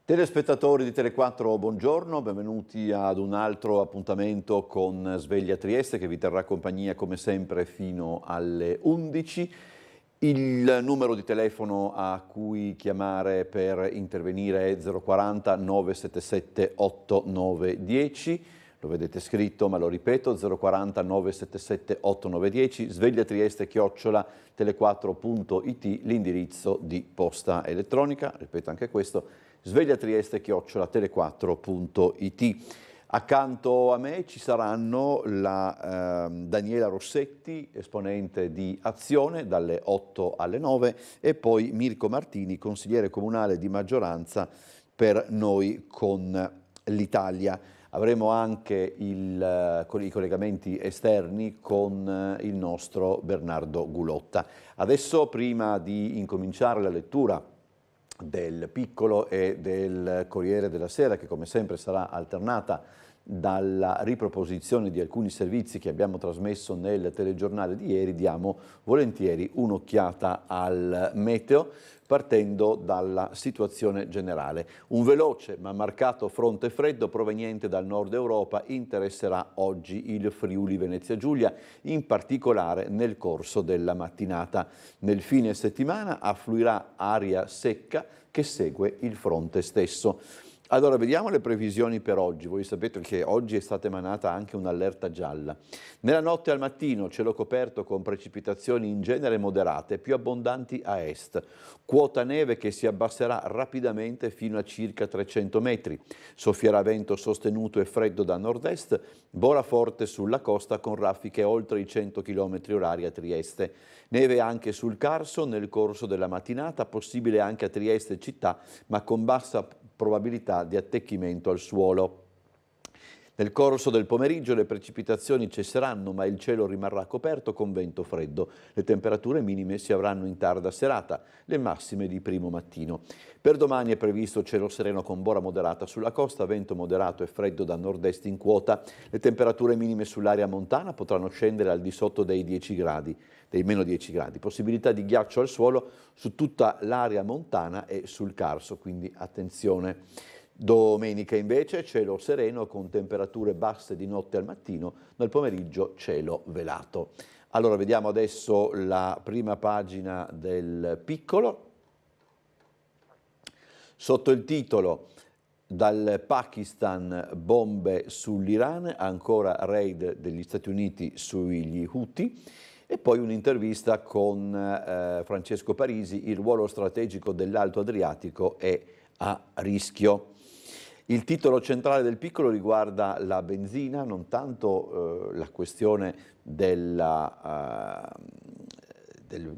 Telespettatori di Tele4, buongiorno, benvenuti ad un altro appuntamento con Sveglia Trieste che vi terrà compagnia come sempre fino alle 11. Il numero di telefono a cui chiamare per intervenire è 040 977 8910. Lo vedete scritto, ma lo ripeto, 040 977 8910, Sveglia Trieste @tele4.it, l'indirizzo di posta elettronica, ripeto anche questo, Sveglia Trieste @tele4.it. Accanto a me ci saranno la Daniela Rossetti, esponente di Azione, dalle 8 alle 9, e poi Mirko Martini, consigliere comunale di maggioranza per Noi con l'Italia. Avremo anche i collegamenti esterni con il nostro Bernardo Gulotta. Adesso, prima di incominciare la lettura del Piccolo e del Corriere della Sera, che come sempre sarà alternata dalla riproposizione di alcuni servizi che abbiamo trasmesso nel telegiornale di ieri, diamo volentieri un'occhiata al meteo, partendo dalla situazione generale. Un veloce ma marcato fronte freddo proveniente dal nord Europa interesserà oggi il Friuli Venezia Giulia, in particolare nel corso della mattinata. Nel fine settimana affluirà aria secca che segue il fronte stesso. Allora, vediamo le previsioni per oggi. Voi sapete che oggi è stata emanata anche un'allerta gialla. Nella notte al mattino cielo coperto con precipitazioni in genere moderate, più abbondanti a est. Quota neve che si abbasserà rapidamente fino a circa 300 metri. Soffierà vento sostenuto e freddo da nord-est, bola forte sulla costa con raffiche oltre i 100 km/h a Trieste. Neve anche sul Carso nel corso della mattinata, possibile anche a Trieste città, ma con bassa probabilità di attecchimento al suolo. Nel corso del pomeriggio le precipitazioni cesseranno, ma il cielo rimarrà coperto con vento freddo. Le temperature minime si avranno in tarda serata, le massime di primo mattino. Per domani è previsto cielo sereno con bola moderata sulla costa, vento moderato e freddo da nord-est in quota. Le temperature minime sull'area montana potranno scendere al di sotto dei 10 gradi, dei meno 10 gradi. Possibilità di ghiaccio al suolo su tutta l'area montana e sul Carso, quindi attenzione. Domenica invece cielo sereno con temperature basse di notte al mattino, nel pomeriggio cielo velato. Allora vediamo adesso la prima pagina del Piccolo. Sotto il titolo "Dal Pakistan bombe sull'Iran, ancora raid degli Stati Uniti sugli Houthi", e poi un'intervista con Francesco Parisi, "Il ruolo strategico dell'Alto Adriatico è a rischio". Il titolo centrale del Piccolo riguarda la benzina, non tanto la questione del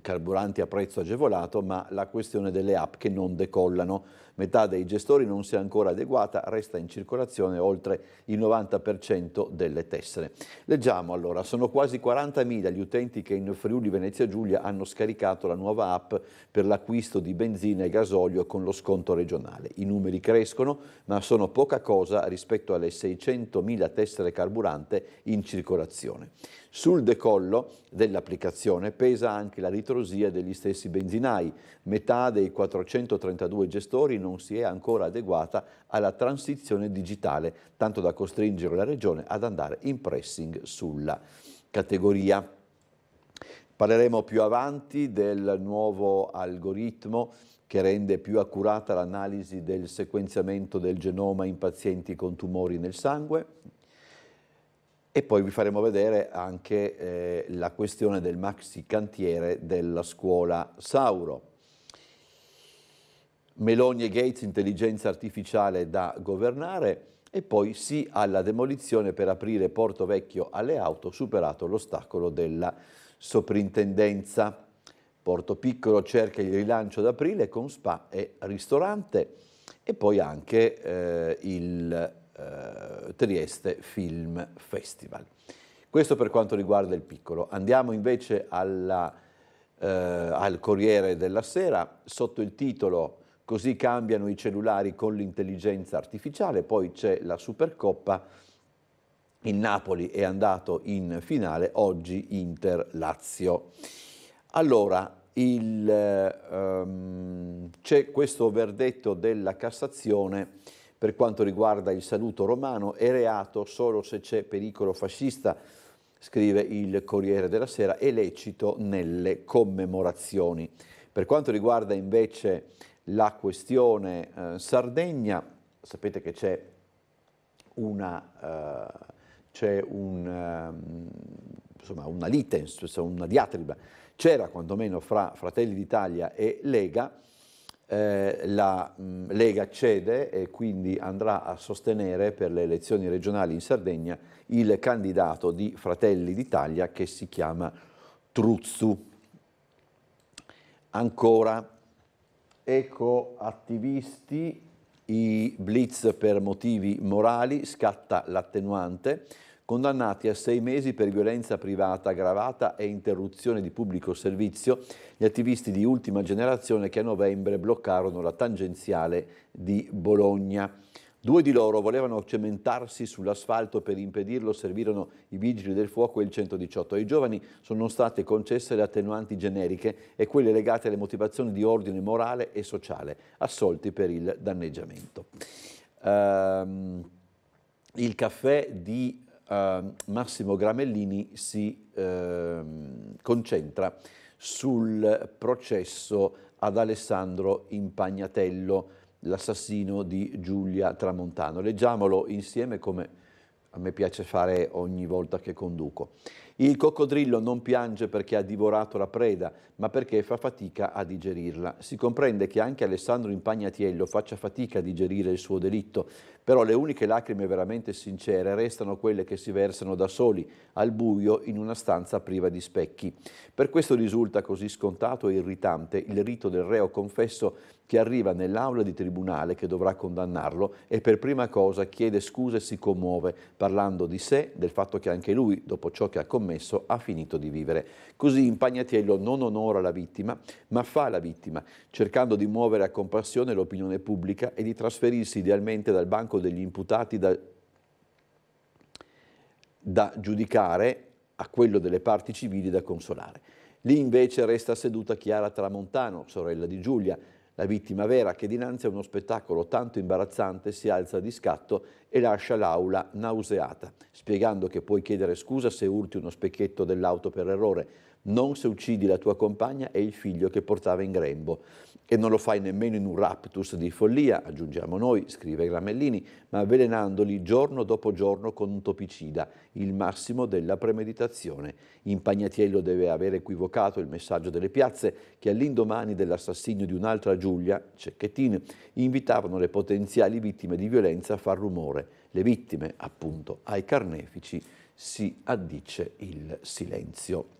carburanti a prezzo agevolato, ma la questione delle app che non decollano. Metà dei gestori non si è ancora adeguata, resta in circolazione oltre il 90% delle tessere. Leggiamo allora, sono quasi 40.000 gli utenti che in Friuli Venezia Giulia hanno scaricato la nuova app per l'acquisto di benzina e gasolio con lo sconto regionale. I numeri crescono, ma sono poca cosa rispetto alle 600.000 tessere carburante in circolazione. Sul decollo dell'applicazione pesa anche la ritrosia degli stessi benzinai. Metà dei 432 gestori non si è ancora adeguata alla transizione digitale, tanto da costringere la Regione ad andare in pressing sulla categoria. Parleremo più avanti del nuovo algoritmo che rende più accurata l'analisi del sequenziamento del genoma in pazienti con tumori nel sangue. E poi vi faremo vedere anche la questione del maxi cantiere della scuola Sauro. Meloni e Gates, intelligenza artificiale da governare, e poi sì alla demolizione per aprire Porto Vecchio alle auto, superato l'ostacolo della soprintendenza. Porto Piccolo cerca il rilancio ad aprile con spa e ristorante, e poi anche il Trieste Film Festival. Questo per quanto riguarda il Piccolo. Andiamo invece al Corriere della Sera, sotto il titolo "Così cambiano i cellulari con l'intelligenza artificiale", poi c'è la Supercoppa, il Napoli è andato in finale, oggi Inter-Lazio. Allora, c'è questo verdetto della Cassazione per quanto riguarda il saluto romano: è reato solo se c'è pericolo fascista, scrive il Corriere della Sera, è lecito nelle commemorazioni. Per quanto riguarda invece la questione Sardegna, sapete che c'è una lite, una diatriba, c'era quantomeno fra Fratelli d'Italia e Lega. La Lega cede e quindi andrà a sostenere per le elezioni regionali in Sardegna il candidato di Fratelli d'Italia che si chiama Truzzu. Ancora, ecoattivisti, i blitz per motivi morali, scatta l'attenuante, condannati a 6 mesi per violenza privata aggravata e interruzione di pubblico servizio gli attivisti di Ultima Generazione che a novembre bloccarono la tangenziale di Bologna. 2 di loro volevano cementarsi sull'asfalto, per impedirlo servirono i vigili del fuoco e il 118. Ai giovani sono state concesse le attenuanti generiche e quelle legate alle motivazioni di ordine morale e sociale, assolti per il danneggiamento. Il caffè di Massimo Gramellini si concentra sul processo ad Alessandro Impagnatello, l'assassino di Giulia Tramontano. Leggiamolo insieme, come a me piace fare ogni volta che conduco. Il coccodrillo non piange perché ha divorato la preda, ma perché fa fatica a digerirla. Si comprende che anche Alessandro Impagnatiello faccia fatica a digerire il suo delitto, però le uniche lacrime veramente sincere restano quelle che si versano da soli, al buio, in una stanza priva di specchi. Per questo risulta così scontato e irritante il rito del reo confesso che arriva nell'aula di tribunale che dovrà condannarlo e per prima cosa chiede scusa e si commuove, parlando di sé, del fatto che anche lui, dopo ciò che ha commesso, ha finito di vivere. Così Impagnatiello non onora la vittima, ma fa la vittima, cercando di muovere a compassione l'opinione pubblica e di trasferirsi idealmente dal banco degli imputati da giudicare a quello delle parti civili da consolare. Lì invece resta seduta Chiara Tramontano, sorella di Giulia, la vittima vera, che dinanzi a uno spettacolo tanto imbarazzante si alza di scatto e lascia l'aula nauseata, spiegando che puoi chiedere scusa se urti uno specchietto dell'auto per errore, non se uccidi la tua compagna e il figlio che portava in grembo. E non lo fai nemmeno in un raptus di follia, aggiungiamo noi, scrive Gramellini, ma avvelenandoli giorno dopo giorno con un topicida, il massimo della premeditazione. Impagnatiello deve aver equivocato il messaggio delle piazze che all'indomani dell'assassinio di un'altra Giulia, Cecchettin, invitavano le potenziali vittime di violenza a far rumore. Le vittime, appunto, ai carnefici si addice il silenzio.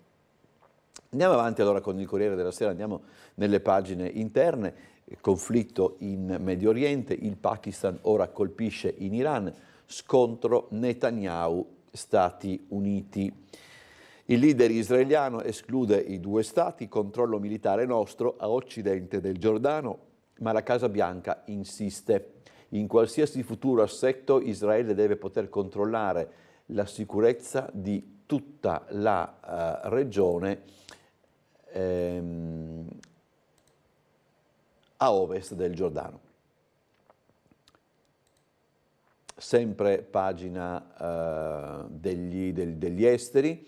Andiamo avanti allora con il Corriere della Sera, andiamo nelle pagine interne. Conflitto in Medio Oriente, il Pakistan ora colpisce in Iran, scontro Netanyahu-Stati Uniti. Il leader israeliano esclude i 2 stati, controllo militare nostro a occidente del Giordano, ma la Casa Bianca insiste. In qualsiasi futuro assetto Israele deve poter controllare la sicurezza di tutta la regione a ovest del Giordano. Sempre pagina degli esteri,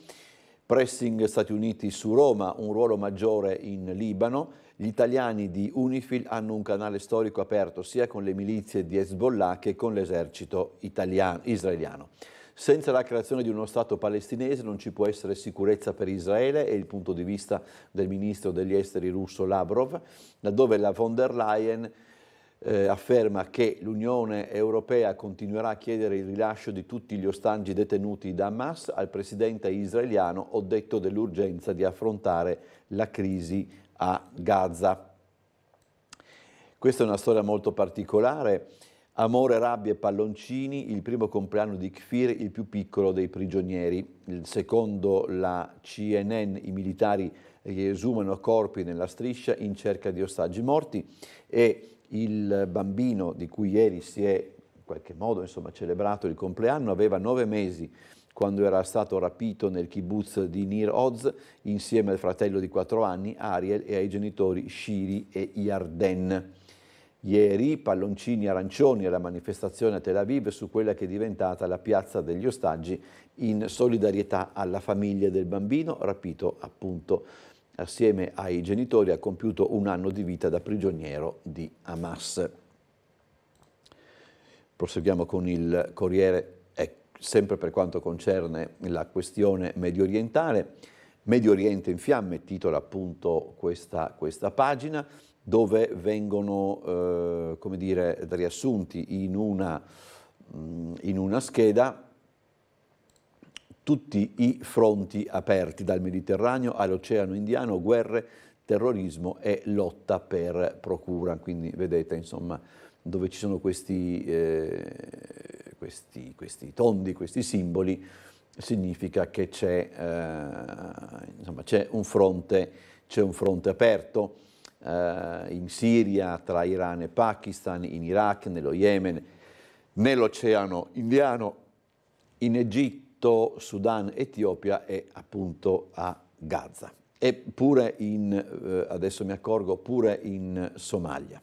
pressing Stati Uniti su Roma, un ruolo maggiore in Libano, gli italiani di UNIFIL hanno un canale storico aperto sia con le milizie di Hezbollah che con l'esercito israeliano. Senza la creazione di uno Stato palestinese non ci può essere sicurezza per Israele, è il punto di vista del ministro degli esteri russo Lavrov, laddove la von der Leyen afferma che l'Unione Europea continuerà a chiedere il rilascio di tutti gli ostaggi detenuti da Hamas. Al presidente israeliano ho detto dell'urgenza di affrontare la crisi a Gaza. Questa è una storia molto particolare. Amore, rabbia e palloncini, il primo compleanno di Kfir, il più piccolo dei prigionieri. Secondo la CNN i militari esumano corpi nella striscia in cerca di ostaggi morti e il bambino di cui ieri si è in qualche modo celebrato il compleanno aveva 9 mesi quando era stato rapito nel kibbutz di Nir Oz insieme al fratello di 4 anni, Ariel, e ai genitori Shiri e Yarden. Ieri palloncini arancioni alla manifestazione a Tel Aviv su quella che è diventata la piazza degli ostaggi in solidarietà alla famiglia del bambino rapito appunto assieme ai genitori, ha compiuto 1 anno di vita da prigioniero di Hamas. Proseguiamo con il Corriere, sempre per quanto concerne la questione medio orientale. Medio Oriente in fiamme, titola appunto questa pagina, dove vengono come dire, riassunti in una scheda tutti i fronti aperti, dal Mediterraneo all'Oceano Indiano, guerre, terrorismo e lotta per procura. Quindi vedete, insomma, dove ci sono questi tondi, questi simboli, significa che c'è un fronte aperto in Siria, tra Iran e Pakistan, in Iraq, nello Yemen, nell'Oceano Indiano, in Egitto, Sudan, Etiopia e appunto a Gaza. E pure adesso mi accorgo, pure in Somalia.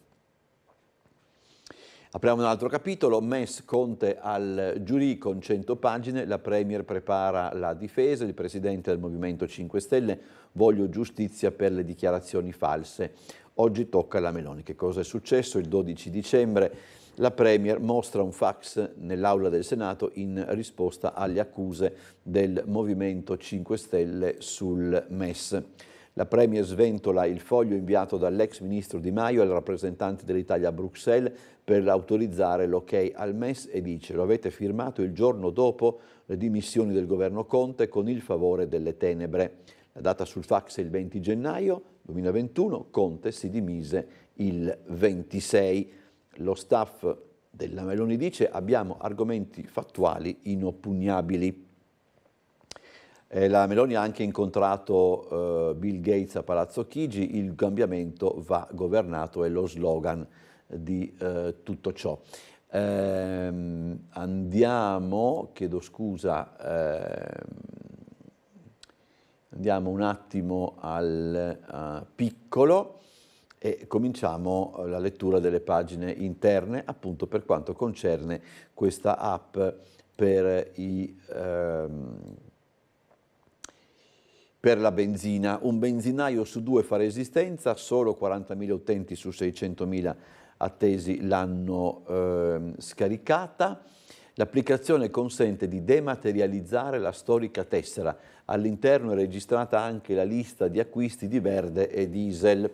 Apriamo un altro capitolo, MES Conte al giurì con 100 pagine, la Premier prepara la difesa, il Presidente del Movimento 5 Stelle, voglio giustizia per le dichiarazioni false. Oggi tocca alla Meloni. Che cosa è successo? Il 12 dicembre la Premier mostra un fax nell'Aula del Senato in risposta alle accuse del Movimento 5 Stelle sul MES. La Premier sventola il foglio inviato dall'ex ministro Di Maio al rappresentante dell'Italia a Bruxelles per autorizzare l'ok al MES e dice: lo avete firmato il giorno dopo le dimissioni del governo Conte con il favore delle tenebre. La data sul fax è il 20 gennaio 2021, Conte si dimise il 26. Lo staff della Meloni dice: abbiamo argomenti fattuali inoppugnabili. La Meloni ha anche incontrato Bill Gates a Palazzo Chigi, il cambiamento va governato è lo slogan di tutto ciò. Andiamo un attimo al piccolo e cominciamo la lettura delle pagine interne, appunto per quanto concerne questa app per la benzina. Un benzinaio su 2 fa resistenza, solo 40.000 utenti su 600.000 attesi l'hanno scaricata. L'applicazione consente di dematerializzare la storica tessera. All'interno è registrata anche la lista di acquisti di verde e diesel.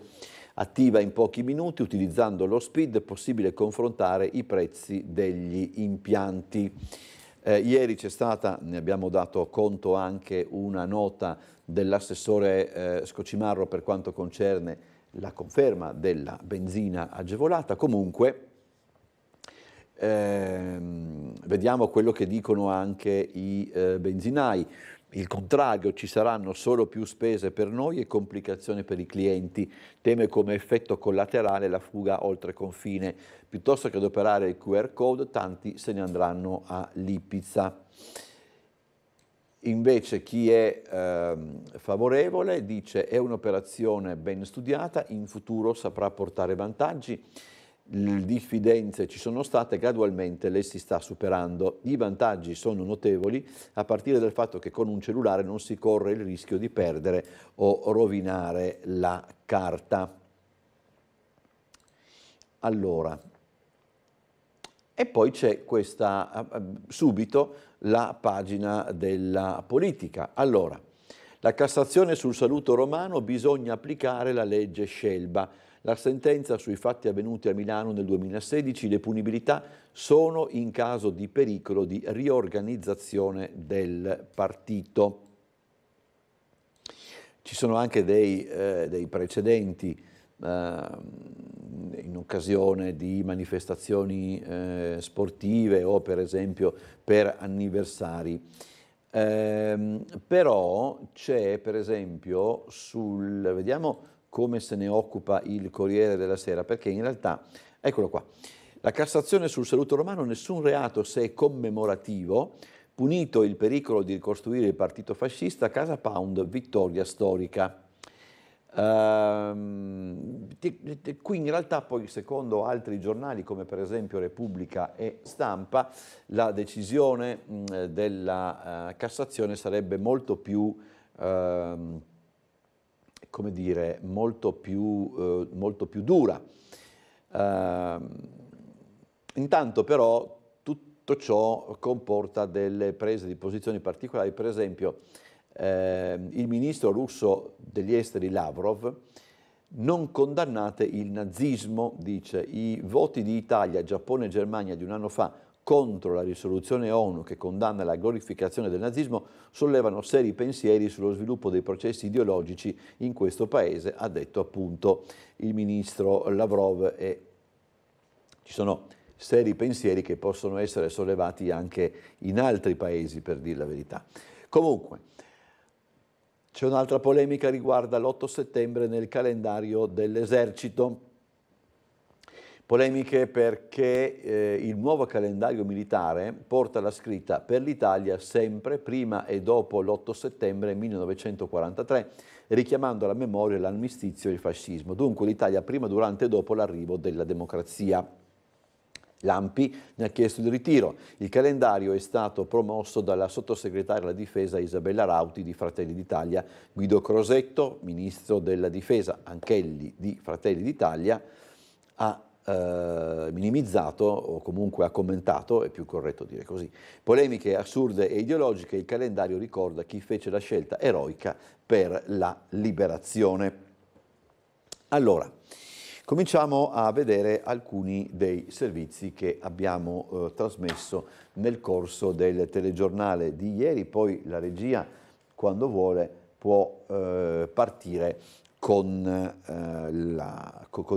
Attiva in pochi minuti, utilizzando lo SPID è possibile confrontare i prezzi degli impianti. Ieri c'è stata, ne abbiamo dato conto, anche una nota dell'assessore Scocimarro per quanto concerne la conferma della benzina agevolata. Comunque vediamo quello che dicono anche i benzinai. Il contrario, ci saranno solo più spese per noi e complicazioni per i clienti. Teme come effetto collaterale la fuga oltre confine. Piuttosto che adoperare il QR code, tanti se ne andranno a Lipizza. Invece chi è favorevole dice: è un'operazione ben studiata, in futuro saprà portare vantaggi. Le diffidenze ci sono state, gradualmente le si sta superando. I vantaggi sono notevoli, a partire dal fatto che con un cellulare non si corre il rischio di perdere o rovinare la carta. Allora, e poi c'è subito la pagina della politica. Allora, la Cassazione sul saluto romano, bisogna applicare la legge Scelba. La sentenza sui fatti avvenuti a Milano nel 2016, le punibilità sono in caso di pericolo di riorganizzazione del partito. Ci sono anche dei precedenti in occasione di manifestazioni sportive o per esempio per anniversari. Però c'è per esempio vediamo come se ne occupa il Corriere della Sera, perché in realtà, eccolo qua, la Cassazione sul saluto romano, nessun reato se è commemorativo, Punito il pericolo di ricostruire il partito fascista, Casa Pound, vittoria storica. Qui in realtà poi, secondo altri giornali come per esempio Repubblica e Stampa, la decisione della Cassazione sarebbe molto più, come dire, molto più dura. Intanto però tutto ciò comporta delle prese di posizioni particolari. Per esempio il ministro russo degli esteri Lavrov: non condannate il nazismo, dice, i voti di Italia, Giappone e Germania di un anno fa contro la risoluzione ONU che condanna la glorificazione del nazismo sollevano seri pensieri sullo sviluppo dei processi ideologici in questo paese, ha detto appunto il ministro Lavrov, e ci sono seri pensieri che possono essere sollevati anche in altri paesi, per dire la verità. Comunque, c'è un'altra polemica riguarda l'8 settembre nel calendario dell'esercito. Polemiche perché il nuovo calendario militare porta la scritta "per l'Italia sempre prima e dopo l'8 settembre 1943", richiamando alla memoria l'armistizio e il fascismo. Dunque l'Italia prima, durante e dopo l'arrivo della democrazia. L'ANPI ne ha chiesto il ritiro. Il calendario è stato promosso dalla sottosegretaria alla difesa Isabella Rauti di Fratelli d'Italia. Guido Crosetto, ministro della difesa, anch'egli di Fratelli d'Italia, ha minimizzato, o comunque ha commentato, è più corretto dire così, polemiche assurde e ideologiche. Il calendario ricorda chi fece la scelta eroica per la liberazione. Allora, cominciamo a vedere alcuni dei servizi che abbiamo trasmesso nel corso del telegiornale di ieri. Poi la regia, quando vuole, può partire con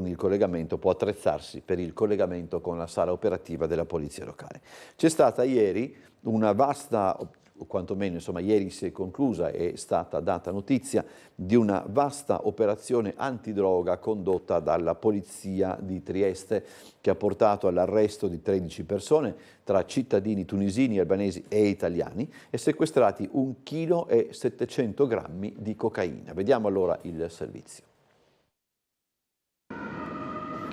il collegamento, può attrezzarsi per il collegamento con la sala operativa della Polizia Locale. C'è stata ieri una vasta, o quantomeno insomma ieri si è conclusa, è stata data notizia di una vasta operazione antidroga condotta dalla Polizia di Trieste, che ha portato all'arresto di 13 persone tra cittadini tunisini, albanesi e italiani, e sequestrati 1,7 kg di cocaina. Vediamo allora il servizio.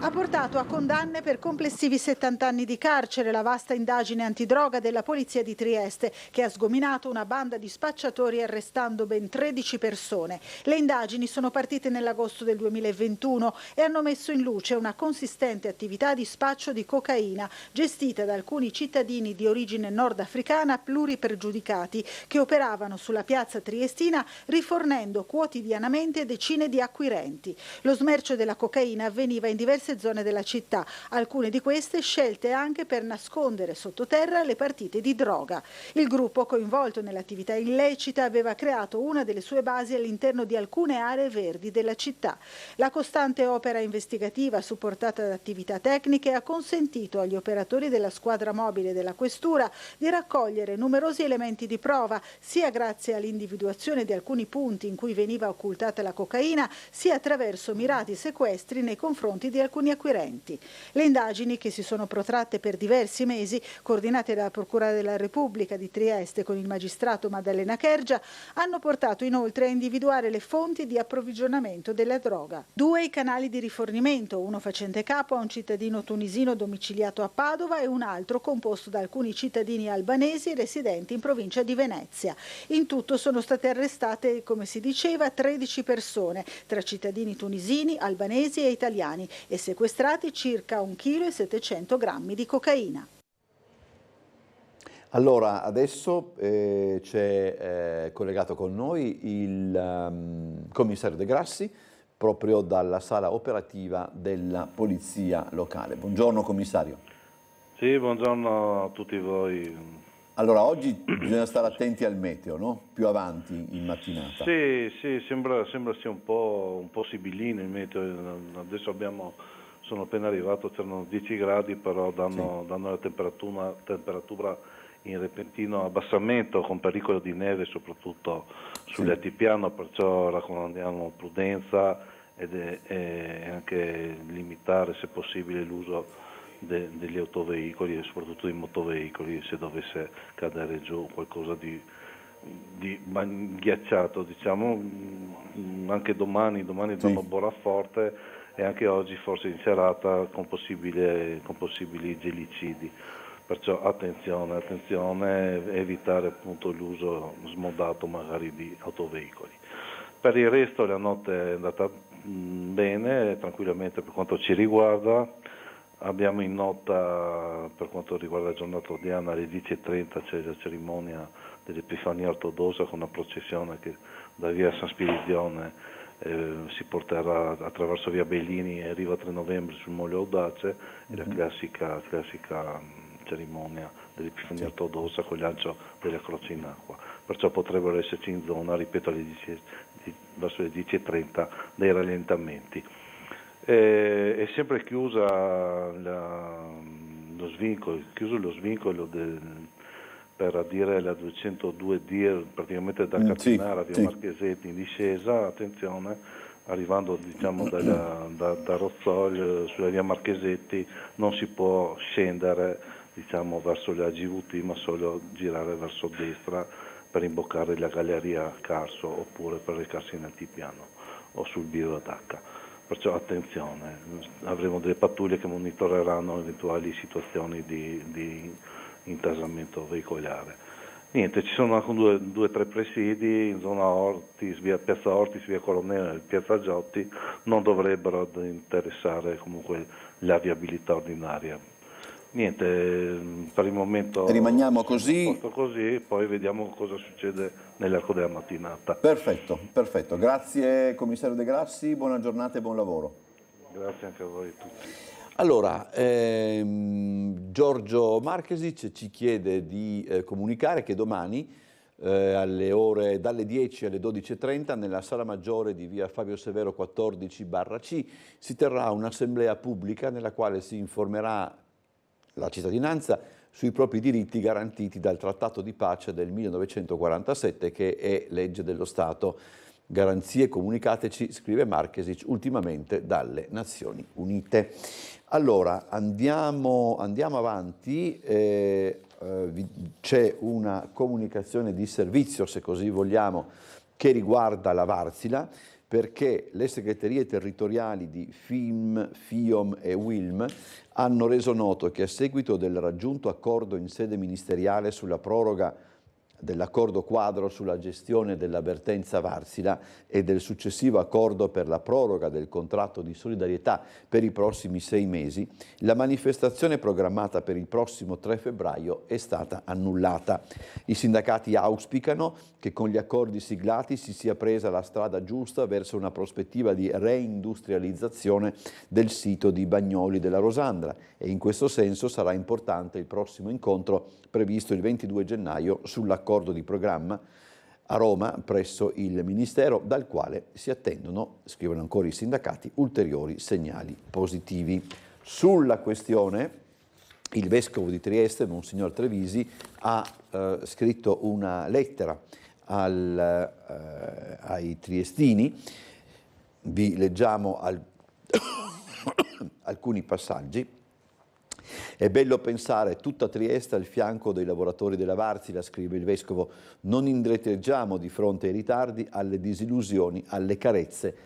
Ha portato a condanne per complessivi 70 anni di carcere la vasta indagine antidroga della Polizia di Trieste, che ha sgominato una banda di spacciatori arrestando ben 13 persone. Le indagini sono partite nell'agosto del 2021 e hanno messo in luce una consistente attività di spaccio di cocaina gestita da alcuni cittadini di origine nordafricana pluripregiudicati che operavano sulla piazza triestina rifornendo quotidianamente decine di acquirenti. Lo smercio della cocaina avveniva in diverse zone della città, alcune di queste scelte anche per nascondere sottoterra le partite di droga. Il gruppo coinvolto nell'attività illecita aveva creato una delle sue basi all'interno di alcune aree verdi della città. La costante opera investigativa supportata da attività tecniche ha consentito agli operatori della squadra mobile della questura di raccogliere numerosi elementi di prova, sia grazie all'individuazione di alcuni punti in cui veniva occultata la cocaina, sia attraverso mirati sequestri nei confronti di alcuni acquirenti. Le indagini, che si sono protratte per diversi mesi, coordinate dalla Procura della Repubblica di Trieste con il magistrato Maddalena Kergia, hanno portato inoltre a individuare le fonti di approvvigionamento della droga. 2 i canali di rifornimento, uno facente capo a un cittadino tunisino domiciliato a Padova e un altro composto da alcuni cittadini albanesi residenti in provincia di Venezia. In tutto sono state arrestate, come si diceva, 13 persone, tra cittadini tunisini, albanesi e italiani, e sequestrati circa 1,7 kg di cocaina. Allora, adesso c'è collegato con noi il commissario De Grassi, proprio dalla sala operativa della Polizia Locale. Buongiorno commissario. Sì, buongiorno a tutti voi. Allora, oggi bisogna stare attenti al meteo, no? Più avanti in mattinata. Sì, sembra sia un po' sibillino il meteo. Adesso sono appena arrivato, c'erano 10 gradi, però danno la temperatura in repentino abbassamento, con pericolo di neve soprattutto sugli altipiano, perciò raccomandiamo prudenza e anche limitare se possibile l'uso degli autoveicoli e soprattutto dei motoveicoli, se dovesse cadere giù qualcosa di ghiacciato, diciamo, anche domani danno bolla forte e anche oggi forse in serata con possibili gelicidi. Perciò attenzione, evitare appunto l'uso smodato magari di autoveicoli. Per il resto la notte è andata bene, tranquillamente per quanto ci riguarda. Abbiamo in nota, per quanto riguarda la giornata odierna, alle 10:30 c'è la cerimonia dell'Epifania ortodossa con una processione che da via San Spiridione si porterà attraverso via Bellini e arriva 3 novembre sul Moglio Audace, e la classica cerimonia dell'Epifania ortodossa con il lancio delle croci in acqua. Perciò potrebbero esserci in zona, ripeto, verso le 10:30 dei rallentamenti. È sempre chiuso lo svincolo per adire la 202D praticamente da Catinara a via Marchesetti in discesa, attenzione, arrivando diciamo da Rozzol sulla via Marchesetti non si può scendere diciamo verso la GVT, ma solo girare verso destra per imboccare la galleria Carso oppure per recarsi in altipiano o sul Bivio d'H. Perciò attenzione, avremo delle pattuglie che monitoreranno eventuali situazioni di intasamento veicolare. Niente, ci sono anche due o tre presidi in zona Ortis, via Piazza Ortis, via Coronel e Piazza Giotti, non dovrebbero interessare comunque la viabilità ordinaria. Niente, per il momento rimaniamo così, poi vediamo cosa succede nell'arco della mattinata. Perfetto. Grazie commissario De Grassi, buona giornata e buon lavoro. Grazie anche a voi tutti. Allora, Giorgio Marchesic ci chiede di comunicare che domani alle ore dalle 10 alle 12:30 nella Sala Maggiore di via Fabio Severo 14/C si terrà un'assemblea pubblica nella quale si informerà la cittadinanza sui propri diritti garantiti dal Trattato di pace del 1947 che è legge dello Stato. Garanzie comunicateci, scrive Marchesic, ultimamente dalle Nazioni Unite. Allora, andiamo avanti, c'è una comunicazione di servizio, se così vogliamo, che riguarda la Varsila, perché le segreterie territoriali di FIM, FIOM e WILM hanno reso noto che a seguito del raggiunto accordo in sede ministeriale sulla proroga dell'accordo quadro sulla gestione della vertenza Varsila e del successivo accordo per la proroga del contratto di solidarietà per i prossimi 6 mesi, la manifestazione programmata per il prossimo 3 febbraio è stata annullata. I sindacati auspicano che con gli accordi siglati si sia presa la strada giusta verso una prospettiva di reindustrializzazione del sito di Bagnoli della Rosandra e in questo senso sarà importante il prossimo incontro previsto il 22 gennaio sull'accordo di programma a Roma presso il Ministero, dal quale si attendono, scrivono ancora i sindacati, ulteriori segnali positivi. Sulla questione il vescovo di Trieste, Monsignor Trevisi, ha scritto una lettera ai triestini. Vi leggiamo alcuni passaggi. È bello pensare tutta Trieste al fianco dei lavoratori della Varsila, scrive il vescovo. Non indietreggiamo di fronte ai ritardi, alle disillusioni, alle carenze,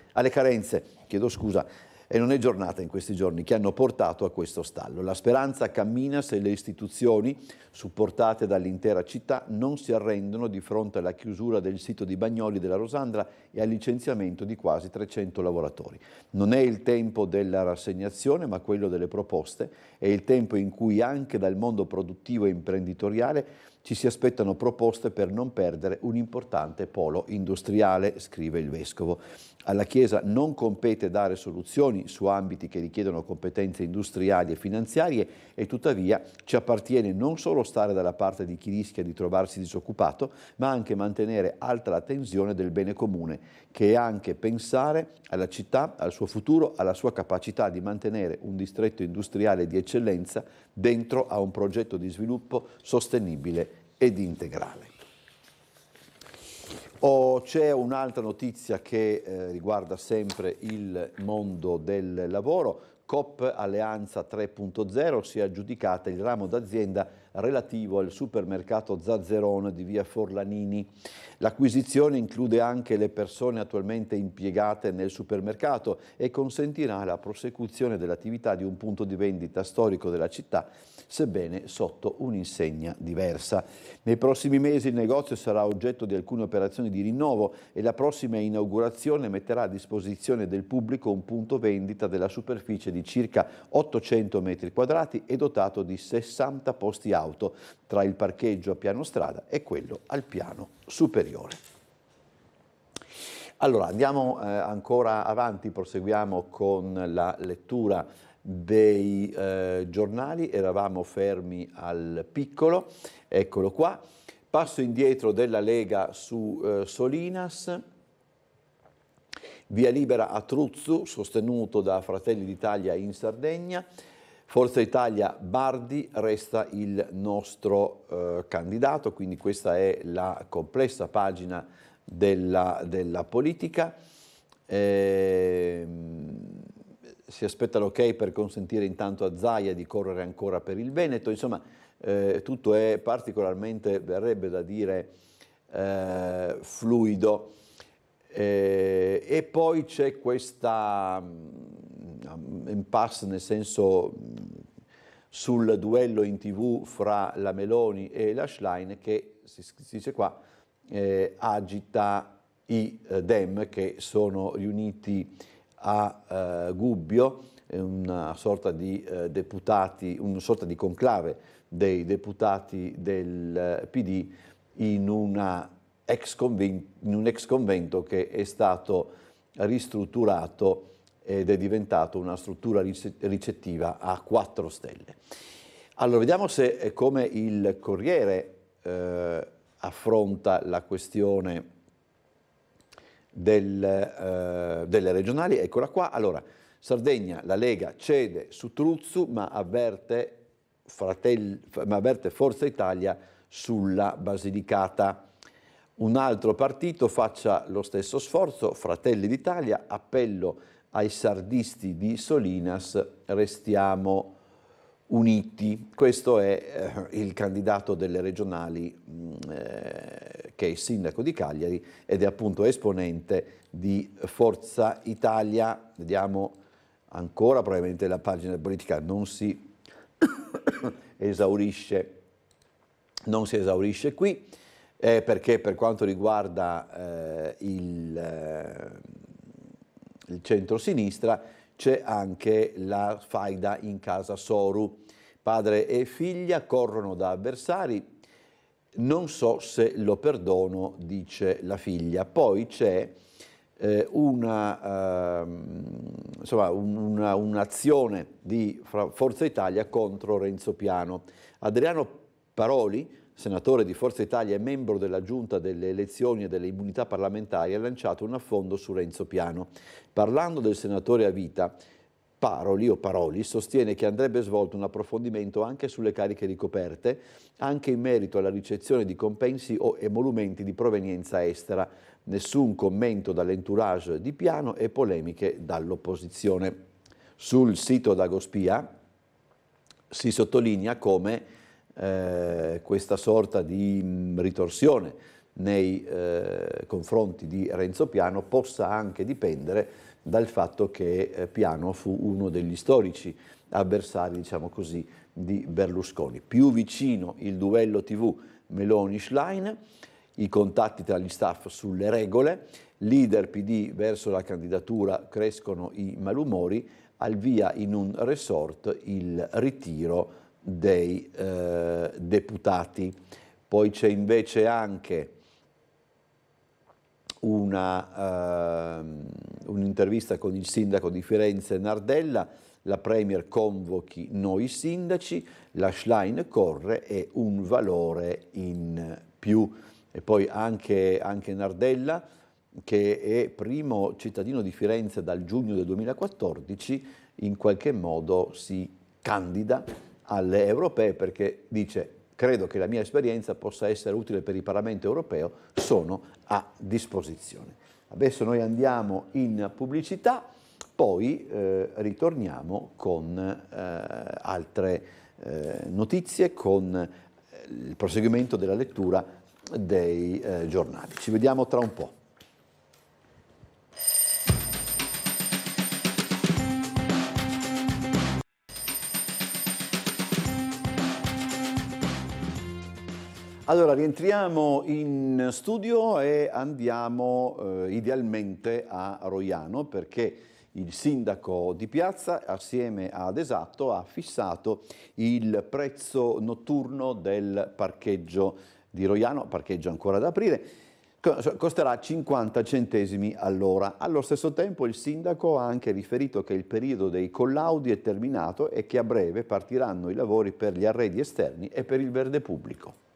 e non è giornata in questi giorni che hanno portato a questo stallo. La speranza cammina se le istituzioni, supportate dall'intera città, non si arrendono di fronte alla chiusura del sito di Bagnoli della Rosandra e al licenziamento di quasi 300 lavoratori. Non è il tempo della rassegnazione, ma quello delle proposte. È il tempo in cui anche dal mondo produttivo e imprenditoriale ci si aspettano proposte per non perdere un importante polo industriale, scrive il vescovo. Alla Chiesa non compete dare soluzioni su ambiti che richiedono competenze industriali e finanziarie e tuttavia ci appartiene non solo stare dalla parte di chi rischia di trovarsi disoccupato, ma anche mantenere alta la tensione del bene comune, che è anche pensare alla città, al suo futuro, alla sua capacità di mantenere un distretto industriale di eccellenza dentro a un progetto di sviluppo sostenibile ed integrale. C'è un'altra notizia che riguarda sempre il mondo del lavoro. Coop Alleanza 3.0 si è aggiudicata il ramo d'azienda relativo al supermercato Zazzerone di via Forlanini. L'acquisizione include anche le persone attualmente impiegate nel supermercato e consentirà la prosecuzione dell'attività di un punto di vendita storico della città, sebbene sotto un'insegna diversa. Nei prossimi mesi il negozio sarà oggetto di alcune operazioni di rinnovo e la prossima inaugurazione metterà a disposizione del pubblico un punto vendita della superficie di circa 800 metri quadrati e dotato di 60 posti auto tra il parcheggio a piano strada e quello al piano superiore. Allora andiamo ancora avanti, proseguiamo con la lettura dei giornali. Eravamo fermi al Piccolo, eccolo qua. Passo indietro della Lega su Solinas. Via libera a Truzzu, sostenuto da Fratelli d'Italia in Sardegna. Forza Italia Bardi resta il nostro candidato, quindi questa è la complessa pagina della politica. Si aspetta l'ok per consentire intanto a Zaia di correre ancora per il Veneto, insomma tutto è particolarmente, verrebbe da dire, fluido. E poi c'è questa impasse, nel senso sul duello in TV fra la Meloni e la Schlein che, si dice qua, agita i Dem che sono riuniti a Gubbio, una sorta di deputati, una sorta di conclave dei deputati del PD in un ex convento che è stato ristrutturato ed è diventato una struttura ricettiva a 4 stelle. Allora, vediamo se come il Corriere affronta la questione delle regionali. Eccola qua. Allora, Sardegna, la Lega cede su Truzzu, ma avverte Forza Italia sulla Basilicata. Un altro partito faccia lo stesso sforzo, Fratelli d'Italia, appello ai sardisti di Solinas, restiamo uniti. Questo è il candidato delle regionali che è il sindaco di Cagliari ed è appunto esponente di Forza Italia. Vediamo ancora, probabilmente la pagina politica non si esaurisce qui. Perché per quanto riguarda il centro-sinistra c'è anche la faida in casa Soru. Padre e figlia corrono da avversari, non so se lo perdono, dice la figlia. Poi c'è un'azione di Forza Italia contro Renzo Piano. Adriano Paroli, senatore di Forza Italia e membro della Giunta delle elezioni e delle immunità parlamentari, ha lanciato un affondo su Renzo Piano. Parlando del senatore a vita, Paroli sostiene che andrebbe svolto un approfondimento anche sulle cariche ricoperte, anche in merito alla ricezione di compensi o emolumenti di provenienza estera. Nessun commento dall'entourage di Piano e polemiche dall'opposizione. Sul sito Dagospia si sottolinea come questa sorta di ritorsione nei confronti di Renzo Piano possa anche dipendere dal fatto che Piano fu uno degli storici avversari, diciamo così, di Berlusconi. Più vicino il duello TV Meloni-Schlein, i contatti tra gli staff sulle regole, leader PD verso la candidatura, crescono i malumori, al via in un resort il ritiro dei deputati. Poi c'è invece anche un'intervista con il sindaco di Firenze Nardella, la Premier convochi noi sindaci, la Schlein corre e un valore in più. E poi anche Nardella, che è primo cittadino di Firenze dal giugno del 2014, in qualche modo si candida alle europee perché dice: credo che la mia esperienza possa essere utile per il Parlamento europeo, sono a disposizione. Adesso noi andiamo in pubblicità, Poi ritorniamo con altre notizie, con il proseguimento della lettura dei giornali. Ci vediamo tra un po'. Allora, rientriamo in studio e andiamo idealmente a Roiano, perché il sindaco di Piazza, assieme ad Esatto, ha fissato il prezzo notturno del parcheggio di Roiano, parcheggio ancora da aprire, costerà 50 centesimi all'ora. Allo stesso tempo il sindaco ha anche riferito che il periodo dei collaudi è terminato e che a breve partiranno i lavori per gli arredi esterni e per il verde pubblico.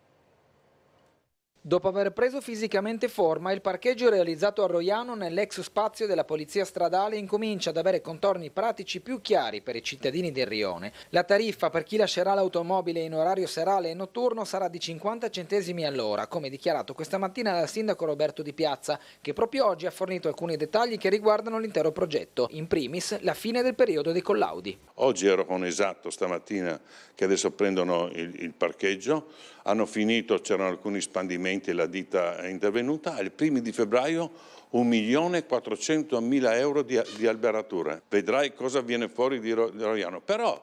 Dopo aver preso fisicamente forma, il parcheggio realizzato a Roiano nell'ex spazio della Polizia Stradale incomincia ad avere contorni pratici più chiari per i cittadini del rione. La tariffa per chi lascerà l'automobile in orario serale e notturno sarà di 50 centesimi all'ora, come dichiarato questa mattina dal sindaco Roberto Di Piazza, che proprio oggi ha fornito alcuni dettagli che riguardano l'intero progetto, in primis la fine del periodo dei collaudi. Oggi ero con Esatto stamattina, che adesso prendono il parcheggio, hanno finito, c'erano alcuni spandimenti e la ditta è intervenuta, ai primi di febbraio 1.400.000 euro di alberature. Vedrai cosa viene fuori di Roiano. Però,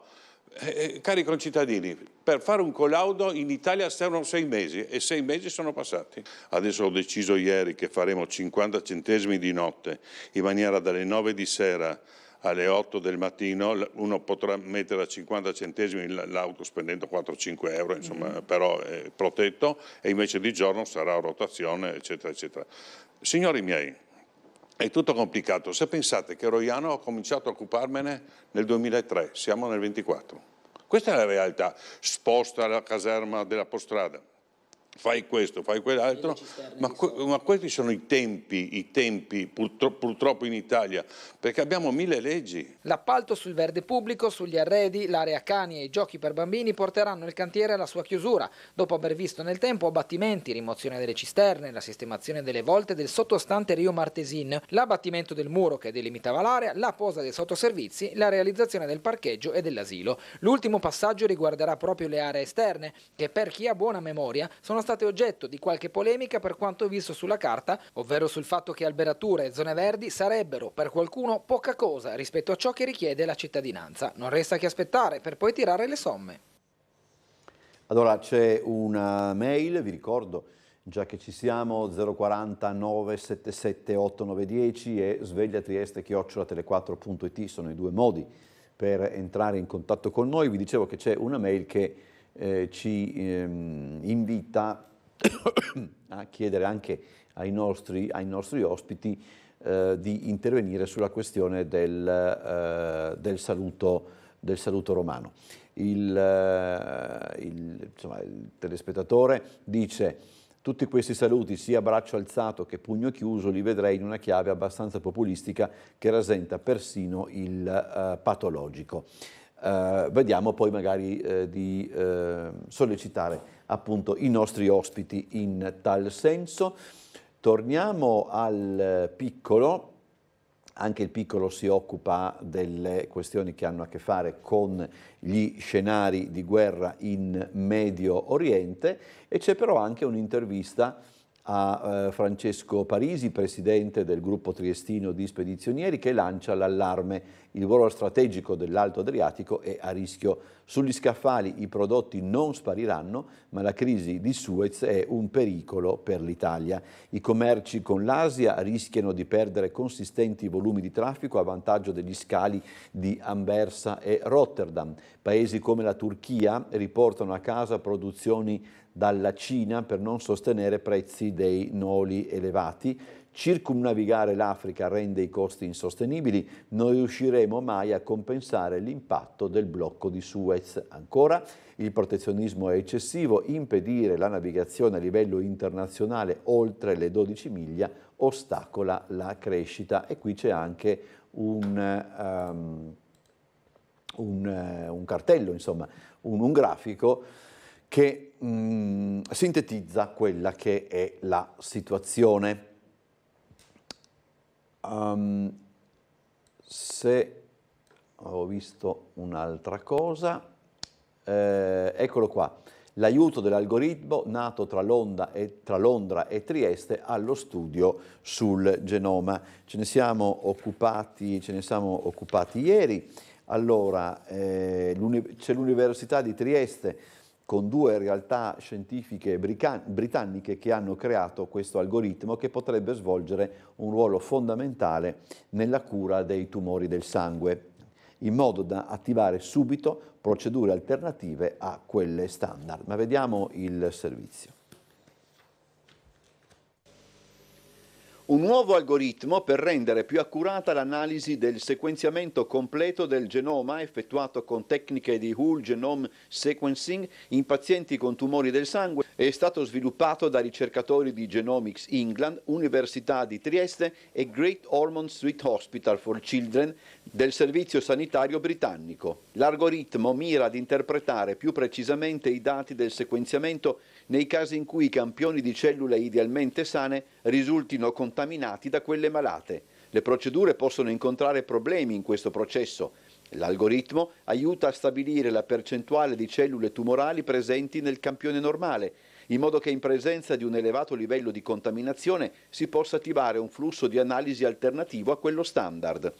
cari concittadini, per fare un collaudo in Italia servono 6 mesi e 6 mesi sono passati. Adesso ho deciso ieri che faremo 50 centesimi di notte, in maniera dalle 9 di sera alle 8 del mattino, uno potrà mettere a 50 centesimi l'auto spendendo 4-5 euro, insomma, però è protetto, e invece di giorno sarà a rotazione, eccetera, eccetera. Signori miei, è tutto complicato. Se pensate che Roiano ho cominciato a occuparmene nel 2003, siamo nel 24. Questa è la realtà. Sposta la caserma della Postrada. Fai questo, fai quell'altro, ma questi sono i tempi purtroppo in Italia, perché abbiamo 1000 leggi. L'appalto sul verde pubblico, sugli arredi, l'area cani e i giochi per bambini porteranno il cantiere alla sua chiusura, dopo aver visto nel tempo abbattimenti, rimozione delle cisterne, la sistemazione delle volte del sottostante Rio Martesin, l'abbattimento del muro che delimitava l'area, la posa dei sottoservizi, la realizzazione del parcheggio e dell'asilo. L'ultimo passaggio riguarderà proprio le aree esterne, che per chi ha buona memoria sono state oggetto di qualche polemica per quanto visto sulla carta, ovvero sul fatto che alberature e zone verdi sarebbero per qualcuno poca cosa rispetto a ciò che richiede la cittadinanza. Non resta che aspettare per poi tirare le somme. Allora c'è una mail, vi ricordo, già che ci siamo, 040 977 8910 e svegliatrieste@tele4.it sono i due modi per entrare in contatto con noi. Vi dicevo che c'è una mail che ci invita a chiedere anche ai nostri ospiti di intervenire sulla questione del saluto romano. Il telespettatore dice: tutti questi saluti, sia braccio alzato che pugno chiuso, li vedrei in una chiave abbastanza populistica che rasenta persino il patologico. Vediamo poi magari di sollecitare appunto i nostri ospiti in tal senso. Torniamo al Piccolo. Anche il Piccolo si occupa delle questioni che hanno a che fare con gli scenari di guerra in Medio Oriente, e c'è però anche un'intervista a Francesco Parisi, presidente del gruppo triestino di spedizionieri, che lancia l'allarme: il ruolo strategico dell'Alto Adriatico è a rischio. Sugli scaffali i prodotti non spariranno, ma la crisi di Suez è un pericolo per l'Italia. I commerci con l'Asia rischiano di perdere consistenti volumi di traffico a vantaggio degli scali di Anversa e Rotterdam. Paesi come la Turchia riportano a casa produzioni dalla Cina per non sostenere prezzi dei noli elevati. Circumnavigare l'Africa rende i costi insostenibili, non riusciremo mai a compensare l'impatto del blocco di Suez. Ancora, il protezionismo è eccessivo, impedire la navigazione a livello internazionale oltre le 12 miglia ostacola la crescita. E qui c'è anche un cartello, insomma, un grafico che sintetizza quella che è la situazione. se ho visto un'altra cosa, eccolo qua. L'aiuto dell'algoritmo nato tra Londra e Trieste allo studio sul genoma. Ce ne siamo occupati ieri. Allora, c'è l'Università di Trieste con 2 realtà scientifiche britanniche che hanno creato questo algoritmo che potrebbe svolgere un ruolo fondamentale nella cura dei tumori del sangue, in modo da attivare subito procedure alternative a quelle standard. Ma vediamo il servizio. Un nuovo algoritmo per rendere più accurata l'analisi del sequenziamento completo del genoma effettuato con tecniche di whole genome sequencing in pazienti con tumori del sangue è stato sviluppato da ricercatori di Genomics England, Università di Trieste e Great Ormond Street Hospital for Children del Servizio Sanitario Britannico. L'algoritmo mira ad interpretare più precisamente i dati del sequenziamento nei casi in cui i campioni di cellule idealmente sane risultino contaminati da quelle malate. Le procedure possono incontrare problemi in questo processo. L'algoritmo aiuta a stabilire la percentuale di cellule tumorali presenti nel campione normale, in modo che in presenza di un elevato livello di contaminazione si possa attivare un flusso di analisi alternativo a quello standard.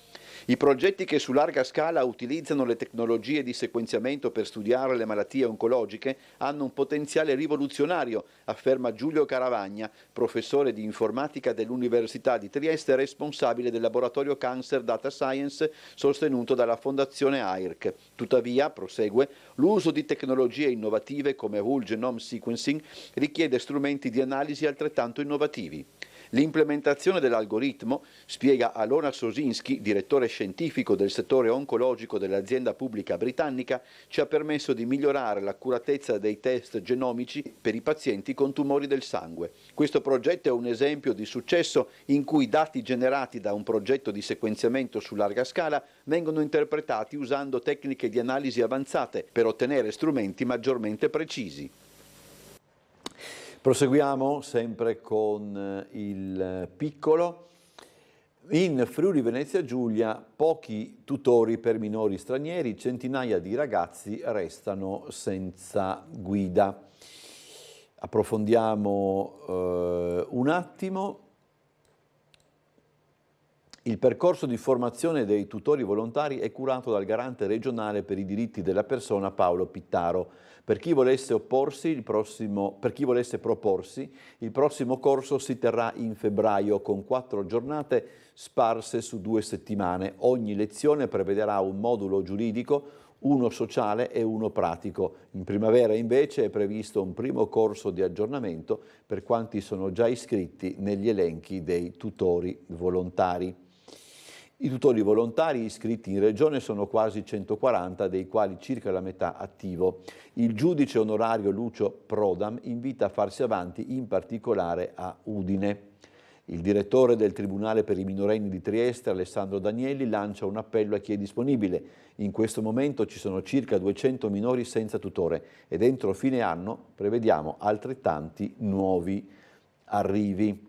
I progetti che su larga scala utilizzano le tecnologie di sequenziamento per studiare le malattie oncologiche hanno un potenziale rivoluzionario, afferma Giulio Caravagna, professore di informatica dell'Università di Trieste e responsabile del laboratorio Cancer Data Science sostenuto dalla Fondazione AIRC. Tuttavia, prosegue, l'uso di tecnologie innovative come whole genome sequencing richiede strumenti di analisi altrettanto innovativi. L'implementazione dell'algoritmo, spiega Alona Sosinski, direttore scientifico del settore oncologico dell'azienda pubblica britannica, ci ha permesso di migliorare l'accuratezza dei test genomici per i pazienti con tumori del sangue. Questo progetto è un esempio di successo in cui dati generati da un progetto di sequenziamento su larga scala vengono interpretati usando tecniche di analisi avanzate per ottenere strumenti maggiormente precisi. Proseguiamo sempre con il piccolo. In Friuli Venezia Giulia pochi tutori per minori stranieri, centinaia di ragazzi restano senza guida. Approfondiamo un attimo. Il percorso di formazione dei tutori volontari è curato dal garante regionale per i diritti della persona Paolo Pittaro. Per chi volesse proporsi, il prossimo corso si terrà in febbraio con 4 giornate sparse su 2 settimane. Ogni lezione prevederà un modulo giuridico, uno sociale e uno pratico. In primavera invece è previsto un primo corso di aggiornamento per quanti sono già iscritti negli elenchi dei tutori volontari. I tutori volontari iscritti in regione sono quasi 140, dei quali circa la metà attivo. Il giudice onorario Lucio Prodam invita a farsi avanti in particolare a Udine. Il direttore del Tribunale per i minorenni di Trieste, Alessandro Danieli, lancia un appello a chi è disponibile. In questo momento ci sono circa 200 minori senza tutore ed entro fine anno prevediamo altrettanti nuovi arrivi.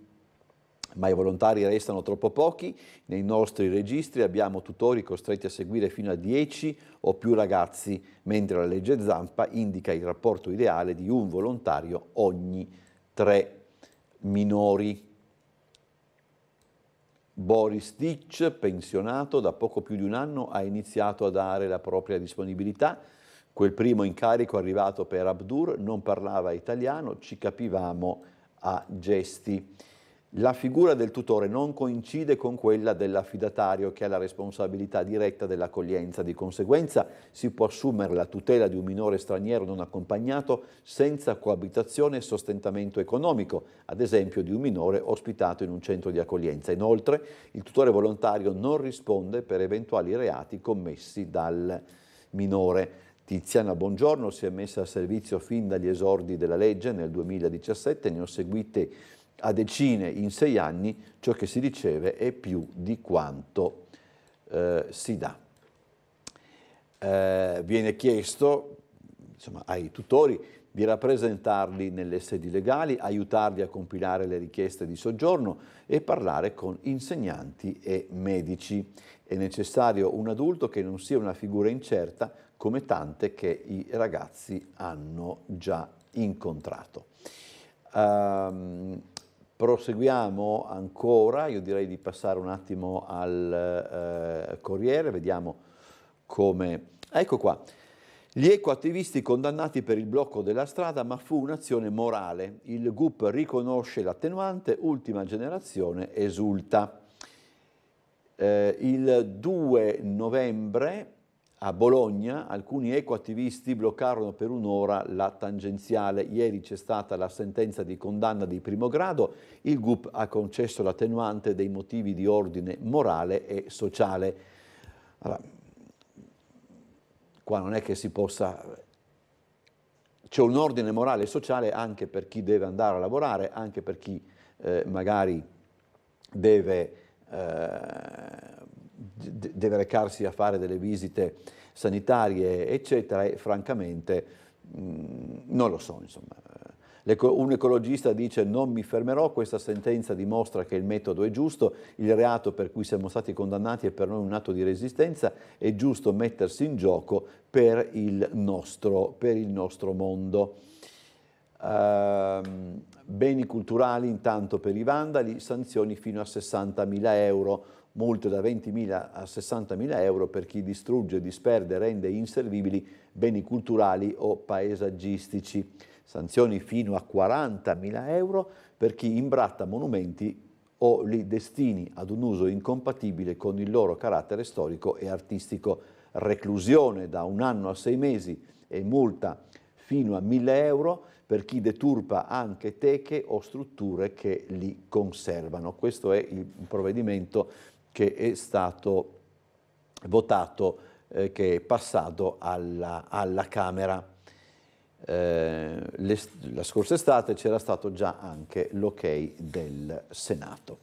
Ma i volontari restano troppo pochi, nei nostri registri abbiamo tutori costretti a seguire fino a 10 o più ragazzi, mentre la legge Zampa indica il rapporto ideale di un volontario ogni 3 minori. Boris Ditch, pensionato da poco più di un anno, ha iniziato a dare la propria disponibilità. Quel primo incarico arrivato per Abdur non parlava italiano, ci capivamo a gesti. La figura del tutore non coincide con quella dell'affidatario che ha la responsabilità diretta dell'accoglienza, di conseguenza si può assumere la tutela di un minore straniero non accompagnato senza coabitazione e sostentamento economico, ad esempio di un minore ospitato in un centro di accoglienza. Inoltre, il tutore volontario non risponde per eventuali reati commessi dal minore. Tiziana Bongiorno si è messa a servizio fin dagli esordi della legge nel 2017, ne ho seguite a decine in 6 anni, ciò che si riceve è più di quanto si dà. Viene chiesto ai tutori di rappresentarli nelle sedi legali, aiutarli a compilare le richieste di soggiorno e parlare con insegnanti e medici. È necessario un adulto che non sia una figura incerta come tante che i ragazzi hanno già incontrato. Proseguiamo ancora, io direi di passare un attimo al Corriere, vediamo come... Ecco qua. Gli ecoattivisti condannati per il blocco della strada, ma fu un'azione morale. Il GUP riconosce l'attenuante, ultima generazione esulta. Il 2 novembre a Bologna alcuni ecoattivisti bloccarono per un'ora la tangenziale. Ieri c'è stata la sentenza di condanna di primo grado. Il GUP ha concesso l'attenuante dei motivi di ordine morale e sociale. Allora, qua non è che si possa... C'è un ordine morale e sociale anche per chi deve andare a lavorare, anche per chi magari deve recarsi a fare delle visite sanitarie, eccetera, e francamente non lo so, insomma. Un ecologista dice: non mi fermerò, questa sentenza dimostra che il metodo è giusto, il reato per cui siamo stati condannati è per noi un atto di resistenza, è giusto mettersi in gioco per il nostro mondo. Beni culturali intanto per i vandali, sanzioni fino a 60.000 euro, multe da 20.000 a 60.000 euro per chi distrugge, disperde, rende inservibili beni culturali o paesaggistici, sanzioni fino a 40.000 euro per chi imbratta monumenti o li destini ad un uso incompatibile con il loro carattere storico e artistico, reclusione da 1 anno a 6 mesi e multa fino a 1.000 euro per chi deturpa anche teche o strutture che li conservano. Questo è il provvedimento che è stato votato, che è passato alla Camera. La scorsa estate c'era stato già anche l'ok del Senato.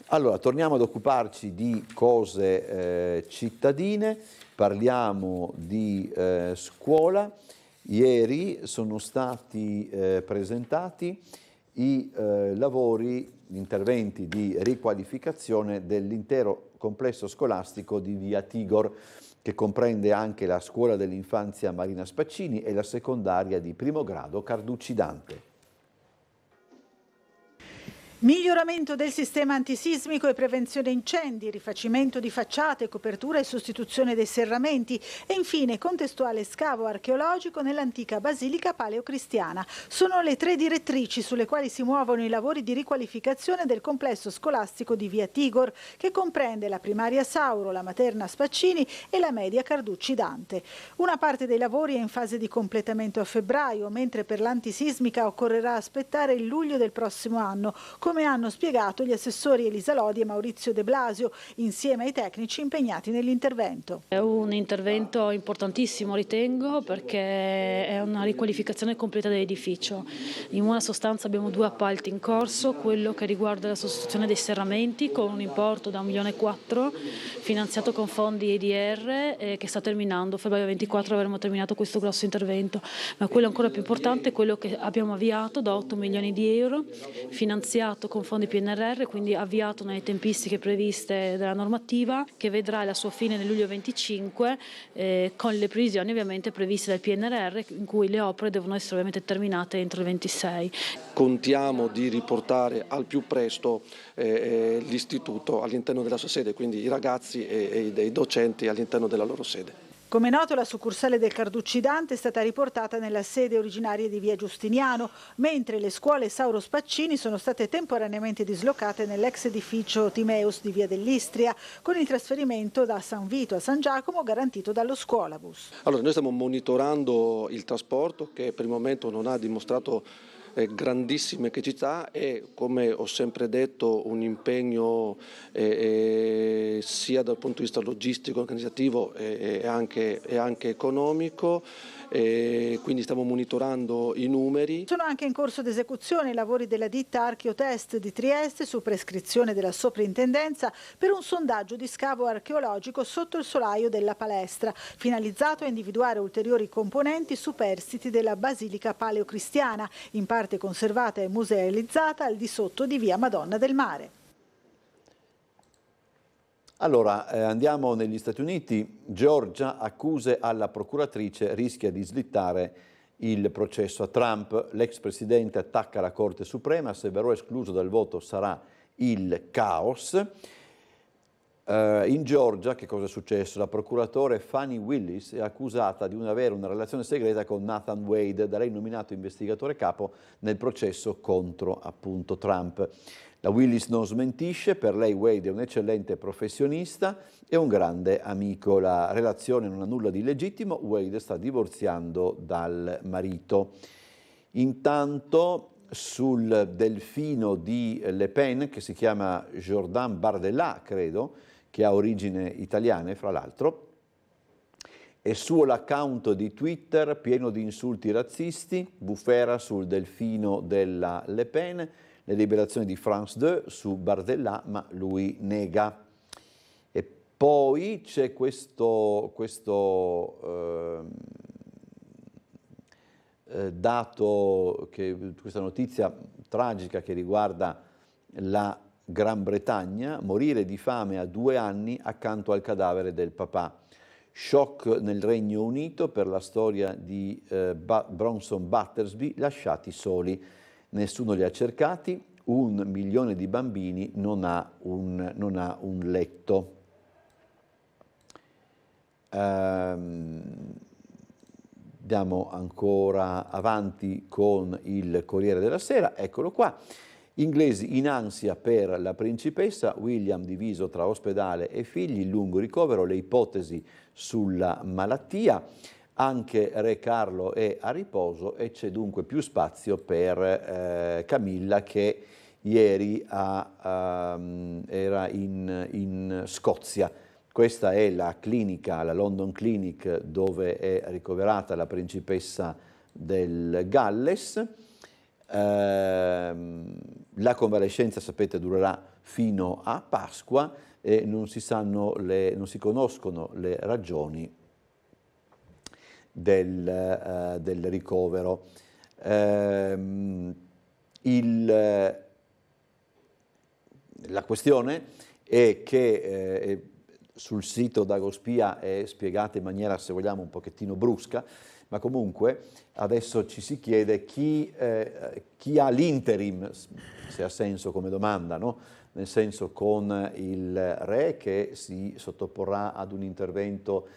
Allora, torniamo ad occuparci di cose cittadine, parliamo di scuola. Ieri sono stati presentati i lavori, gli interventi di riqualificazione dell'intero complesso scolastico di via Tigor, che comprende anche la scuola dell'infanzia Marina Spaccini e la secondaria di primo grado Carducci Dante. Miglioramento del sistema antisismico e prevenzione incendi, rifacimento di facciate, copertura e sostituzione dei serramenti e infine contestuale scavo archeologico nell'antica basilica paleocristiana. Sono le 3 direttrici sulle quali si muovono i lavori di riqualificazione del complesso scolastico di via Tigor, che comprende la primaria Sauro, la materna Spaccini e la media Carducci Dante. Una parte dei lavori è in fase di completamento a febbraio, mentre per l'antisismica occorrerà aspettare il luglio del prossimo anno, come hanno spiegato gli assessori Elisa Lodi e Maurizio De Blasio, insieme ai tecnici impegnati nell'intervento. È un intervento importantissimo, ritengo, perché è una riqualificazione completa dell'edificio. In buona sostanza abbiamo 2 appalti in corso, quello che riguarda la sostituzione dei serramenti con un importo da 1,4 milioni, finanziato con fondi EDR, che sta terminando. Febbraio 24 avremo terminato questo grosso intervento, ma quello ancora più importante è quello che abbiamo avviato da 8 milioni di euro, finanziato con fondi PNRR, quindi avviato nelle tempistiche previste dalla normativa, che vedrà la sua fine nel luglio 25, con le previsioni ovviamente previste dal PNRR, in cui le opere devono essere ovviamente terminate entro il 26. Contiamo di riportare al più presto l'istituto all'interno della sua sede, quindi i ragazzi e i docenti all'interno della loro sede. Come noto, la succursale del Carducci Dante è stata riportata nella sede originaria di via Giustiniano, mentre le scuole Sauro Spaccini sono state temporaneamente dislocate nell'ex edificio Timeus di via dell'Istria, con il trasferimento da San Vito a San Giacomo garantito dallo scuolabus. Allora, noi stiamo monitorando il trasporto, che per il momento non ha dimostrato grandissime criticità, e come ho sempre detto un impegno sia dal punto di vista logistico, organizzativo e anche economico. Quindi stiamo monitorando i numeri. Sono anche in corso d'esecuzione i lavori della ditta Archeotest di Trieste su prescrizione della soprintendenza per un sondaggio di scavo archeologico sotto il solaio della palestra, finalizzato a individuare ulteriori componenti superstiti della basilica paleocristiana, in parte conservata e musealizzata al di sotto di via Madonna del Mare. Allora, andiamo negli Stati Uniti. Georgia, accuse alla procuratrice, rischia di slittare il processo a Trump. L'ex presidente attacca la Corte Suprema, se verrò escluso dal voto sarà il caos. In Georgia che cosa è successo? La procuratore Fani Willis è accusata di avere una relazione segreta con Nathan Wade, da lei nominato investigatore capo nel processo contro appunto Trump. La Willis non smentisce, per lei Wade è un eccellente professionista e un grande amico. La relazione non ha nulla di illegittimo, Wade sta divorziando dal marito. Intanto sul delfino di Le Pen, che si chiama Jordan Bardella, credo, che ha origini italiane fra l'altro, e sull'account di Twitter pieno di insulti razzisti, bufera sul delfino della Le Pen, le liberazioni di France 2 su Bardella, ma lui nega. E poi c'è questo dato, questa notizia tragica che riguarda la Gran Bretagna, morire di fame a 2 anni accanto al cadavere del papà. Shock nel Regno Unito per la storia di Bronson Battersby, lasciati soli. Nessuno li ha cercati, 1 milione di bambini non ha un letto. Andiamo ancora avanti con il Corriere della Sera, eccolo qua. Inglesi in ansia per la principessa, William diviso tra ospedale e figli, lungo ricovero, le ipotesi sulla malattia. Anche Re Carlo è a riposo e c'è dunque più spazio per Camilla, che ieri era in Scozia. Questa è la clinica, la London Clinic, dove è ricoverata la principessa del Galles. La convalescenza, sapete, durerà fino a Pasqua e non si conoscono le ragioni del ricovero. La questione è che sul sito Dagospia è spiegata in maniera, se vogliamo, un pochettino brusca, ma comunque adesso ci si chiede chi ha l'interim, se ha senso come domanda, no? Nel senso, con il re che si sottoporrà ad un intervento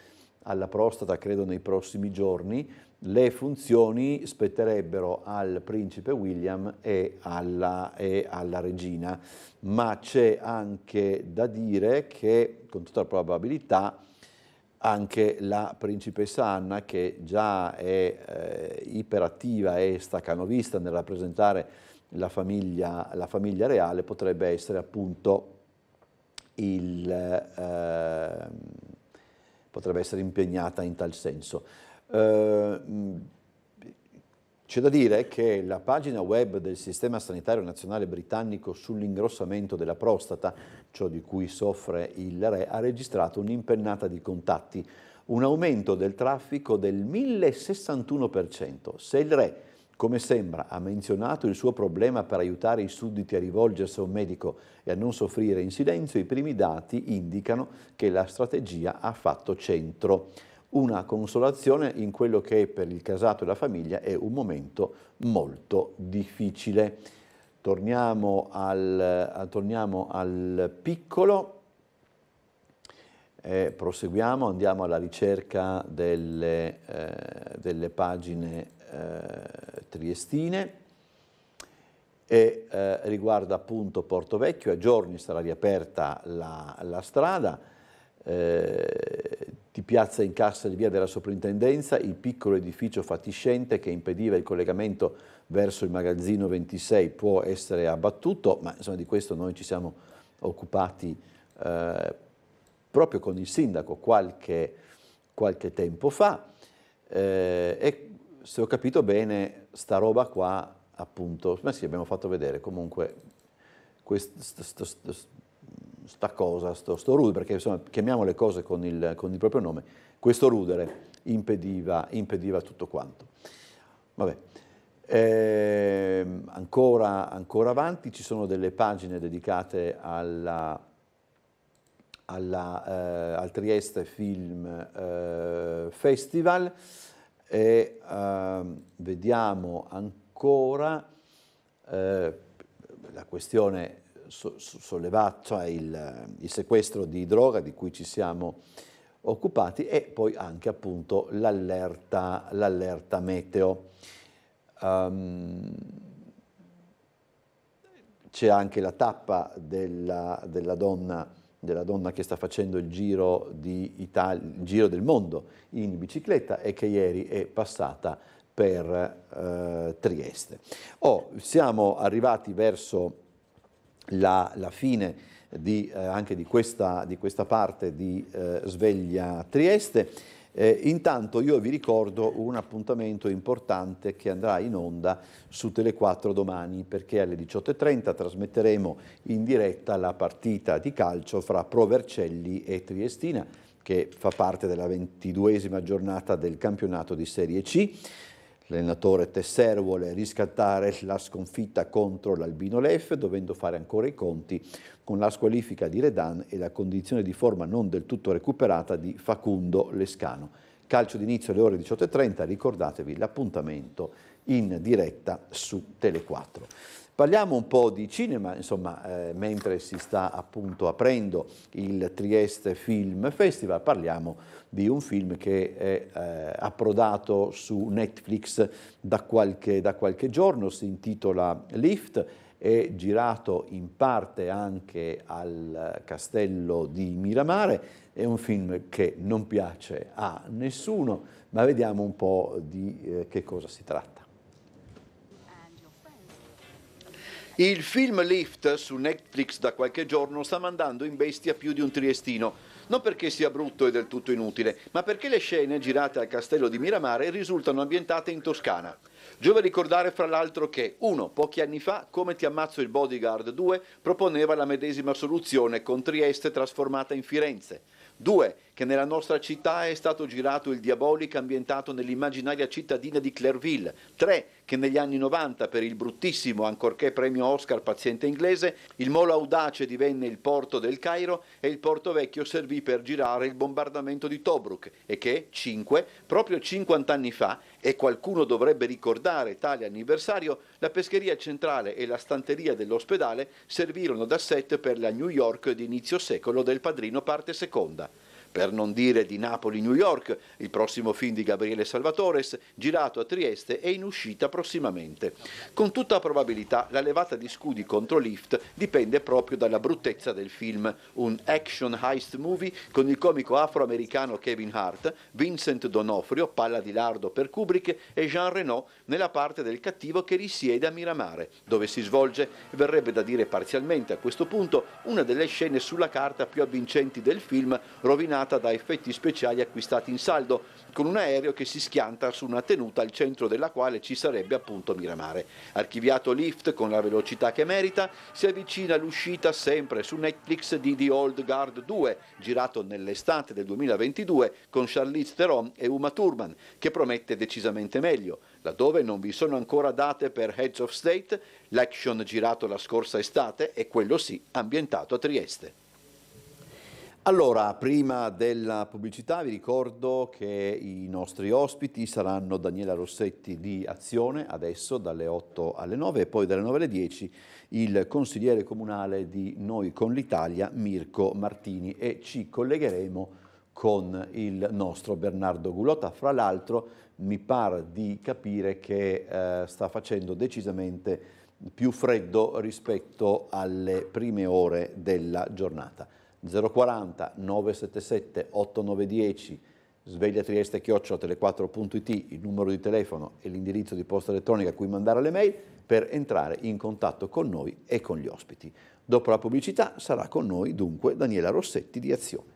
alla prostata, credo nei prossimi giorni. Le funzioni spetterebbero al principe William e alla regina, ma c'è anche da dire che con tutta la probabilità anche la principessa Anna, che già è iperattiva e staccanovista nel rappresentare la famiglia reale, potrebbe essere appunto potrebbe essere impegnata in tal senso. C'è da dire che la pagina web del Sistema Sanitario Nazionale britannico sull'ingrossamento della prostata, ciò di cui soffre il re, ha registrato un'impennata di contatti, un aumento del traffico del 1061%. Se il re, come sembra, ha menzionato il suo problema per aiutare i sudditi a rivolgersi a un medico e a non soffrire in silenzio, i primi dati indicano che la strategia ha fatto centro. Una consolazione in quello che per il casato e la famiglia è un momento molto difficile. Torniamo al piccolo, proseguiamo, andiamo alla ricerca delle pagine triestine e riguarda appunto Portovecchio. A giorni sarà riaperta la strada. Di Piazza Incassa di via della Soprintendenza, il piccolo edificio fatiscente che impediva il collegamento verso il magazzino 26 può essere abbattuto, ma insomma di questo noi ci siamo occupati proprio con il sindaco qualche tempo fa, e se ho capito bene sta roba qua, appunto, ma sì, abbiamo fatto vedere comunque sta cosa, sto rudere, perché insomma chiamiamo le cose con il proprio nome, questo rudere impediva tutto quanto. Vabbè. Ancora avanti ci sono delle pagine dedicate al Trieste Film Festival, e vediamo ancora la questione sollevata, cioè il sequestro di droga di cui ci siamo occupati, e poi anche appunto l'allerta meteo. C'è anche la tappa della donna che sta facendo il giro del mondo in bicicletta e che ieri è passata per Trieste. Siamo arrivati verso la fine anche di questa parte di Sveglia Trieste. Intanto io vi ricordo un appuntamento importante che andrà in onda su Tele4 domani, perché alle 18:30 trasmetteremo in diretta la partita di calcio fra Pro Vercelli e Triestina, che fa parte della 22esima giornata del campionato di Serie C. L'allenatore Tesser vuole riscattare la sconfitta contro l'Albino Lef, dovendo fare ancora i conti con la squalifica di Redan e la condizione di forma non del tutto recuperata di Facundo Lescano. Calcio d'inizio alle ore 18:30, ricordatevi l'appuntamento in diretta su Tele4. Parliamo un po' di cinema, insomma, mentre si sta appunto aprendo il Trieste Film Festival, parliamo di un film che è approdato su Netflix da qualche giorno, si intitola Lift, è girato in parte anche al Castello di Miramare, è un film che non piace a nessuno, ma vediamo un po' di che cosa si tratta. Il film Lift su Netflix da qualche giorno sta mandando in bestia più di un triestino, non perché sia brutto e del tutto inutile, ma perché le scene girate al Castello di Miramare risultano ambientate in Toscana. Giova ricordare fra l'altro che 1. Pochi anni fa Come ti ammazzo il bodyguard 2 proponeva la medesima soluzione con Trieste trasformata in Firenze. 2. Che nella nostra città è stato girato il Diabolic ambientato nell'immaginaria cittadina di Clairville. 3. Che negli anni 90 per il bruttissimo, ancorché premio Oscar Paziente inglese, il Molo Audace divenne il porto del Cairo e il Porto Vecchio servì per girare il bombardamento di Tobruk, e che 5. Proprio 50 anni fa, e qualcuno dovrebbe ricordare tale anniversario, la pescheria centrale e la stanteria dell'ospedale servirono da set per la New York di inizio secolo del Padrino parte seconda. Per non dire di Napoli-New York, il prossimo film di Gabriele Salvatores, girato a Trieste e in uscita prossimamente. Con tutta probabilità la levata di scudi contro Lift dipende proprio dalla bruttezza del film, un action heist movie con il comico afroamericano Kevin Hart, Vincent D'Onofrio, palla di lardo per Kubrick, e Jean Reno nella parte del cattivo che risiede a Miramare, dove si svolge, verrebbe da dire parzialmente a questo punto, una delle scene sulla carta più avvincenti del film, rovinata da effetti speciali acquistati in saldo, con un aereo che si schianta su una tenuta al centro della quale ci sarebbe appunto Miramare. Archiviato Lift con la velocità che merita, si avvicina l'uscita sempre su Netflix di The Old Guard 2, girato nell'estate del 2022 con Charlize Theron e Uma Thurman, che promette decisamente meglio. Laddove non vi sono ancora date per Heads of State, l'action girato la scorsa estate è quello sì ambientato a Trieste. Allora, prima della pubblicità vi ricordo che i nostri ospiti saranno Daniela Rossetti di Azione, adesso dalle 8 alle 9, e poi dalle 9 alle 10 il consigliere comunale di Noi con l'Italia, Mirko Martini, e ci collegheremo con il nostro Bernardo Gulotta. Fra l'altro mi pare di capire che sta facendo decisamente più freddo rispetto alle prime ore della giornata. 040 977 8910, svegliatrieste@tele4.it, il numero di telefono e l'indirizzo di posta elettronica a cui mandare le mail per entrare in contatto con noi e con gli ospiti. Dopo la pubblicità sarà con noi dunque Daniela Rossetti di Azione.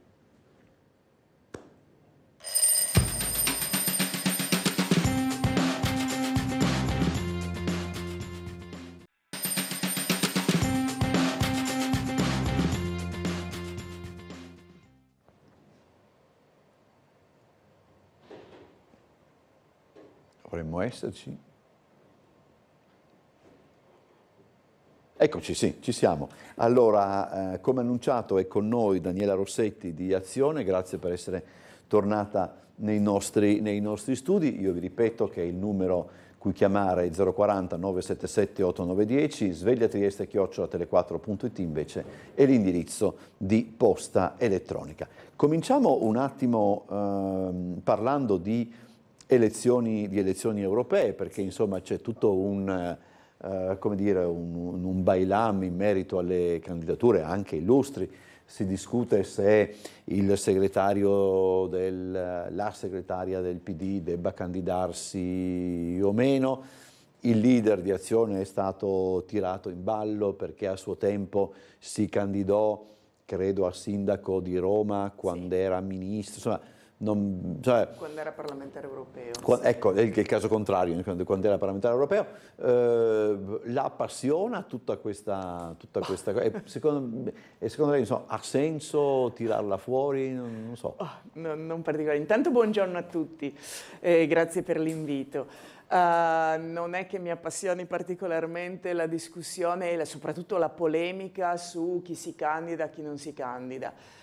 Dovremmo esserci. Eccoci, sì, ci siamo. Allora, come annunciato è con noi Daniela Rossetti di Azione, grazie per essere tornata nei nostri studi. Io vi ripeto che il numero cui chiamare è 040 977 8910, svegliatrieste@tele4.it invece è l'indirizzo di posta elettronica. Cominciamo un attimo parlando di elezioni europee, perché insomma c'è tutto un bailam in merito alle candidature anche illustri. Si discute se la segretaria del PD debba candidarsi o meno. Il leader di Azione è stato tirato in ballo perché a suo tempo si candidò, credo, a sindaco di Roma quando era ministro. Insomma, quando era parlamentare europeo. Ecco, è il caso contrario, quando era parlamentare europeo. La appassiona tutta questa cosa. Secondo lei insomma, ha senso tirarla fuori? Non so. Non particolare. Intanto buongiorno a tutti, grazie per l'invito. Non è che mi appassioni particolarmente la discussione e soprattutto la polemica su chi si candida e chi non si candida.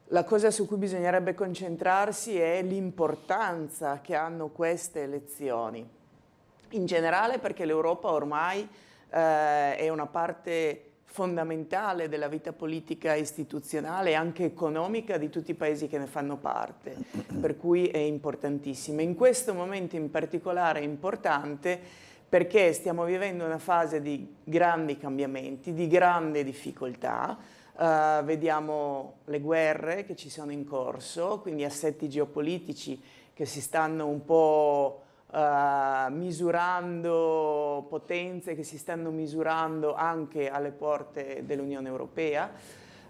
La cosa su cui bisognerebbe concentrarsi è l'importanza che hanno queste elezioni. In generale perché l'Europa ormai è una parte fondamentale della vita politica istituzionale e anche economica di tutti i paesi che ne fanno parte, per cui è importantissima. In questo momento in particolare è importante perché stiamo vivendo una fase di grandi cambiamenti, di grande difficoltà. Vediamo le guerre che ci sono in corso, quindi assetti geopolitici che si stanno un po' misurando, potenze che si stanno misurando anche alle porte dell'Unione Europea.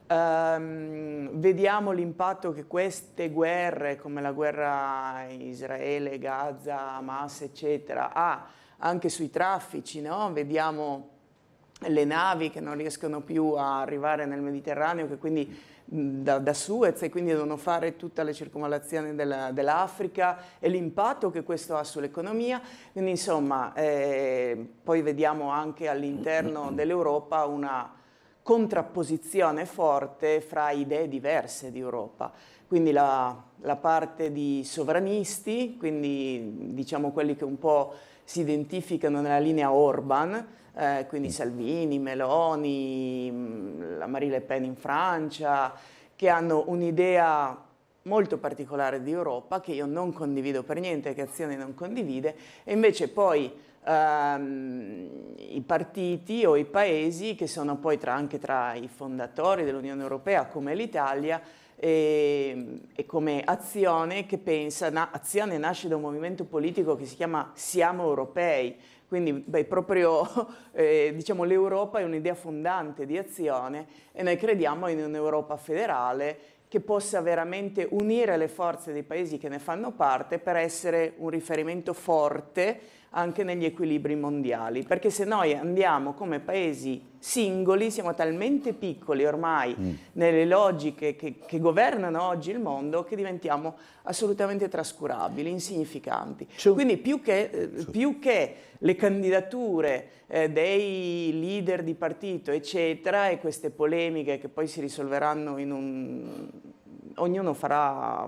Vediamo l'impatto che queste guerre, come la guerra Israele, Gaza, Hamas, eccetera, ha anche sui traffici, no? Vediamo le navi che non riescono più a arrivare nel Mediterraneo, che quindi da Suez, e quindi devono fare tutta la circonvallazione dell'Africa, e l'impatto che questo ha sull'economia. Quindi insomma, poi vediamo anche all'interno dell'Europa una contrapposizione forte fra idee diverse di Europa. Quindi la parte di sovranisti, quindi diciamo quelli che un po' si identificano nella linea Orban, quindi Salvini, Meloni, la Marine Le Pen in Francia, che hanno un'idea molto particolare di Europa che io non condivido per niente, che Azione non condivide, e invece poi i partiti o i paesi che sono poi anche tra i fondatori dell'Unione Europea, come l'Italia, e come Azione, che pensa, Azione nasce da un movimento politico che si chiama Siamo Europei, quindi proprio diciamo, l'Europa è un'idea fondante di Azione e noi crediamo in un'Europa federale che possa veramente unire le forze dei paesi che ne fanno parte per essere un riferimento forte anche negli equilibri mondiali, perché se noi andiamo come paesi singoli siamo talmente piccoli ormai nelle logiche che governano oggi il mondo che diventiamo assolutamente trascurabili, insignificanti. Quindi più che le candidature dei leader di partito eccetera e queste polemiche che poi si risolveranno ognuno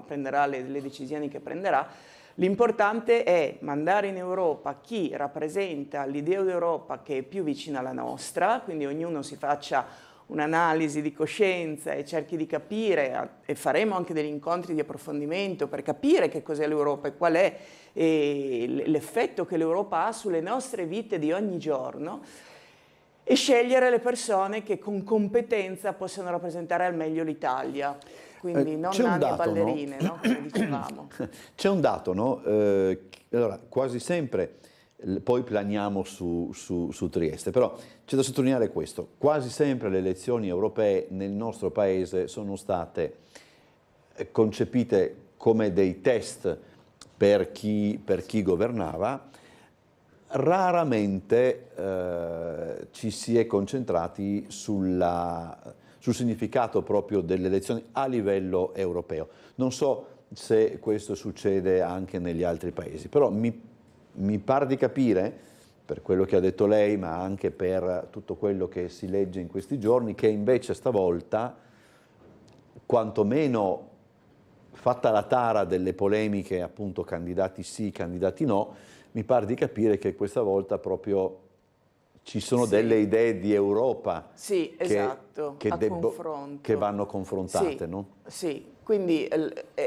prenderà le decisioni che prenderà. L'importante è mandare in Europa chi rappresenta l'idea d'Europa che è più vicina alla nostra, quindi ognuno si faccia un'analisi di coscienza e cerchi di capire, e faremo anche degli incontri di approfondimento per capire che cos'è l'Europa e qual è l'effetto che l'Europa ha sulle nostre vite di ogni giorno, e scegliere le persone che con competenza possono rappresentare al meglio l'Italia. Quindi non nanni e ballerine, no? Come dicevamo. C'è un dato, no? Allora, quasi sempre, poi planiamo su Trieste, però c'è da sottolineare questo: quasi sempre le elezioni europee nel nostro paese sono state concepite come dei test per chi governava. Raramente ci si è concentrati sul significato proprio delle elezioni a livello europeo. Non so se questo succede anche negli altri paesi, però mi mi pare di capire, per quello che ha detto lei, ma anche per tutto quello che si legge in questi giorni, che invece stavolta, quantomeno fatta la tara delle polemiche, appunto candidati sì, candidati no, mi pare di capire che questa volta proprio ci sono delle idee di Europa esatto, che vanno confrontate, no? Sì, quindi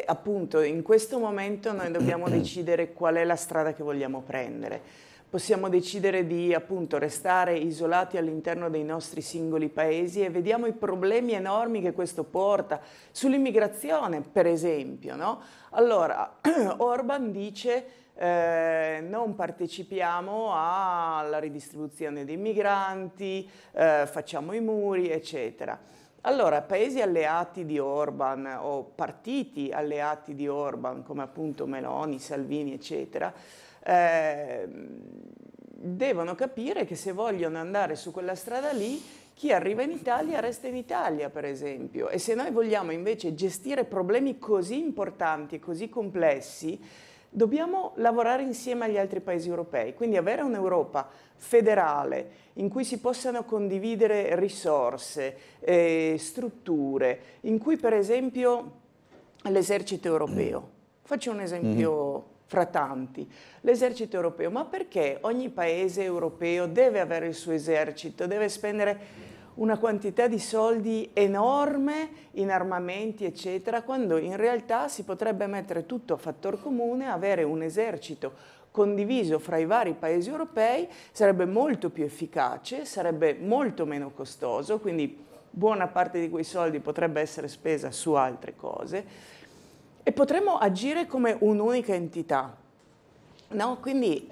appunto in questo momento noi dobbiamo decidere qual è la strada che vogliamo prendere. Possiamo decidere di appunto restare isolati all'interno dei nostri singoli paesi e vediamo i problemi enormi che questo porta sull'immigrazione, per esempio, no? Allora, Orban dice non partecipiamo alla ridistribuzione dei migranti, facciamo i muri, eccetera. Allora, paesi alleati di Orban o partiti alleati di Orban, come appunto Meloni, Salvini, eccetera, devono capire che se vogliono andare su quella strada lì, chi arriva in Italia resta in Italia, per esempio. E se noi vogliamo invece gestire problemi così importanti e così complessi, dobbiamo lavorare insieme agli altri paesi europei, quindi avere un'Europa federale in cui si possano condividere risorse, strutture, in cui per esempio l'esercito europeo, faccio un esempio fra tanti, l'esercito europeo, ma perché ogni paese europeo deve avere il suo esercito, deve spendere una quantità di soldi enorme in armamenti, eccetera, quando in realtà si potrebbe mettere tutto a fattor comune, avere un esercito condiviso fra i vari paesi europei, sarebbe molto più efficace, sarebbe molto meno costoso, quindi buona parte di quei soldi potrebbe essere spesa su altre cose e potremmo agire come un'unica entità, no? Quindi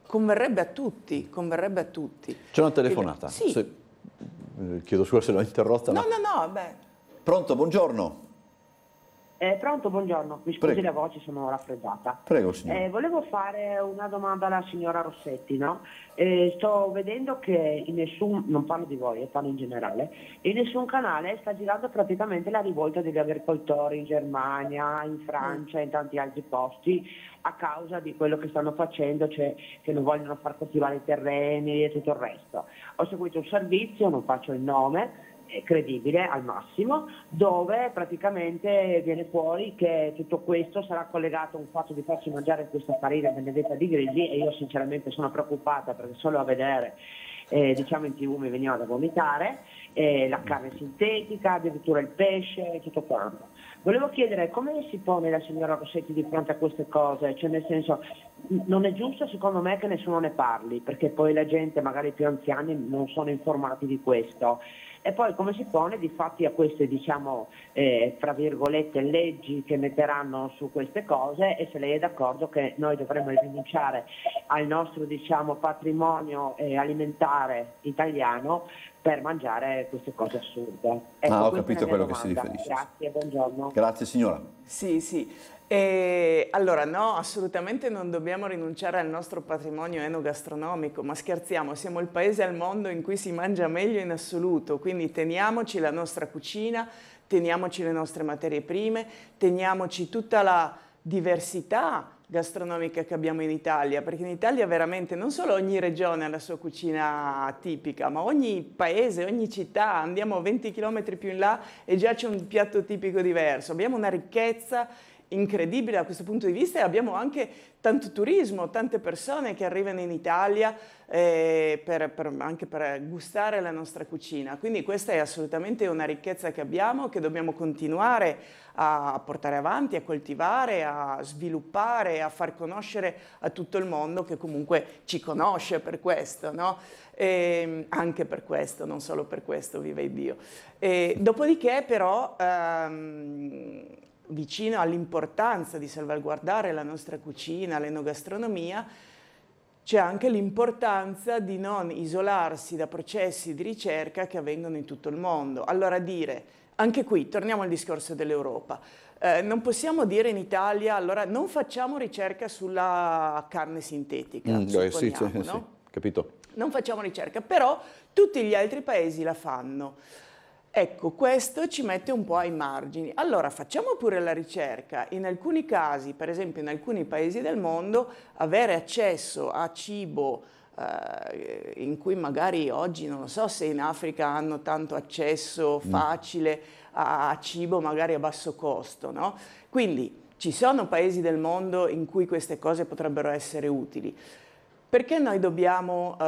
converrebbe a tutti, converrebbe a tutti. C'è una telefonata? Sì. Chiedo scusa se l'ho interrotta. No, beh. Pronto, buongiorno. Pronto, buongiorno. Mi scusi la voce, sono raffreddata. Prego, signora. Volevo fare una domanda alla signora Rossetti, no? Sto vedendo che in nessun, non parlo di voi, parlo in generale, in nessun canale sta girando praticamente la rivolta degli agricoltori in Germania, in Francia e in tanti altri posti a causa di quello che stanno facendo, cioè che non vogliono far coltivare i terreni e tutto il resto. Ho seguito un servizio, non faccio il nome, credibile al massimo, dove praticamente viene fuori che tutto questo sarà collegato a un fatto di farsi mangiare questa farina benedetta di grigi e io sinceramente sono preoccupata perché solo a vedere diciamo in TV mi veniva da vomitare, la carne sintetica, addirittura il pesce, tutto quanto. Volevo chiedere come si pone la signora Rossetti di fronte a queste cose, cioè nel senso non è giusto secondo me che nessuno ne parli perché poi la gente, magari i più anziani, non sono informati di questo. E poi come si pone di fatti a queste, diciamo, tra virgolette, leggi che metteranno su queste cose e se lei è d'accordo che noi dovremmo rinunciare al nostro, diciamo, patrimonio alimentare italiano per mangiare queste cose assurde. Ecco, ho capito a quello che si riferisce. Grazie, buongiorno. Grazie signora. Sì. Allora no, assolutamente non dobbiamo rinunciare al nostro patrimonio enogastronomico, ma scherziamo, siamo il paese al mondo in cui si mangia meglio in assoluto, quindi teniamoci la nostra cucina, teniamoci le nostre materie prime, teniamoci tutta la diversità gastronomica che abbiamo in Italia, perché in Italia veramente non solo ogni regione ha la sua cucina tipica, ma ogni paese, ogni città, andiamo 20 km più in là e già c'è un piatto tipico diverso, abbiamo una ricchezza incredibile da questo punto di vista e abbiamo anche tanto turismo, tante persone che arrivano in Italia anche per gustare la nostra cucina, quindi questa è assolutamente una ricchezza che abbiamo, che dobbiamo continuare a portare avanti, a coltivare, a sviluppare, a far conoscere a tutto il mondo che comunque ci conosce per questo, no? Anche per questo, non solo per questo, viva Dio. Dopodiché però vicino all'importanza di salvaguardare la nostra cucina, l'enogastronomia, c'è anche l'importanza di non isolarsi da processi di ricerca che avvengono in tutto il mondo. Allora anche qui, torniamo al discorso dell'Europa, non possiamo dire in Italia, allora non facciamo ricerca sulla carne sintetica, sì, no? Capito. Non facciamo ricerca, però tutti gli altri paesi la fanno. Ecco, questo ci mette un po' ai margini. Allora facciamo pure la ricerca. In alcuni casi, per esempio in alcuni paesi del mondo, avere accesso a cibo in cui magari oggi, non lo so se in Africa hanno tanto accesso facile a cibo magari a basso costo, no? Quindi ci sono paesi del mondo in cui queste cose potrebbero essere utili. Perché noi dobbiamo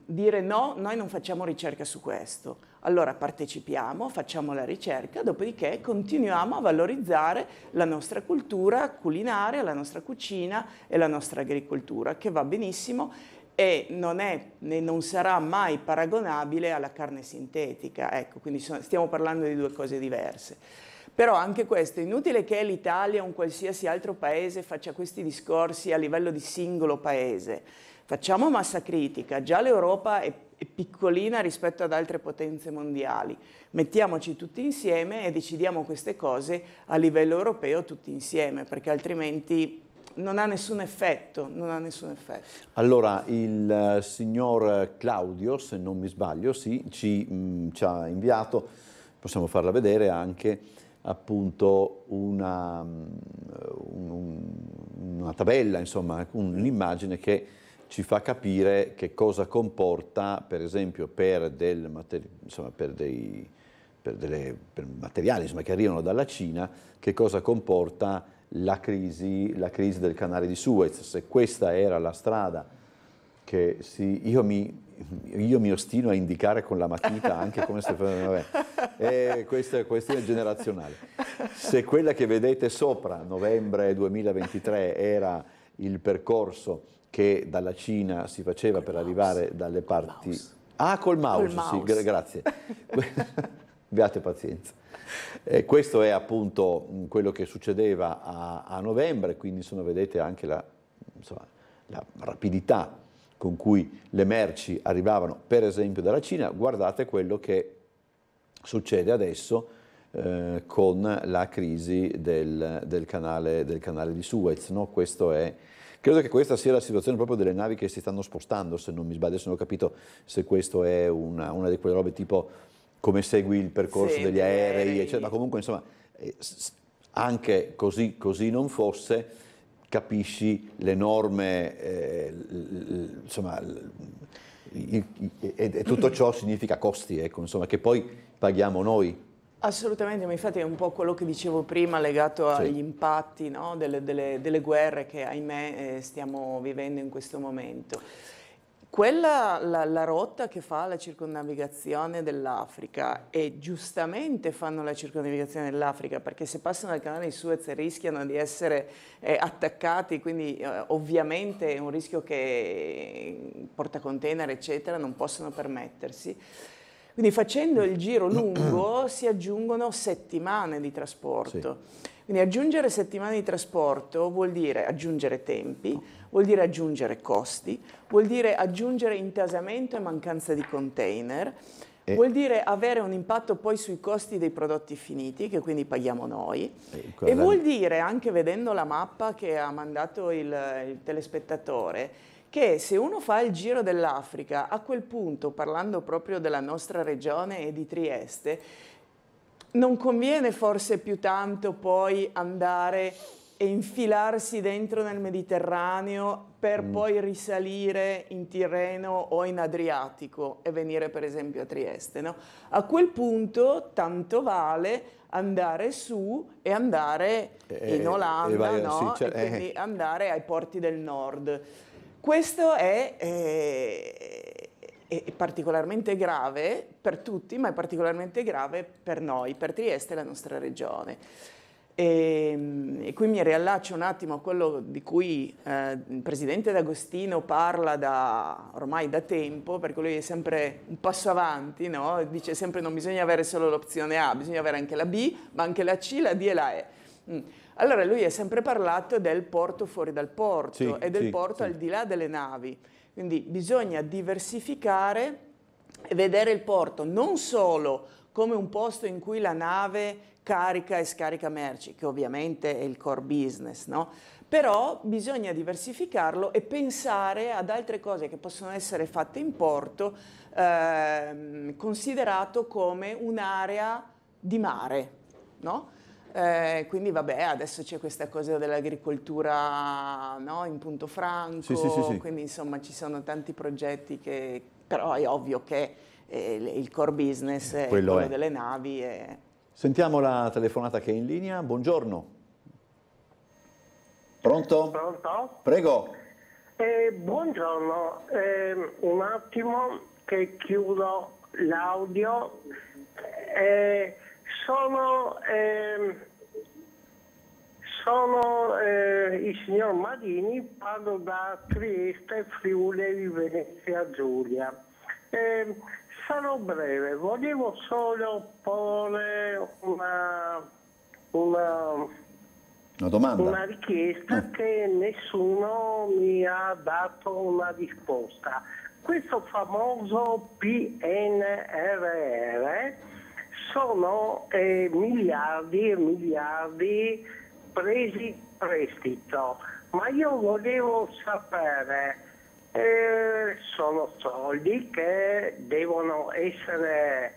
dire no, noi non facciamo ricerca su questo? Allora partecipiamo, facciamo la ricerca, dopodiché continuiamo a valorizzare la nostra cultura culinaria, la nostra cucina e la nostra agricoltura, che va benissimo e non sarà mai paragonabile alla carne sintetica. Ecco, quindi stiamo parlando di due cose diverse. Però anche questo, è inutile che l'Italia o un qualsiasi altro paese faccia questi discorsi a livello di singolo paese. Facciamo massa critica, già l'Europa è piccolina rispetto ad altre potenze mondiali. Mettiamoci tutti insieme e decidiamo queste cose a livello europeo tutti insieme, perché altrimenti non ha nessun effetto, Allora, il signor Claudio, se non mi sbaglio, sì, ci ha inviato, possiamo farla vedere anche, appunto una tabella, insomma, un'immagine che ci fa capire che cosa comporta, per esempio, per materiali insomma, che arrivano dalla Cina, che cosa comporta la crisi del canale di Suez. Se questa era la strada che io mi ostino a indicare con la matita anche come se vabbè, questa è questione generazionale. Se quella che vedete sopra, novembre 2023, era il percorso che dalla Cina si faceva per arrivare dalle parti... Col mouse, sì, grazie. Abbiate pazienza. Questo è appunto quello che succedeva a novembre, quindi insomma, vedete anche la rapidità con cui le merci arrivavano, per esempio, dalla Cina. Guardate quello che succede adesso con la crisi del canale di Suez, no? Credo che questa sia la situazione proprio delle navi che si stanno spostando, se non mi sbaglio, adesso non ho capito se questo è una di quelle robe tipo come segui il percorso degli aerei, eccetera, ma comunque insomma anche così non fosse, capisci l'enorme, insomma, e tutto ciò significa costi, ecco, insomma, che poi paghiamo noi. Assolutamente, ma infatti è un po' quello che dicevo prima legato agli impatti, no? delle guerre che ahimè stiamo vivendo in questo momento. La rotta che fa la circonnavigazione dell'Africa, e giustamente fanno la circonnavigazione dell'Africa perché se passano dal canale di Suez rischiano di essere attaccati, quindi ovviamente è un rischio che portacontainer eccetera non possono permettersi. Quindi facendo il giro lungo si aggiungono settimane di trasporto. Quindi aggiungere settimane di trasporto vuol dire aggiungere tempi, vuol dire aggiungere costi, vuol dire aggiungere intasamento e mancanza di container, vuol dire avere un impatto poi sui costi dei prodotti finiti, che quindi paghiamo noi, e vuol dire, anche vedendo la mappa che ha mandato il telespettatore, che se uno fa il giro dell'Africa, a quel punto, parlando proprio della nostra regione e di Trieste, non conviene forse più tanto poi andare e infilarsi dentro nel Mediterraneo per poi risalire in Tirreno o in Adriatico e venire per esempio a Trieste, no? A quel punto tanto vale andare su e andare in Olanda, no? E quindi andare ai porti del nord. Questo è particolarmente grave per tutti, ma è particolarmente grave per noi, per Trieste, la nostra regione. E qui mi riallaccio un attimo a quello di cui il presidente D'Agostino parla ormai da tempo, perché lui è sempre un passo avanti, no? Dice sempre non bisogna avere solo l'opzione A, bisogna avere anche la B, ma anche la C, la D e la E. Allora lui ha sempre parlato del porto fuori dal porto e del porto al di là delle navi. Quindi bisogna diversificare e vedere il porto non solo come un posto in cui la nave carica e scarica merci, che ovviamente è il core business, no? Però bisogna diversificarlo e pensare ad altre cose che possono essere fatte in porto, considerato come un'area di mare, no? Quindi vabbè, adesso c'è questa cosa dell'agricoltura, no? In Punto Franco, sì. quindi insomma ci sono tanti progetti che, però è ovvio che il core business è quello delle navi. Sentiamo la telefonata che è in linea. Buongiorno. Pronto? Pronto? Prego. Buongiorno, un attimo che chiudo l'audio. Sono il signor Marini, parlo da Trieste, Friuli, Venezia Giulia. Sarò breve, volevo solo porre una domanda. Una richiesta che nessuno mi ha dato una risposta. Questo famoso PNRR sono miliardi e miliardi presi prestito, ma io volevo sapere, sono soldi che devono essere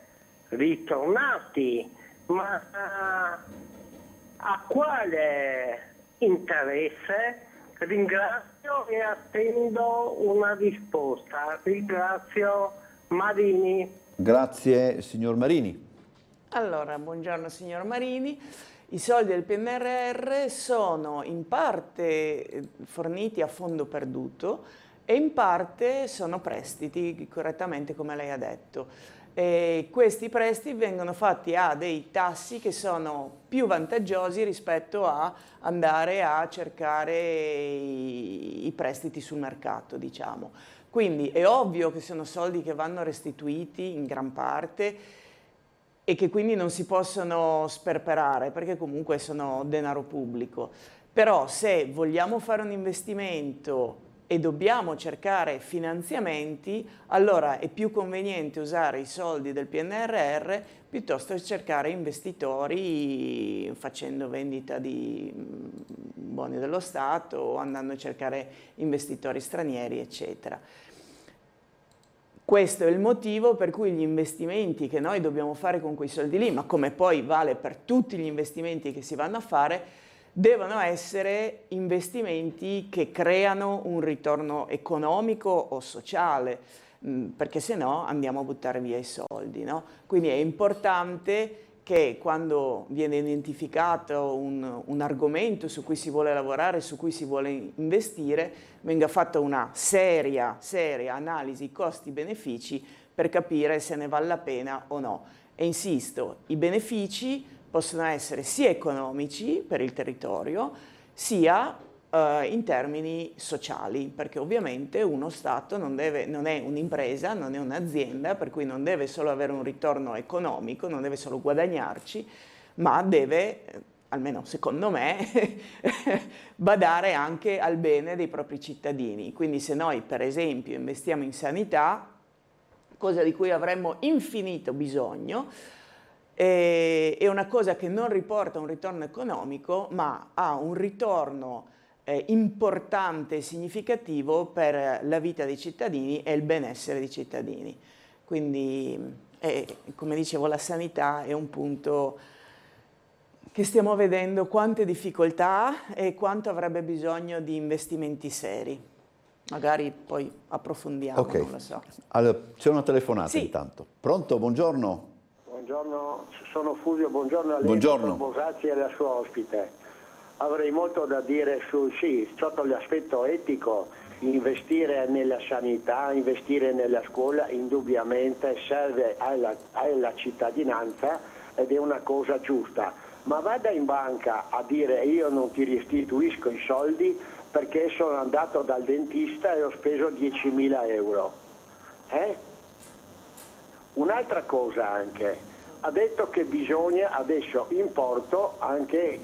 ritornati, ma a quale interesse? Ringrazio e attendo una risposta. Ringrazio Marini. Grazie signor Marini. Allora, buongiorno signor Marini. I soldi del PNRR sono in parte forniti a fondo perduto e in parte sono prestiti, correttamente come lei ha detto. E questi prestiti vengono fatti a dei tassi che sono più vantaggiosi rispetto a andare a cercare i prestiti sul mercato, diciamo. Quindi è ovvio che sono soldi che vanno restituiti in gran parte e che quindi non si possono sperperare perché comunque sono denaro pubblico. Però se vogliamo fare un investimento e dobbiamo cercare finanziamenti, allora è più conveniente usare i soldi del PNRR piuttosto che cercare investitori facendo vendita di buoni dello Stato o andando a cercare investitori stranieri, eccetera. Questo è il motivo per cui gli investimenti che noi dobbiamo fare con quei soldi lì, ma come poi vale per tutti gli investimenti che si vanno a fare, devono essere investimenti che creano un ritorno economico o sociale, perché se no andiamo a buttare via i soldi, no? Quindi è importante che quando viene identificato un argomento su cui si vuole lavorare, su cui si vuole investire, venga fatta una seria analisi costi-benefici per capire se ne vale la pena o no. E insisto, i benefici possono essere sia economici per il territorio, sia in termini sociali, perché ovviamente uno Stato non è un'impresa, non è un'azienda, per cui non deve solo avere un ritorno economico, non deve solo guadagnarci, ma deve, almeno secondo me, badare anche al bene dei propri cittadini. Quindi se noi, per esempio, investiamo in sanità, cosa di cui avremmo infinito bisogno, è una cosa che non riporta un ritorno economico, ma ha un ritorno importante e significativo per la vita dei cittadini e il benessere dei cittadini. Quindi, come dicevo, la sanità è un punto che stiamo vedendo quante difficoltà ha e quanto avrebbe bisogno di investimenti seri. Magari poi approfondiamo, Ok. non lo so. Allora, c'è una telefonata Sì. intanto. Pronto? Buongiorno. Buongiorno, sono Fulvio, buongiorno a lei, Buongiorno. dottor Bosacci e alla sua ospite. Avrei molto da dire sotto l'aspetto etico, investire nella sanità, investire nella scuola indubbiamente serve alla cittadinanza ed è una cosa giusta, ma vada in banca a dire io non ti restituisco i soldi perché sono andato dal dentista e ho speso 10.000 euro. Un'altra cosa anche, ha detto che bisogna adesso in porto anche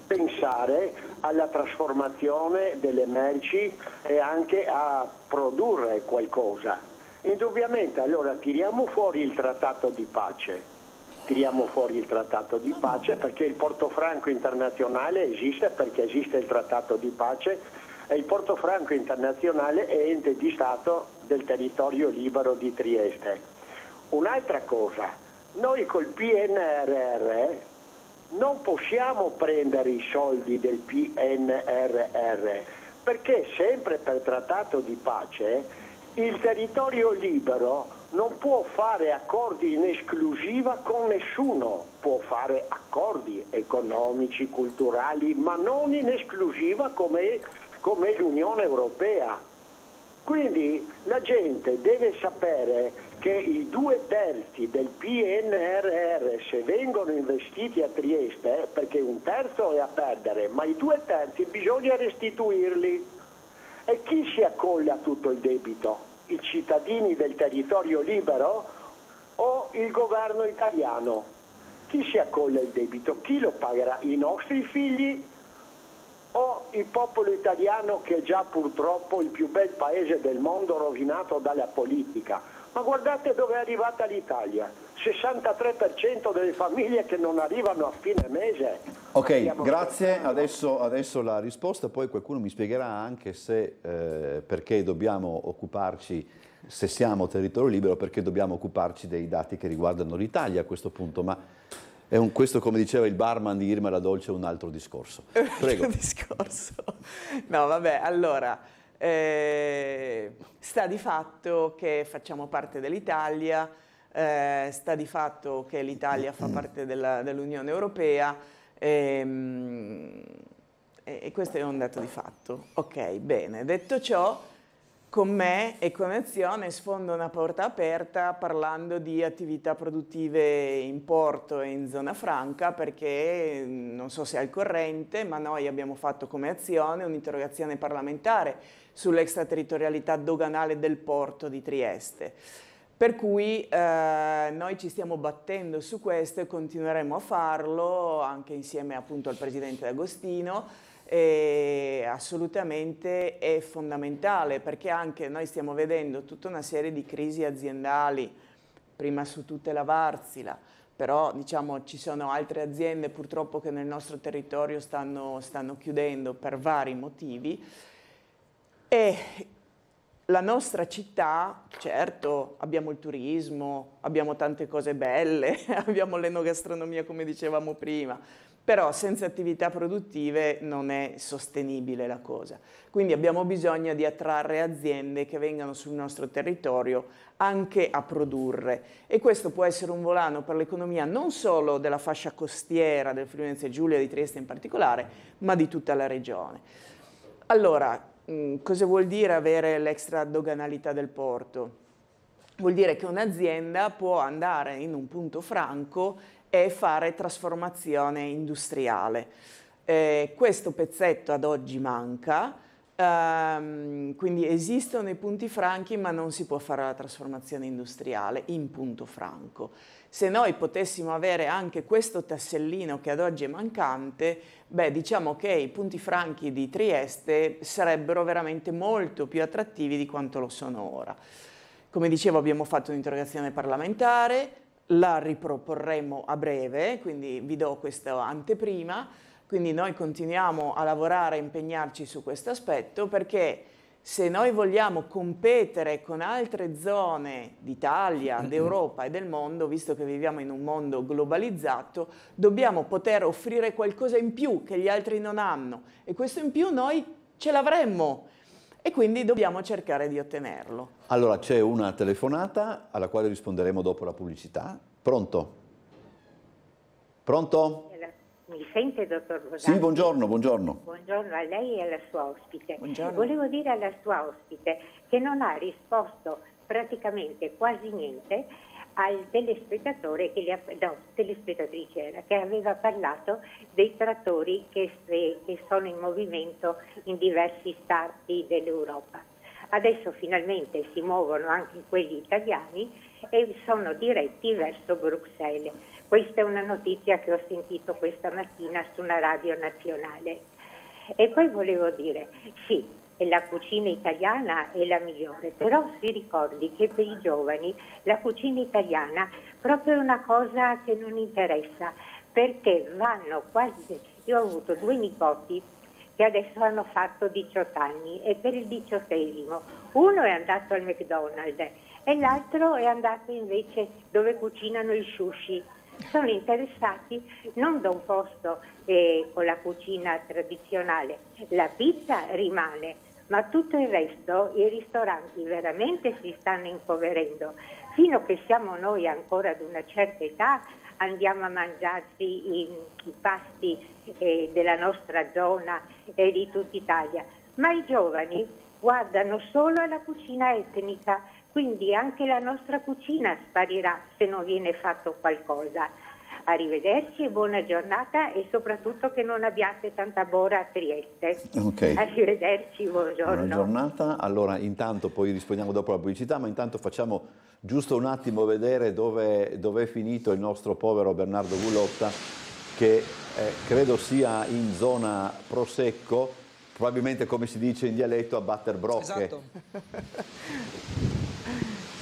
pensare alla trasformazione delle merci e anche a produrre qualcosa. Indubbiamente, allora tiriamo fuori il trattato di pace. Tiriamo fuori il trattato di pace perché il porto franco internazionale esiste perché esiste il trattato di pace e il porto franco internazionale è ente di Stato del territorio libero di Trieste. Un'altra cosa, noi col PNRR non possiamo prendere i soldi del PNRR perché sempre per trattato di pace il territorio libero non può fare accordi in esclusiva con nessuno, può fare accordi economici, culturali, ma non in esclusiva come l'Unione Europea. Quindi la gente deve sapere che i 2/3 del PNRR, se vengono investiti a Trieste, perché 1/3 è a perdere, ma i 2/3 bisogna restituirli. E chi si accolla a tutto il debito? I cittadini del territorio libero o il governo italiano? Chi si accolla il debito? Chi lo pagherà? I nostri figli o il popolo italiano che è già purtroppo il più bel paese del mondo rovinato dalla politica? Ma guardate dove è arrivata l'Italia, 63% delle famiglie che non arrivano a fine mese. Ok, grazie, adesso la risposta, poi qualcuno mi spiegherà anche se perché dobbiamo occuparci, se siamo territorio libero, perché dobbiamo occuparci dei dati che riguardano l'Italia a questo punto, ma questo, come diceva il barman di Irma la Dolce, è un altro discorso. Prego. No, vabbè, allora, sta di fatto che facciamo parte dell'Italia, sta di fatto che l'Italia fa parte dell'Unione Europea e questo è un dato di fatto. Ok, bene. Detto ciò, con me e con Azione sfondo una porta aperta parlando di attività produttive in porto e in zona franca perché non so se è al corrente, ma noi abbiamo fatto come Azione un'interrogazione parlamentare sull'extraterritorialità doganale del porto di Trieste. Per cui noi ci stiamo battendo su questo e continueremo a farlo anche insieme appunto al Presidente D'Agostino e assolutamente è fondamentale perché anche noi stiamo vedendo tutta una serie di crisi aziendali, prima su tutte la Wärtsilä, però diciamo ci sono altre aziende purtroppo che nel nostro territorio stanno chiudendo per vari motivi e la nostra città, certo, abbiamo il turismo, abbiamo tante cose belle, abbiamo l'enogastronomia come dicevamo prima, però senza attività produttive non è sostenibile la cosa. Quindi abbiamo bisogno di attrarre aziende che vengano sul nostro territorio anche a produrre e questo può essere un volano per l'economia non solo della fascia costiera del Friuli Venezia Giulia e di Trieste in particolare, ma di tutta la regione. Allora, cosa vuol dire avere l'extra doganalità del porto? Vuol dire che un'azienda può andare in un punto franco e fare trasformazione industriale. Questo pezzetto ad oggi manca, quindi esistono i punti franchi ma non si può fare la trasformazione industriale in punto franco. Se noi potessimo avere anche questo tassellino che ad oggi è mancante, beh, diciamo che i punti franchi di Trieste sarebbero veramente molto più attrattivi di quanto lo sono ora. Come dicevo, abbiamo fatto un'interrogazione parlamentare, la riproporremo a breve, quindi vi do questa anteprima, quindi noi continuiamo a lavorare e impegnarci su questo aspetto perché se noi vogliamo competere con altre zone d'Italia, d'Europa e del mondo, visto che viviamo in un mondo globalizzato, dobbiamo poter offrire qualcosa in più che gli altri non hanno e questo in più noi ce l'avremmo e quindi dobbiamo cercare di ottenerlo. Allora c'è una telefonata alla quale risponderemo dopo la pubblicità. Pronto? Pronto? Mi sente, dottor Rosati? Sì, buongiorno, buongiorno. Buongiorno a lei e alla sua ospite. Buongiorno. Volevo dire alla sua ospite che non ha risposto praticamente quasi niente al telespettatore telespettatrice era, che aveva parlato dei trattori che sono in movimento in diversi stati dell'Europa. Adesso finalmente si muovono anche quelli italiani e sono diretti verso Bruxelles. Questa è una notizia che ho sentito questa mattina su una radio nazionale. E poi volevo dire, sì, la cucina italiana è la migliore, però si ricordi che per i giovani la cucina italiana proprio è una cosa che non interessa, perché vanno quasi, io ho avuto 2 nipoti che adesso hanno fatto 18 anni e per il 18esimo uno è andato al McDonald's e l'altro è andato invece dove cucinano il sushi. Sono interessati non da un posto con la cucina tradizionale, la pizza rimane, ma tutto il resto, i ristoranti veramente si stanno impoverendo. Fino a che siamo noi ancora ad una certa età andiamo a mangiarci i pasti della nostra zona e di tutta Italia, ma i giovani guardano solo alla cucina etnica, quindi anche la nostra cucina sparirà se non viene fatto qualcosa. Arrivederci e buona giornata e soprattutto che non abbiate tanta bora a Trieste. Okay. Arrivederci, buongiorno. Buona giornata. Allora, intanto poi rispondiamo dopo la pubblicità, ma intanto facciamo giusto un attimo vedere dove è finito il nostro povero Bernardo Gullotta, che credo sia in zona Prosecco, probabilmente come si dice in dialetto a batter brocche. Esatto.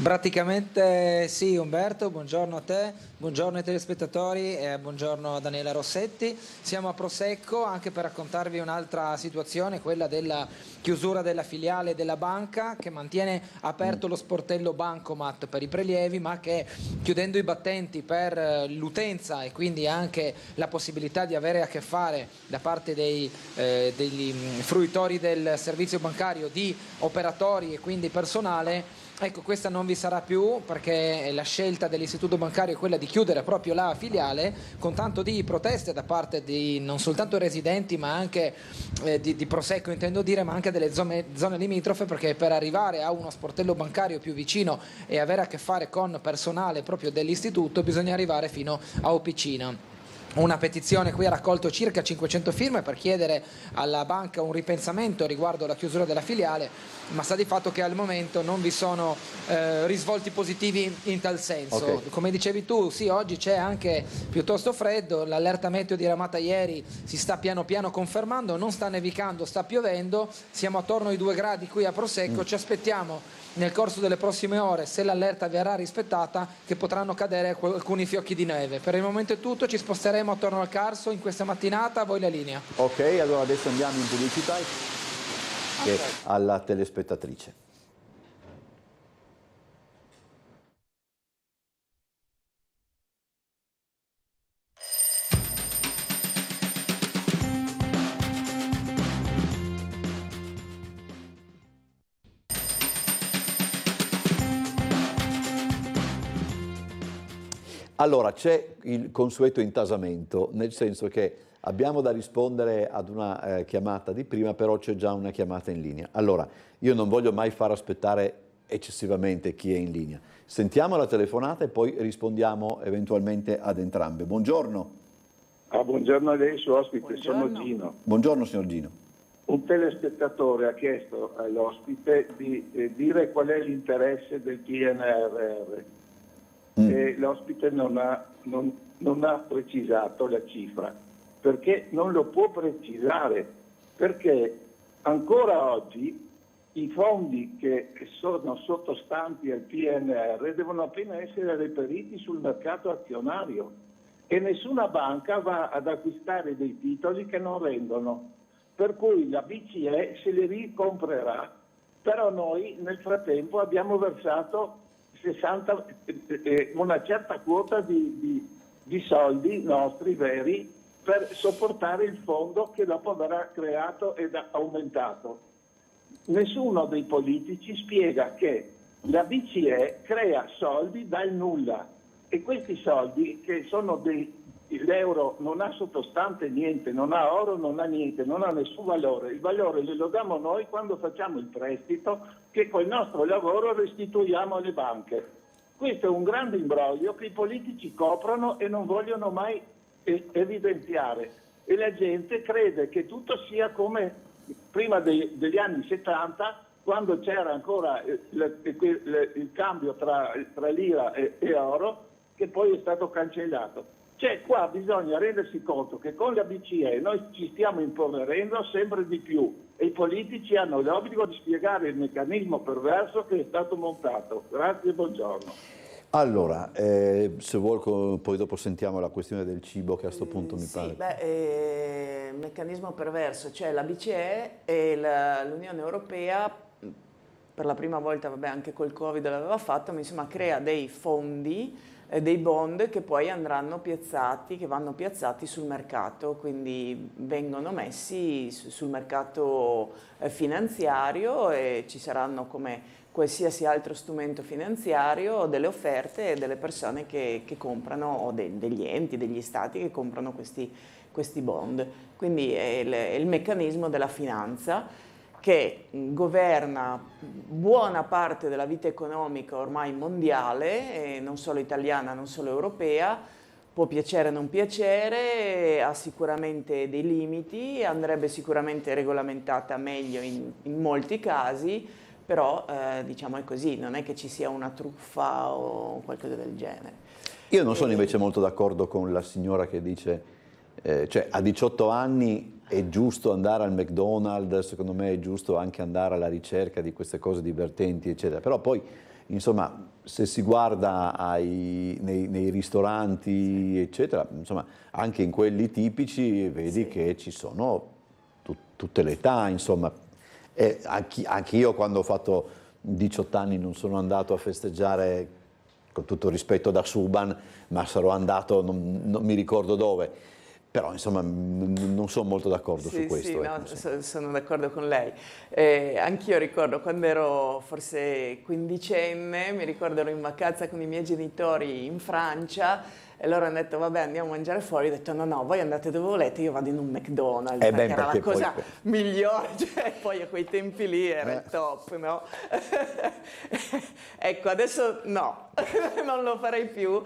Praticamente sì, Umberto, buongiorno a te, buongiorno ai telespettatori e buongiorno a Daniela Rossetti. Siamo a Prosecco anche per raccontarvi un'altra situazione, quella della chiusura della filiale della banca che mantiene aperto lo sportello Bancomat per i prelievi, ma che chiudendo i battenti per l'utenza e quindi anche la possibilità di avere a che fare da parte degli fruitori del servizio bancario di operatori e quindi personale. Ecco, questa non vi sarà più perché la scelta dell'istituto bancario è quella di chiudere proprio la filiale, con tanto di proteste da parte di non soltanto residenti ma anche di Prosecco intendo dire, ma anche delle zone limitrofe, perché per arrivare a uno sportello bancario più vicino e avere a che fare con personale proprio dell'istituto bisogna arrivare fino a Opicina. Una petizione qui ha raccolto circa 500 firme per chiedere alla banca un ripensamento riguardo alla chiusura della filiale, ma sta di fatto che al momento non vi sono risvolti positivi in tal senso. Okay. Come dicevi tu, sì, oggi c'è anche piuttosto freddo, l'allerta meteo diramata ieri si sta piano piano confermando, non sta nevicando, sta piovendo, siamo attorno ai 2 gradi qui a Prosecco, ci aspettiamo nel corso delle prossime ore, se l'allerta verrà rispettata, che potranno cadere alcuni fiocchi di neve. Per il momento è tutto, ci sposteremo attorno al Carso in questa mattinata, a voi la linea. Ok, allora adesso andiamo in pubblicità e alla telespettatrice. Allora, c'è il consueto intasamento, nel senso che abbiamo da rispondere ad una chiamata di prima, però c'è già una chiamata in linea. Allora, io non voglio mai far aspettare eccessivamente chi è in linea. Sentiamo la telefonata e poi rispondiamo eventualmente ad entrambe. Buongiorno. Buongiorno a lei, suo ospite, sono Gino. Buongiorno, signor Gino. Un telespettatore ha chiesto all'ospite di dire qual è l'interesse del PNRR. E l'ospite non ha precisato la cifra, perché non lo può precisare, perché ancora oggi i fondi che sono sottostanti al PNR devono appena essere reperiti sul mercato azionario e nessuna banca va ad acquistare dei titoli che non rendono, per cui la BCE se li ricomprerà, però noi nel frattempo abbiamo versato una certa quota di soldi nostri veri per sopportare il fondo che dopo verrà creato ed aumentato. Nessuno dei politici spiega che la BCE crea soldi dal nulla e questi soldi, che sono l'euro non ha sottostante niente, non ha oro, non ha niente, non ha nessun valore. Il valore lo diamo noi quando facciamo il prestito che col nostro lavoro restituiamo alle banche. Questo è un grande imbroglio che i politici coprono e non vogliono mai evidenziare e la gente crede che tutto sia come prima degli anni 70, quando c'era ancora il cambio tra lira e oro, che poi è stato cancellato. Cioè qua bisogna rendersi conto che con la BCE noi ci stiamo impoverendo sempre di più e i politici hanno l'obbligo di spiegare il meccanismo perverso che è stato montato. Grazie e buongiorno. Allora, se vuol poi dopo sentiamo la questione del cibo che a questo punto mi pare. Meccanismo perverso, cioè la BCE e l'Unione Europea per la prima volta, vabbè anche col Covid l'aveva fatto, ma insomma crea dei fondi, dei bond che poi andranno piazzati, che vanno piazzati sul mercato, quindi vengono messi sul mercato finanziario e ci saranno come qualsiasi altro strumento finanziario delle offerte e delle persone che comprano, o degli enti, degli stati che comprano questi bond. Quindi è il meccanismo della finanza che governa buona parte della vita economica ormai mondiale, non solo italiana, non solo europea, può piacere o non piacere, ha sicuramente dei limiti, andrebbe sicuramente regolamentata meglio in molti casi, però diciamo è così, non è che ci sia una truffa o qualcosa del genere. Io non sono invece molto d'accordo con la signora che dice, cioè a 18 anni è giusto andare al McDonald's, secondo me è giusto anche andare alla ricerca di queste cose divertenti, eccetera. Però poi, insomma, se si guarda nei ristoranti, eccetera, insomma, anche in quelli tipici vedi che ci sono tutte le età, insomma. Anche io quando ho fatto 18 anni non sono andato a festeggiare, con tutto rispetto, da Suban, ma sarò andato, non mi ricordo dove. Però insomma non sono molto d'accordo su questo. Sì, no, sono d'accordo con lei. Anch'io ricordo quando ero forse quindicenne, mi ricordo ero in vacanza con i miei genitori in Francia e loro hanno detto vabbè andiamo a mangiare fuori, ho detto no, voi andate dove volete, io vado in un McDonald's, perché era la cosa migliore, cioè, poi a quei tempi lì era il top, no? Ecco, adesso no, non lo farei più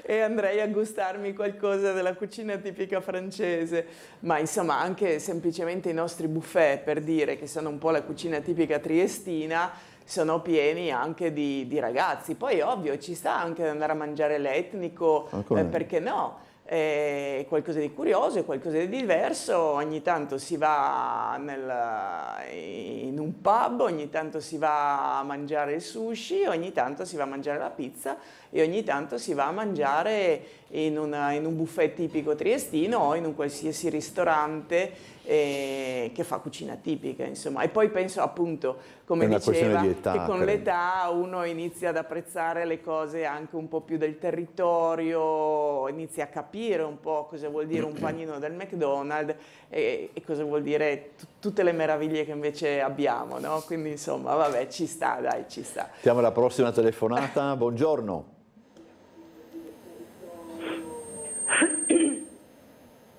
e andrei a gustarmi qualcosa della cucina tipica francese, ma insomma anche semplicemente i nostri buffet, per dire che sono un po' la cucina tipica triestina, sono pieni anche di ragazzi. Poi ovvio ci sta anche ad andare a mangiare l'etnico, perché no? È qualcosa di curioso, è qualcosa di diverso, ogni tanto si va in un pub, ogni tanto si va a mangiare il sushi, ogni tanto si va a mangiare la pizza e ogni tanto si va a mangiare in un buffet tipico triestino o in un qualsiasi ristorante che fa cucina tipica, insomma. E poi penso appunto, come diceva, che con l'età uno inizia ad apprezzare le cose anche un po' più del territorio, inizia a capire un po' cosa vuol dire un panino del McDonald's e cosa vuol dire tutte le meraviglie che invece abbiamo, no? Quindi insomma, vabbè, ci sta, dai, ci sta. Siamo alla prossima telefonata, buongiorno.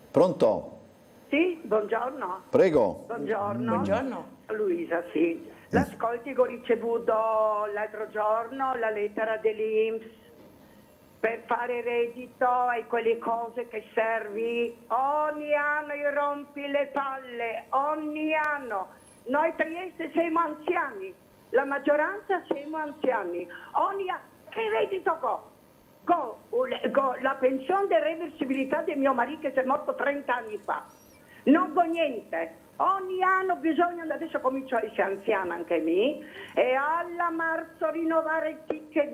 Pronto? Sì, buongiorno. Prego. Buongiorno. Buongiorno. Luisa, sì. L'ascolti che ho ricevuto l'altro giorno, la lettera dell'INPS per fare reddito e quelle cose che servi. Ogni anno gli rompi le palle, ogni anno. Noi Trieste siamo anziani, la maggioranza siamo anziani. Ogni anno, che reddito la pensione di reversibilità di mio marito che si è morto 30 anni fa. Non go niente, ogni anno bisogna, adesso comincio a essere anziana anche me, e alla marzo rinnovare il ticket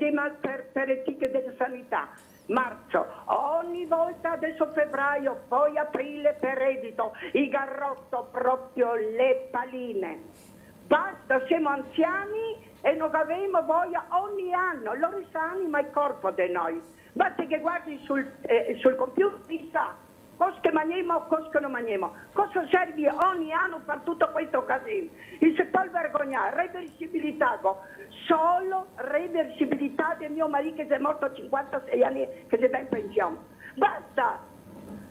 per il ticket della sanità. Marzo, ogni volta adesso febbraio, poi aprile per reddito, il garrotto proprio le paline. Basta, siamo anziani e non abbiamo voglia ogni anno, loro sanno ma il corpo di noi. Basta che guardi sul computer e sa. Cosa che mangiamo, cosa che non mangiamo, cosa serve ogni anno per tutto questo casino. Il si può vergognare, reversibilità, solo reversibilità del mio marito che si è morto a 56 anni, che si dà in pensione. Basta,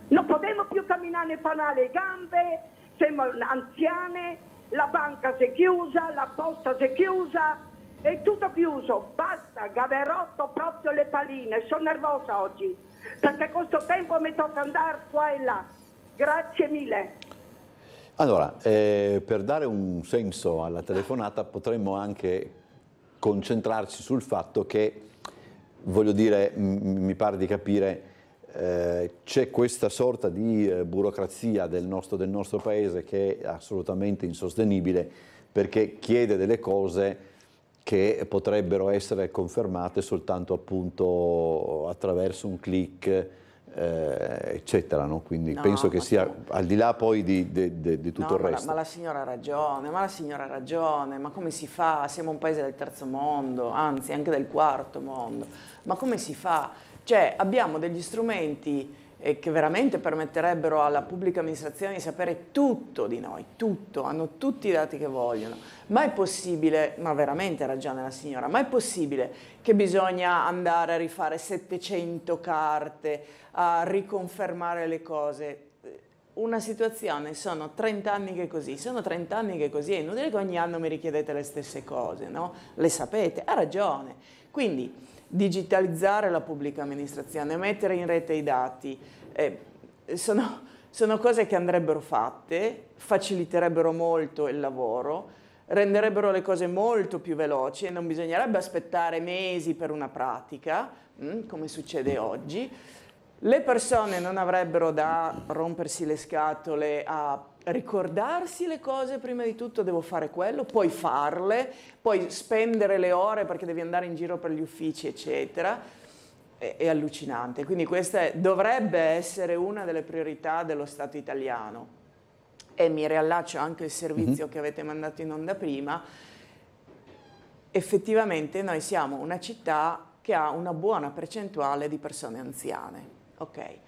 non possiamo più camminare e fare le gambe, siamo anziane, la banca si è chiusa, la posta si è chiusa, è tutto chiuso, basta, gaverotto proprio le paline, sono nervosa oggi. Perché questo tempo mi tocca andare qua e là. Grazie mille. Allora, per dare un senso alla telefonata potremmo anche concentrarci sul fatto che, voglio dire, mi pare di capire, c'è questa sorta di burocrazia del nostro paese che è assolutamente insostenibile, perché chiede delle cose che potrebbero essere confermate soltanto appunto attraverso un click, eccetera, no? Quindi No, penso che ma sia al di là poi di tutto il resto. Ma la signora ha ragione, ma come si fa? Siamo un paese del terzo mondo, anzi anche del quarto mondo, ma come si fa? Cioè abbiamo degli strumenti che veramente permetterebbero alla pubblica amministrazione di sapere tutto di noi, tutto, hanno tutti i dati che vogliono, ma è possibile, ma veramente ha ragione la signora, ma è possibile che bisogna andare a rifare 700 carte, a riconfermare le cose? Una situazione, sono 30 anni che è così, è inutile che ogni anno mi richiedete le stesse cose, no? Le sapete, ha ragione. Quindi digitalizzare la pubblica amministrazione, mettere in rete i dati, sono cose che andrebbero fatte, faciliterebbero molto il lavoro, renderebbero le cose molto più veloci e non bisognerebbe aspettare mesi per una pratica, come succede oggi. Le persone non avrebbero da rompersi le scatole a ricordarsi le cose, prima di tutto devo fare quello, poi farle, poi spendere le ore perché devi andare in giro per gli uffici, eccetera. È allucinante. Quindi questa dovrebbe essere una delle priorità dello Stato italiano. E mi riallaccio anche al servizio che avete mandato in onda prima. Effettivamente noi siamo una città che ha una buona percentuale di persone anziane. Okay.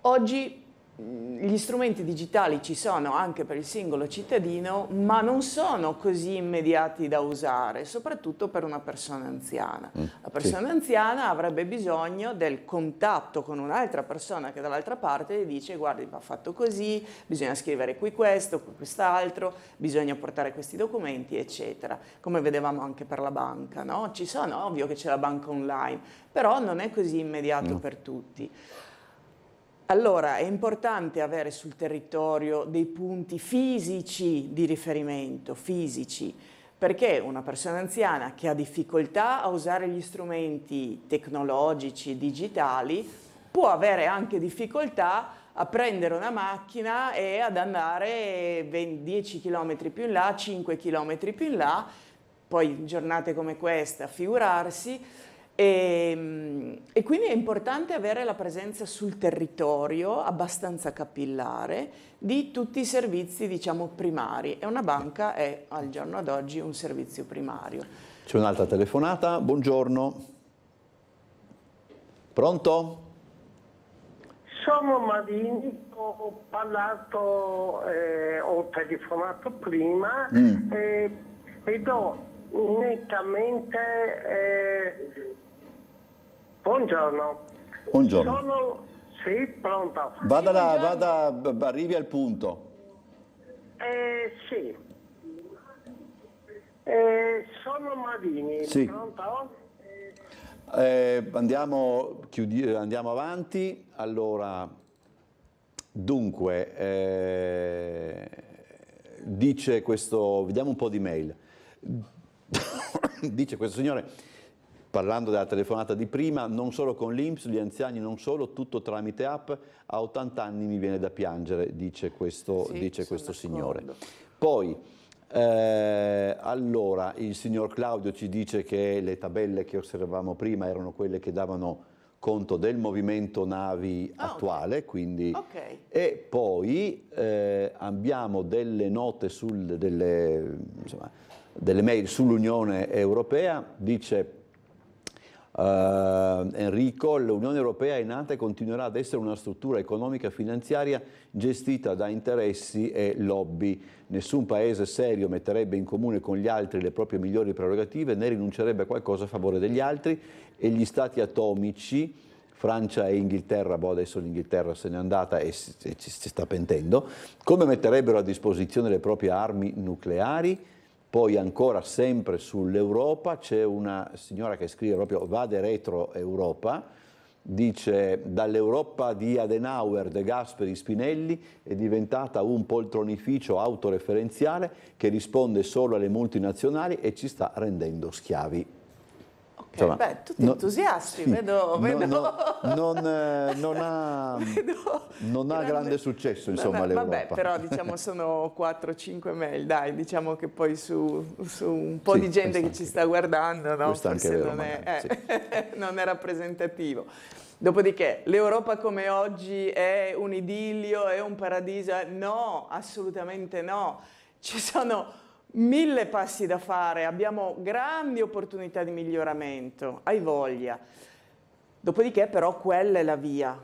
Oggi gli strumenti digitali ci sono anche per il singolo cittadino, ma non sono così immediati da usare, soprattutto per una persona anziana. La persona anziana avrebbe bisogno del contatto con un'altra persona che dall'altra parte gli dice: guardi, va fatto così, bisogna scrivere qui questo, qui quest'altro, bisogna portare questi documenti, eccetera. Come vedevamo anche per la banca, no? Ci sono, ovvio che c'è la banca online, però non è così immediato per tutti. Allora è importante avere sul territorio dei punti fisici di riferimento, perché una persona anziana che ha difficoltà a usare gli strumenti tecnologici, digitali, può avere anche difficoltà a prendere una macchina e ad andare 10 km più in là, 5 km più in là, poi giornate come questa, figurarsi. E quindi è importante avere la presenza sul territorio abbastanza capillare di tutti i servizi, diciamo, primari, e una banca è al giorno d'oggi un servizio primario. C'è un'altra telefonata, buongiorno. Pronto? Sono Marini, ho parlato, ho telefonato prima e do nettamente... Buongiorno. Buongiorno. Sì, pronto. Arrivi al punto. Sì. Sono Marini. Sì. Pronto? Andiamo avanti. Allora, dunque, dice questo, vediamo un po' di mail. Dice questo signore, parlando della telefonata di prima: non solo con l'INPS, gli anziani non solo, tutto tramite app, a 80 anni mi viene da piangere, dice questo signore. Poi, allora, il signor Claudio ci dice che le tabelle che osservavamo prima erano quelle che davano conto del movimento navi attuale, quindi, e poi abbiamo delle note delle mail sull'Unione Europea. Dice Enrico: l'Unione Europea è nata e continuerà ad essere una struttura economica e finanziaria gestita da interessi e lobby. Nessun paese serio metterebbe in comune con gli altri le proprie migliori prerogative, né rinuncerebbe a qualcosa a favore degli altri, e gli stati atomici, Francia e Inghilterra, adesso l'Inghilterra se n'è andata e si sta pentendo, come metterebbero a disposizione le proprie armi nucleari? Poi ancora sempre sull'Europa c'è una signora che scrive proprio vade retro Europa, dice: dall'Europa di Adenauer, De Gasperi, Spinelli è diventata un poltronificio autoreferenziale che risponde solo alle multinazionali e ci sta rendendo schiavi. insomma, beh, tutti entusiasti, sì, vedo. Non ha grande successo, insomma, l'Europa. Vabbè, però diciamo sono 4-5 mail, dai, diciamo che poi su un po' di gente che ci sta guardando, no? Forse vero, non è rappresentativo. Dopodiché, l'Europa come oggi è un idillio, è un paradiso? No, assolutamente no. Ci sono 1000 passi da fare, abbiamo grandi opportunità di miglioramento, hai voglia. Dopodiché però quella è la via,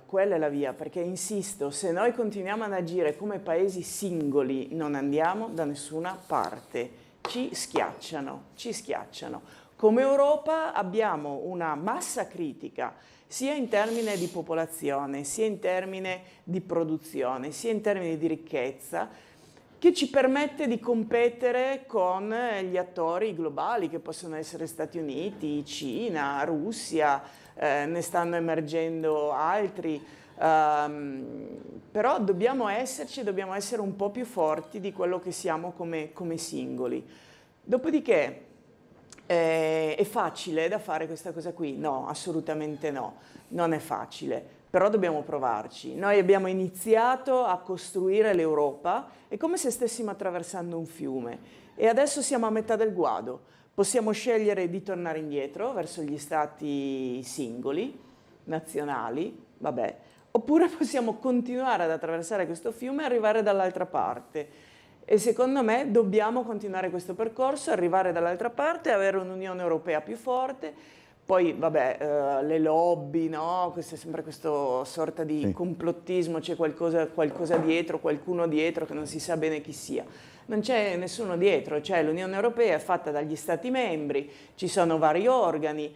perché insisto, se noi continuiamo ad agire come paesi singoli non andiamo da nessuna parte, ci schiacciano. Come Europa abbiamo una massa critica, sia in termini di popolazione, sia in termini di produzione, sia in termini di ricchezza, che ci permette di competere con gli attori globali, che possono essere Stati Uniti, Cina, Russia, ne stanno emergendo altri, però dobbiamo esserci, dobbiamo essere un po' più forti di quello che siamo come singoli. Dopodiché, è facile da fare questa cosa qui? No, assolutamente no, non è facile, però dobbiamo provarci. Noi abbiamo iniziato a costruire l'Europa, è come se stessimo attraversando un fiume e adesso siamo a metà del guado. Possiamo scegliere di tornare indietro verso gli stati singoli, nazionali, vabbè, oppure possiamo continuare ad attraversare questo fiume e arrivare dall'altra parte. E secondo me dobbiamo continuare questo percorso, arrivare dall'altra parte, avere un'Unione Europea più forte, poi vabbè, le lobby, no? Questo è sempre questa sorta di complottismo, c'è qualcosa dietro, qualcuno dietro che non si sa bene chi sia. Non c'è nessuno dietro, cioè l'Unione Europea è fatta dagli Stati membri, ci sono vari organi,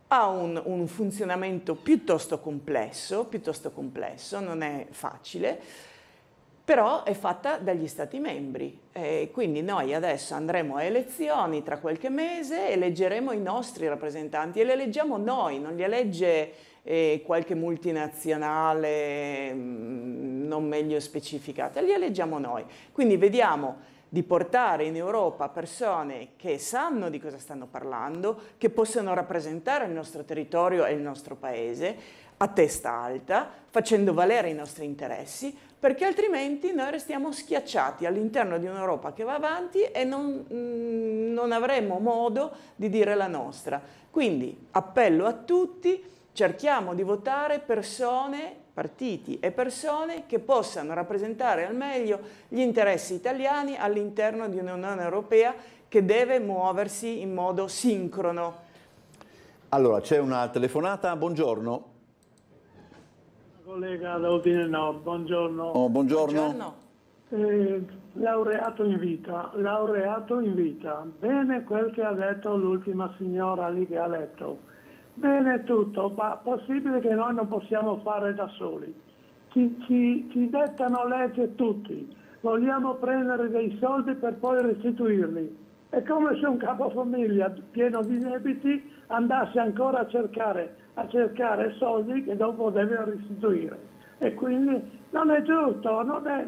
ha un funzionamento piuttosto complesso, non è facile, però è fatta dagli Stati membri. Quindi noi adesso andremo a elezioni tra qualche mese, eleggeremo i nostri rappresentanti e li eleggiamo noi, non li elegge qualche multinazionale non meglio specificata, li eleggiamo noi. Quindi vediamo di portare in Europa persone che sanno di cosa stanno parlando, che possono rappresentare il nostro territorio e il nostro paese a testa alta, facendo valere i nostri interessi, perché altrimenti noi restiamo schiacciati all'interno di un'Europa che va avanti e non avremo modo di dire la nostra. Quindi appello a tutti, cerchiamo di votare persone, partiti e persone che possano rappresentare al meglio gli interessi italiani all'interno di un'Unione Europea che deve muoversi in modo sincrono. Allora, c'è una telefonata, buongiorno. Collega da Udine Nord, buongiorno. Oh, buongiorno. Laureato in vita. Bene quel che ha detto l'ultima signora lì che ha letto. Bene tutto, ma possibile che noi non possiamo fare da soli. Ci dettano legge tutti. Vogliamo prendere dei soldi per poi restituirli. È come se un capofamiglia pieno di debiti andasse ancora a cercare soldi che dopo deve restituire. E quindi non è giusto, non è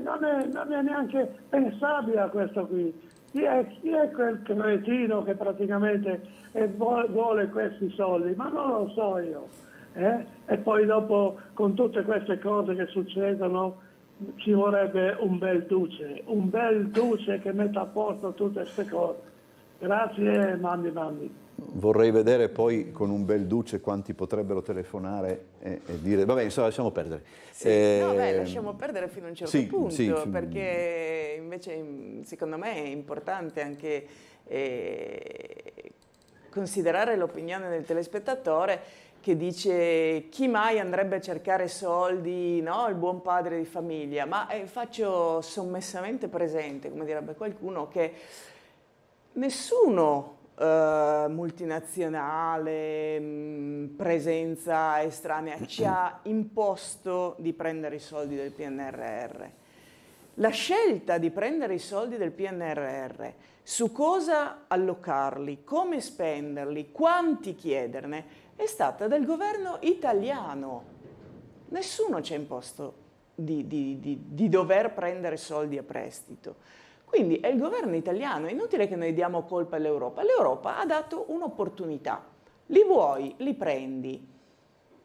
neanche pensabile a questo qui. Chi è quel cretino che praticamente vuole questi soldi? Ma non lo so io. E poi dopo, con tutte queste cose che succedono, ci vorrebbe un bel duce che metta a posto tutte queste cose. Grazie, mandi. Vorrei vedere poi con un bel duce quanti potrebbero telefonare e dire, vabbè, insomma, lasciamo perdere. Lasciamo perdere fino a un certo punto, perché invece secondo me è importante anche considerare l'opinione del telespettatore che dice chi mai andrebbe a cercare soldi, no? Il buon padre di famiglia, ma faccio sommessamente presente, come direbbe qualcuno, che nessuno multinazionale, presenza estranea, ci ha imposto di prendere i soldi del PNRR. La scelta di prendere i soldi del PNRR, su cosa allocarli, come spenderli, quanti chiederne, è stata del governo italiano. Nessuno ci ha imposto di dover prendere soldi a prestito. Quindi è il governo italiano, è inutile che noi diamo colpa all'Europa. L'Europa ha dato un'opportunità. Li vuoi, li prendi.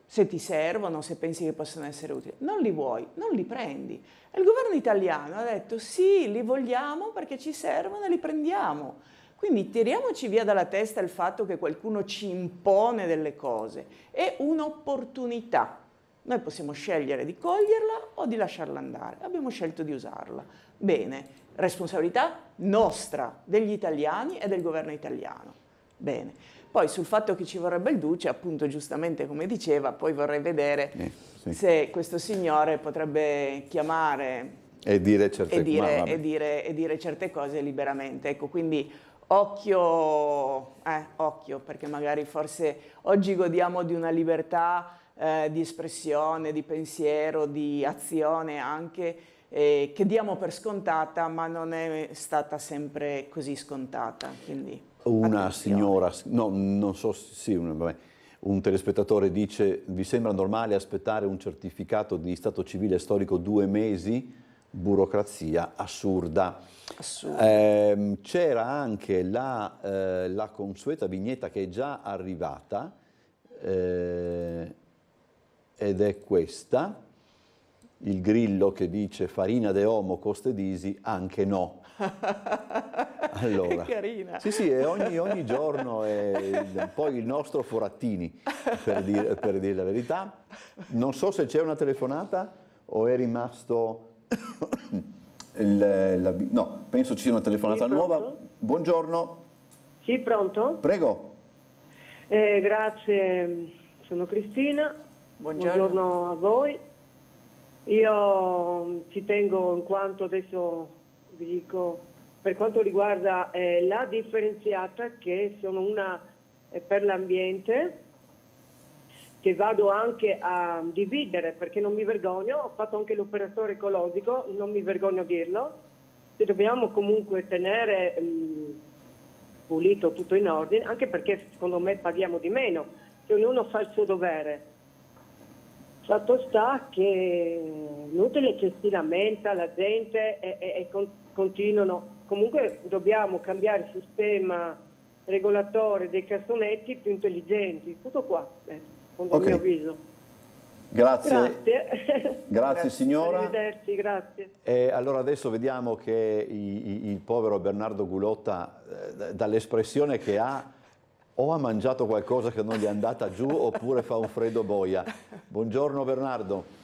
Se ti servono, se pensi che possono essere utili. Non li vuoi, non li prendi. E il governo italiano ha detto sì, li vogliamo perché ci servono e li prendiamo. Quindi tiriamoci via dalla testa il fatto che qualcuno ci impone delle cose. È un'opportunità. Noi possiamo scegliere di coglierla o di lasciarla andare. Abbiamo scelto di usarla. Bene, responsabilità nostra, degli italiani e del governo italiano. Bene. Poi sul fatto che ci vorrebbe il Duce, appunto giustamente come diceva, poi vorrei vedere se questo signore potrebbe chiamare e dire certe, dire certe cose liberamente. Ecco, quindi occhio, perché magari forse oggi godiamo di una libertà di espressione, di pensiero, di azione anche, che diamo per scontata, ma non è stata sempre così scontata. Quindi una signora, no, non so, sì, un telespettatore dice: vi sembra normale aspettare un certificato di stato civile storico 2 mesi? Burocrazia assurda. C'era anche la consueta vignetta che è già arrivata, ed è questa, il grillo che dice farina de homo coste disi, anche no. Allora, è carina. Sì, e ogni giorno è poi il nostro Forattini, per dire la verità. Non so se c'è una telefonata o è rimasto... no, penso ci sia una telefonata nuova. Buongiorno. Sì, pronto? Prego. Grazie, sono Cristina. Buongiorno a voi. Io ci tengo, in quanto adesso vi dico, per quanto riguarda la differenziata, che sono una per l'ambiente, che vado anche a dividere, perché non mi vergogno, ho fatto anche l'operatore ecologico, non mi vergogno a dirlo, che dobbiamo comunque tenere pulito, tutto in ordine, anche perché secondo me paghiamo di meno, che ognuno fa il suo dovere. Fatto sta che inutile che si lamenta la gente e continuano, comunque dobbiamo cambiare il sistema regolatore dei cassonetti più intelligenti, tutto qua, secondo il mio avviso. Grazie. Grazie signora. Arrivederci, grazie. Allora adesso vediamo che il povero Bernardo Gulotta, dall'espressione che ha, o ha mangiato qualcosa che non gli è andata giù oppure fa un freddo boia. Buongiorno Bernardo.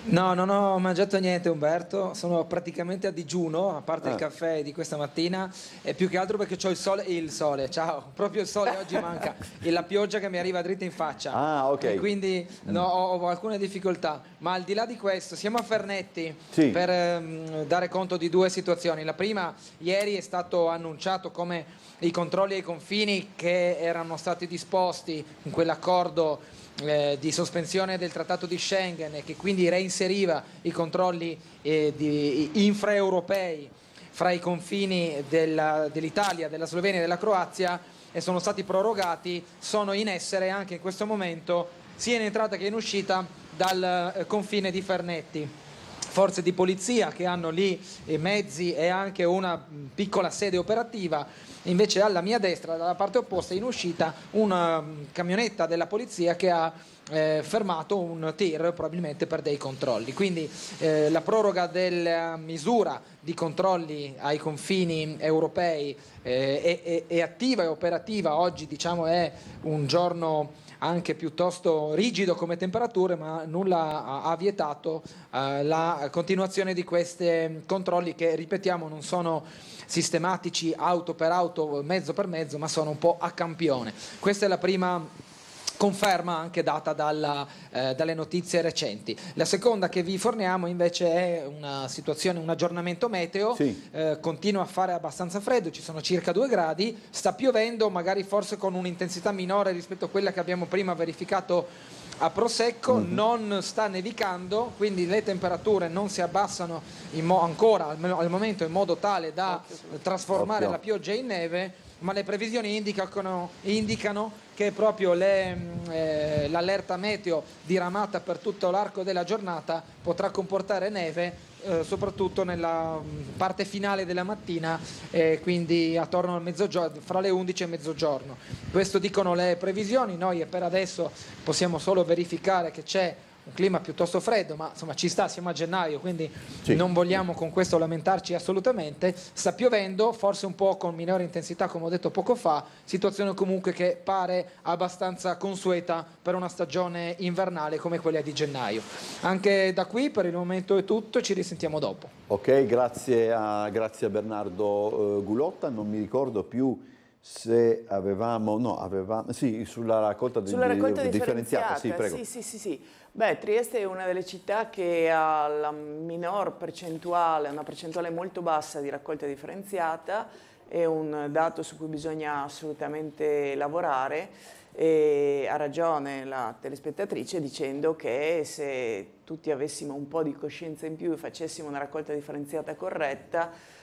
No, non ho mangiato niente Umberto, sono praticamente a digiuno, a parte il caffè di questa mattina, e più che altro perché ho il sole, ciao, proprio il sole oggi manca, e la pioggia che mi arriva dritta in faccia, ok. E quindi ho alcune difficoltà, ma al di là di questo siamo a Fernetti per dare conto di 2 situazioni. La prima, ieri è stato annunciato come i controlli ai confini che erano stati disposti in quell'accordo di sospensione del trattato di Schengen e che quindi reinseriva i controlli infraeuropei fra i confini dell'Italia, della Slovenia e della Croazia, e sono stati prorogati, sono in essere anche in questo momento sia in entrata che in uscita dal confine di Fernetti. Forze di polizia che hanno lì mezzi e anche una piccola sede operativa. Invece alla mia destra, dalla parte opposta, in uscita, una camionetta della polizia che ha fermato un tir probabilmente per dei controlli. Quindi la proroga della misura di controlli ai confini europei è attiva e operativa. Oggi diciamo è un giorno anche piuttosto rigido come temperature, ma nulla ha vietato la continuazione di questi controlli che, ripetiamo, non sono sistematici auto per auto, mezzo per mezzo, ma sono un po' a campione. Questa è la prima conferma anche data dalle notizie recenti. La seconda che vi forniamo invece è una situazione, un aggiornamento meteo. Continua a fare abbastanza freddo, ci sono circa 2 gradi, sta piovendo, magari forse con un'intensità minore rispetto a quella che abbiamo prima verificato a Prosecco. Non sta nevicando, quindi le temperature non si abbassano ancora al momento in modo tale da trasformare la pioggia in neve, ma le previsioni indicano che proprio l'allerta meteo diramata per tutto l'arco della giornata potrà comportare neve soprattutto nella parte finale della mattina, quindi attorno al mezzogiorno, fra le 11 e mezzogiorno. Questo dicono le previsioni, noi per adesso possiamo solo verificare che c'è un clima piuttosto freddo, ma insomma ci sta, siamo a gennaio, quindi non vogliamo con questo lamentarci assolutamente. Sta piovendo, forse un po' con minore intensità come ho detto poco fa, situazione comunque che pare abbastanza consueta per una stagione invernale come quella di gennaio. Anche da qui per il momento è tutto, ci risentiamo dopo. Ok, grazie a Bernardo Gulotta, non mi ricordo più se avevamo, sì, sulla raccolta differenziata. Sì, prego. Sì. Beh, Trieste è una delle città che ha la minor percentuale, una percentuale molto bassa di raccolta differenziata, è un dato su cui bisogna assolutamente lavorare, e ha ragione la telespettatrice dicendo che se tutti avessimo un po' di coscienza in più e facessimo una raccolta differenziata corretta,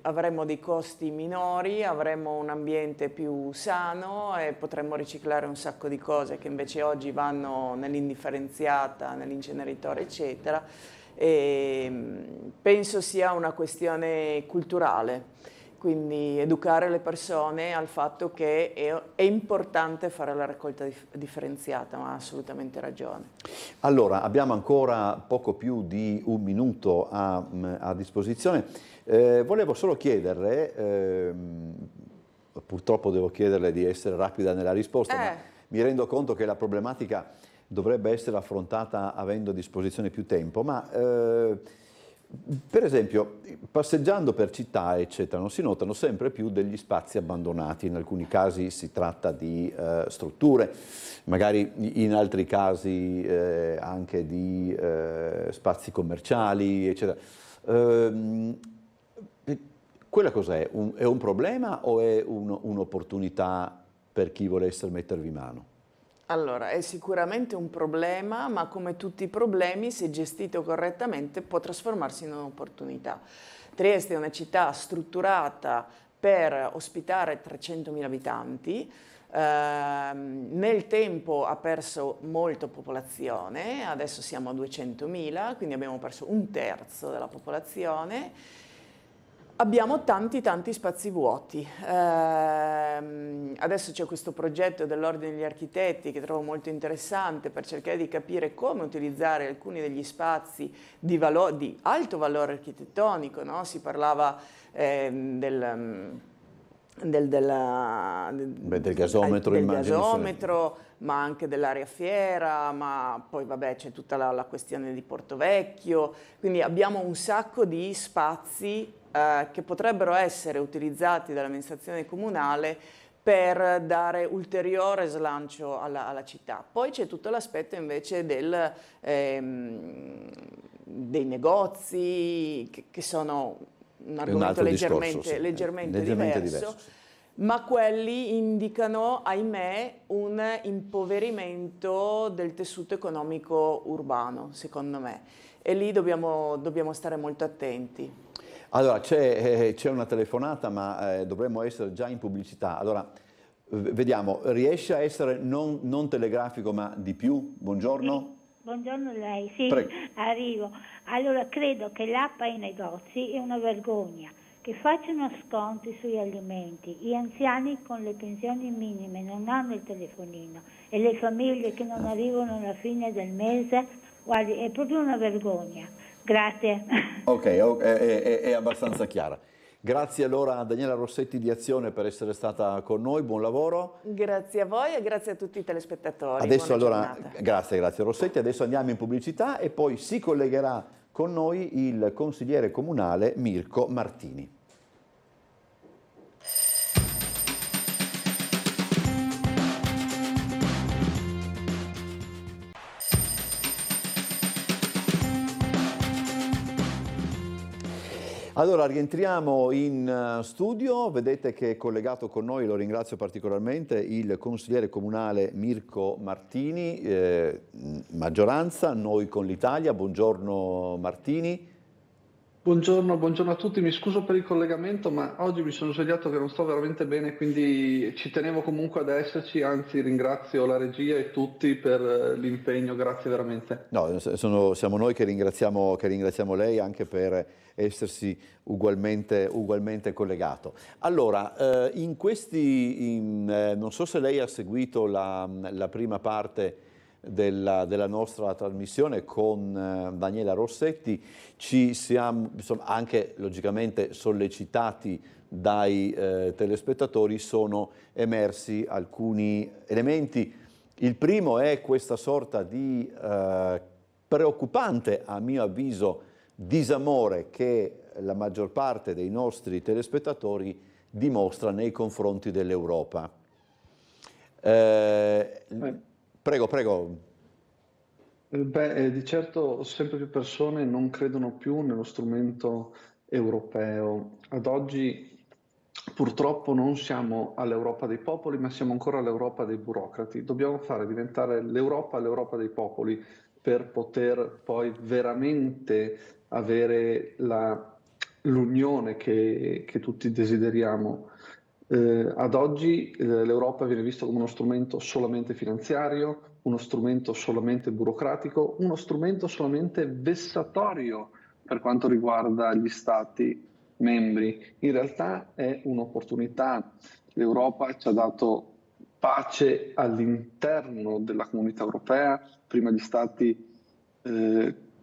avremmo dei costi minori, avremmo un ambiente più sano e potremmo riciclare un sacco di cose che invece oggi vanno nell'indifferenziata, nell'inceneritore eccetera. Penso sia una questione culturale, quindi educare le persone al fatto che è importante fare la raccolta differenziata, ma ha assolutamente ragione. Allora, abbiamo ancora poco più di un minuto a disposizione. Volevo solo chiederle, purtroppo devo chiederle di essere rapida nella risposta, ma mi rendo conto che la problematica dovrebbe essere affrontata avendo a disposizione più tempo, ma per esempio passeggiando per città eccetera non si notano sempre più degli spazi abbandonati, in alcuni casi si tratta di strutture, magari in altri casi anche di spazi commerciali eccetera. Quella cos'è? È un problema o è un'opportunità per chi volesse mettervi mano? Allora, è sicuramente un problema, ma come tutti i problemi, se gestito correttamente, può trasformarsi in un'opportunità. Trieste è una città strutturata per ospitare 300.000 abitanti, nel tempo ha perso molta popolazione, adesso siamo a 200.000, quindi abbiamo perso un terzo della popolazione. Abbiamo tanti spazi vuoti. Adesso c'è questo progetto dell'Ordine degli Architetti che trovo molto interessante per cercare di capire come utilizzare alcuni degli spazi di alto valore architettonico, no? Si parlava del gasometro, ma anche dell'area fiera, ma poi vabbè c'è tutta la questione di Porto Vecchio, quindi abbiamo un sacco di spazi che potrebbero essere utilizzati dall'amministrazione comunale per dare ulteriore slancio alla città. Poi c'è tutto l'aspetto invece dei negozi, che sono un argomento leggermente diverso, ma quelli indicano, ahimè, un impoverimento del tessuto economico urbano, secondo me, e lì dobbiamo stare molto attenti. Allora, c'è una telefonata, ma dovremmo essere già in pubblicità. Allora, vediamo, riesce a essere non telegrafico, ma di più? Buongiorno. Sì. Buongiorno a lei, sì, Prego. Arrivo. Allora, credo che l'app ai negozi è una vergogna, che facciano sconti sugli alimenti. Gli anziani con le pensioni minime non hanno il telefonino e le famiglie che non arrivano alla fine del mese, guardi, è proprio una vergogna. Grazie. Ok, è abbastanza chiara. Grazie allora a Daniela Rossetti di Azione per essere stata con noi, buon lavoro. Grazie a voi e grazie a tutti i telespettatori. Adesso allora, grazie Rossetti, adesso andiamo in pubblicità e poi si collegherà con noi il consigliere comunale Mirko Martini. Allora rientriamo in studio, vedete che è collegato con noi, lo ringrazio particolarmente, il consigliere comunale Mirko Martini, maggioranza, Noi con l'Italia. Buongiorno Martini. Buongiorno a tutti, mi scuso per il collegamento, ma oggi mi sono svegliato che non sto veramente bene, quindi ci tenevo comunque ad esserci, anzi ringrazio la regia e tutti per l'impegno, grazie veramente. No, siamo noi che ringraziamo lei anche per essersi ugualmente collegato. Allora, non so se lei ha seguito la prima parte della nostra trasmissione con Daniela Rossetti, ci siamo anche logicamente sollecitati dai telespettatori, sono emersi alcuni elementi. Il primo è questa sorta di preoccupante, a mio avviso, disamore che la maggior parte dei nostri telespettatori dimostra nei confronti dell'Europa. Prego. Di certo sempre più persone non credono più nello strumento europeo. Ad oggi purtroppo non siamo all'Europa dei popoli, ma siamo ancora all'Europa dei burocrati. Dobbiamo fare diventare l'Europa dei popoli per poter poi veramente avere l'unione che tutti desideriamo. Ad oggi l'Europa viene vista come uno strumento solamente finanziario, uno strumento solamente burocratico, uno strumento solamente vessatorio per quanto riguarda gli Stati membri. In realtà è un'opportunità. L'Europa ci ha dato pace all'interno della comunità europea. Prima gli Stati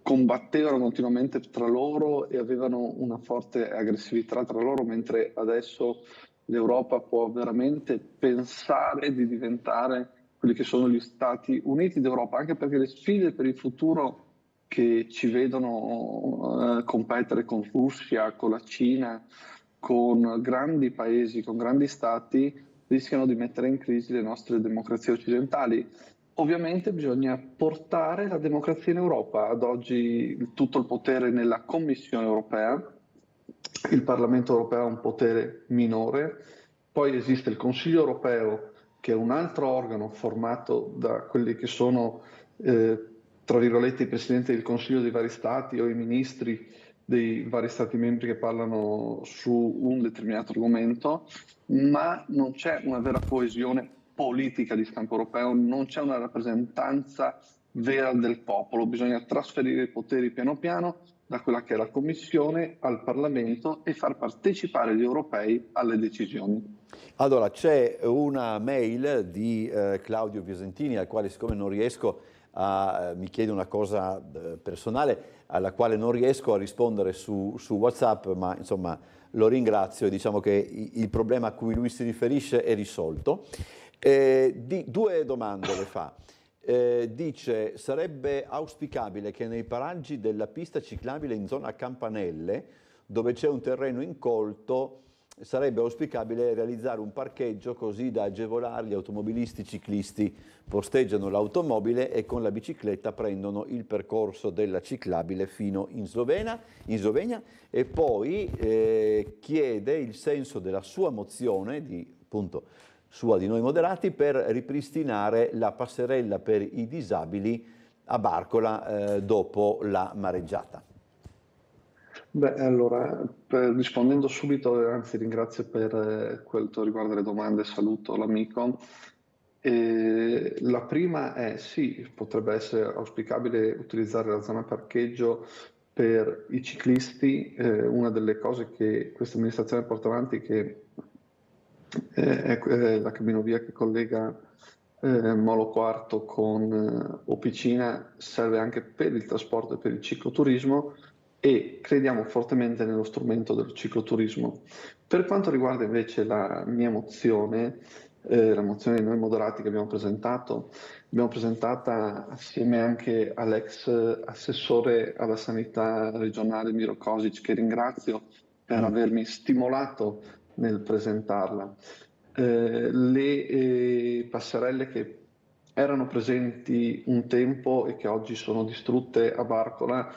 combattevano continuamente tra loro e avevano una forte aggressività tra loro, mentre adesso l'Europa può veramente pensare di diventare quelli che sono gli Stati Uniti d'Europa, anche perché le sfide per il futuro che ci vedono competere con Russia, con la Cina, con grandi paesi, con grandi stati, rischiano di mettere in crisi le nostre democrazie occidentali. Ovviamente bisogna portare la democrazia in Europa. Ad oggi tutto il potere nella Commissione europea, il Parlamento europeo ha un potere minore, poi esiste il Consiglio europeo, che è un altro organo formato da quelli che sono, tra virgolette, i presidenti del Consiglio dei vari Stati o i ministri dei vari Stati membri che parlano su un determinato argomento, ma non c'è una vera coesione politica di stampo europeo, non c'è una rappresentanza vera del popolo, bisogna trasferire i poteri piano piano da quella che è la Commissione al Parlamento e far partecipare gli europei alle decisioni. Allora, c'è una mail di Claudio Piesentini, al quale, siccome non riesco mi chiede una cosa personale, alla quale non riesco a rispondere su WhatsApp, ma insomma lo ringrazio e diciamo che il problema a cui lui si riferisce è risolto. Due domande le fa. Dice: sarebbe auspicabile che nei paraggi della pista ciclabile in zona Campanelle, dove c'è un terreno incolto, sarebbe auspicabile realizzare un parcheggio così da agevolare gli automobilisti, ciclisti posteggiano l'automobile e con la bicicletta prendono il percorso della ciclabile fino in Slovenia, e poi chiede il senso della sua mozione, appunto sua di Noi Moderati, per ripristinare la passerella per i disabili a Barcola dopo la mareggiata. Allora, rispondendo subito, anzi ringrazio per quanto riguarda le domande, saluto l'amico. La prima è sì, potrebbe essere auspicabile utilizzare la zona parcheggio per i ciclisti. Una delle cose che questa amministrazione porta avanti, che è la cabinovia che collega Molo Quarto con Opicina, serve anche per il trasporto e per il cicloturismo, e crediamo fortemente nello strumento del cicloturismo. Per quanto riguarda invece la mia mozione, la mozione di Noi Moderati che abbiamo presentata assieme anche all'ex assessore alla sanità regionale Miro Kosic, che ringrazio per avermi stimolato nel presentarla. Le passerelle che erano presenti un tempo e che oggi sono distrutte a Barcola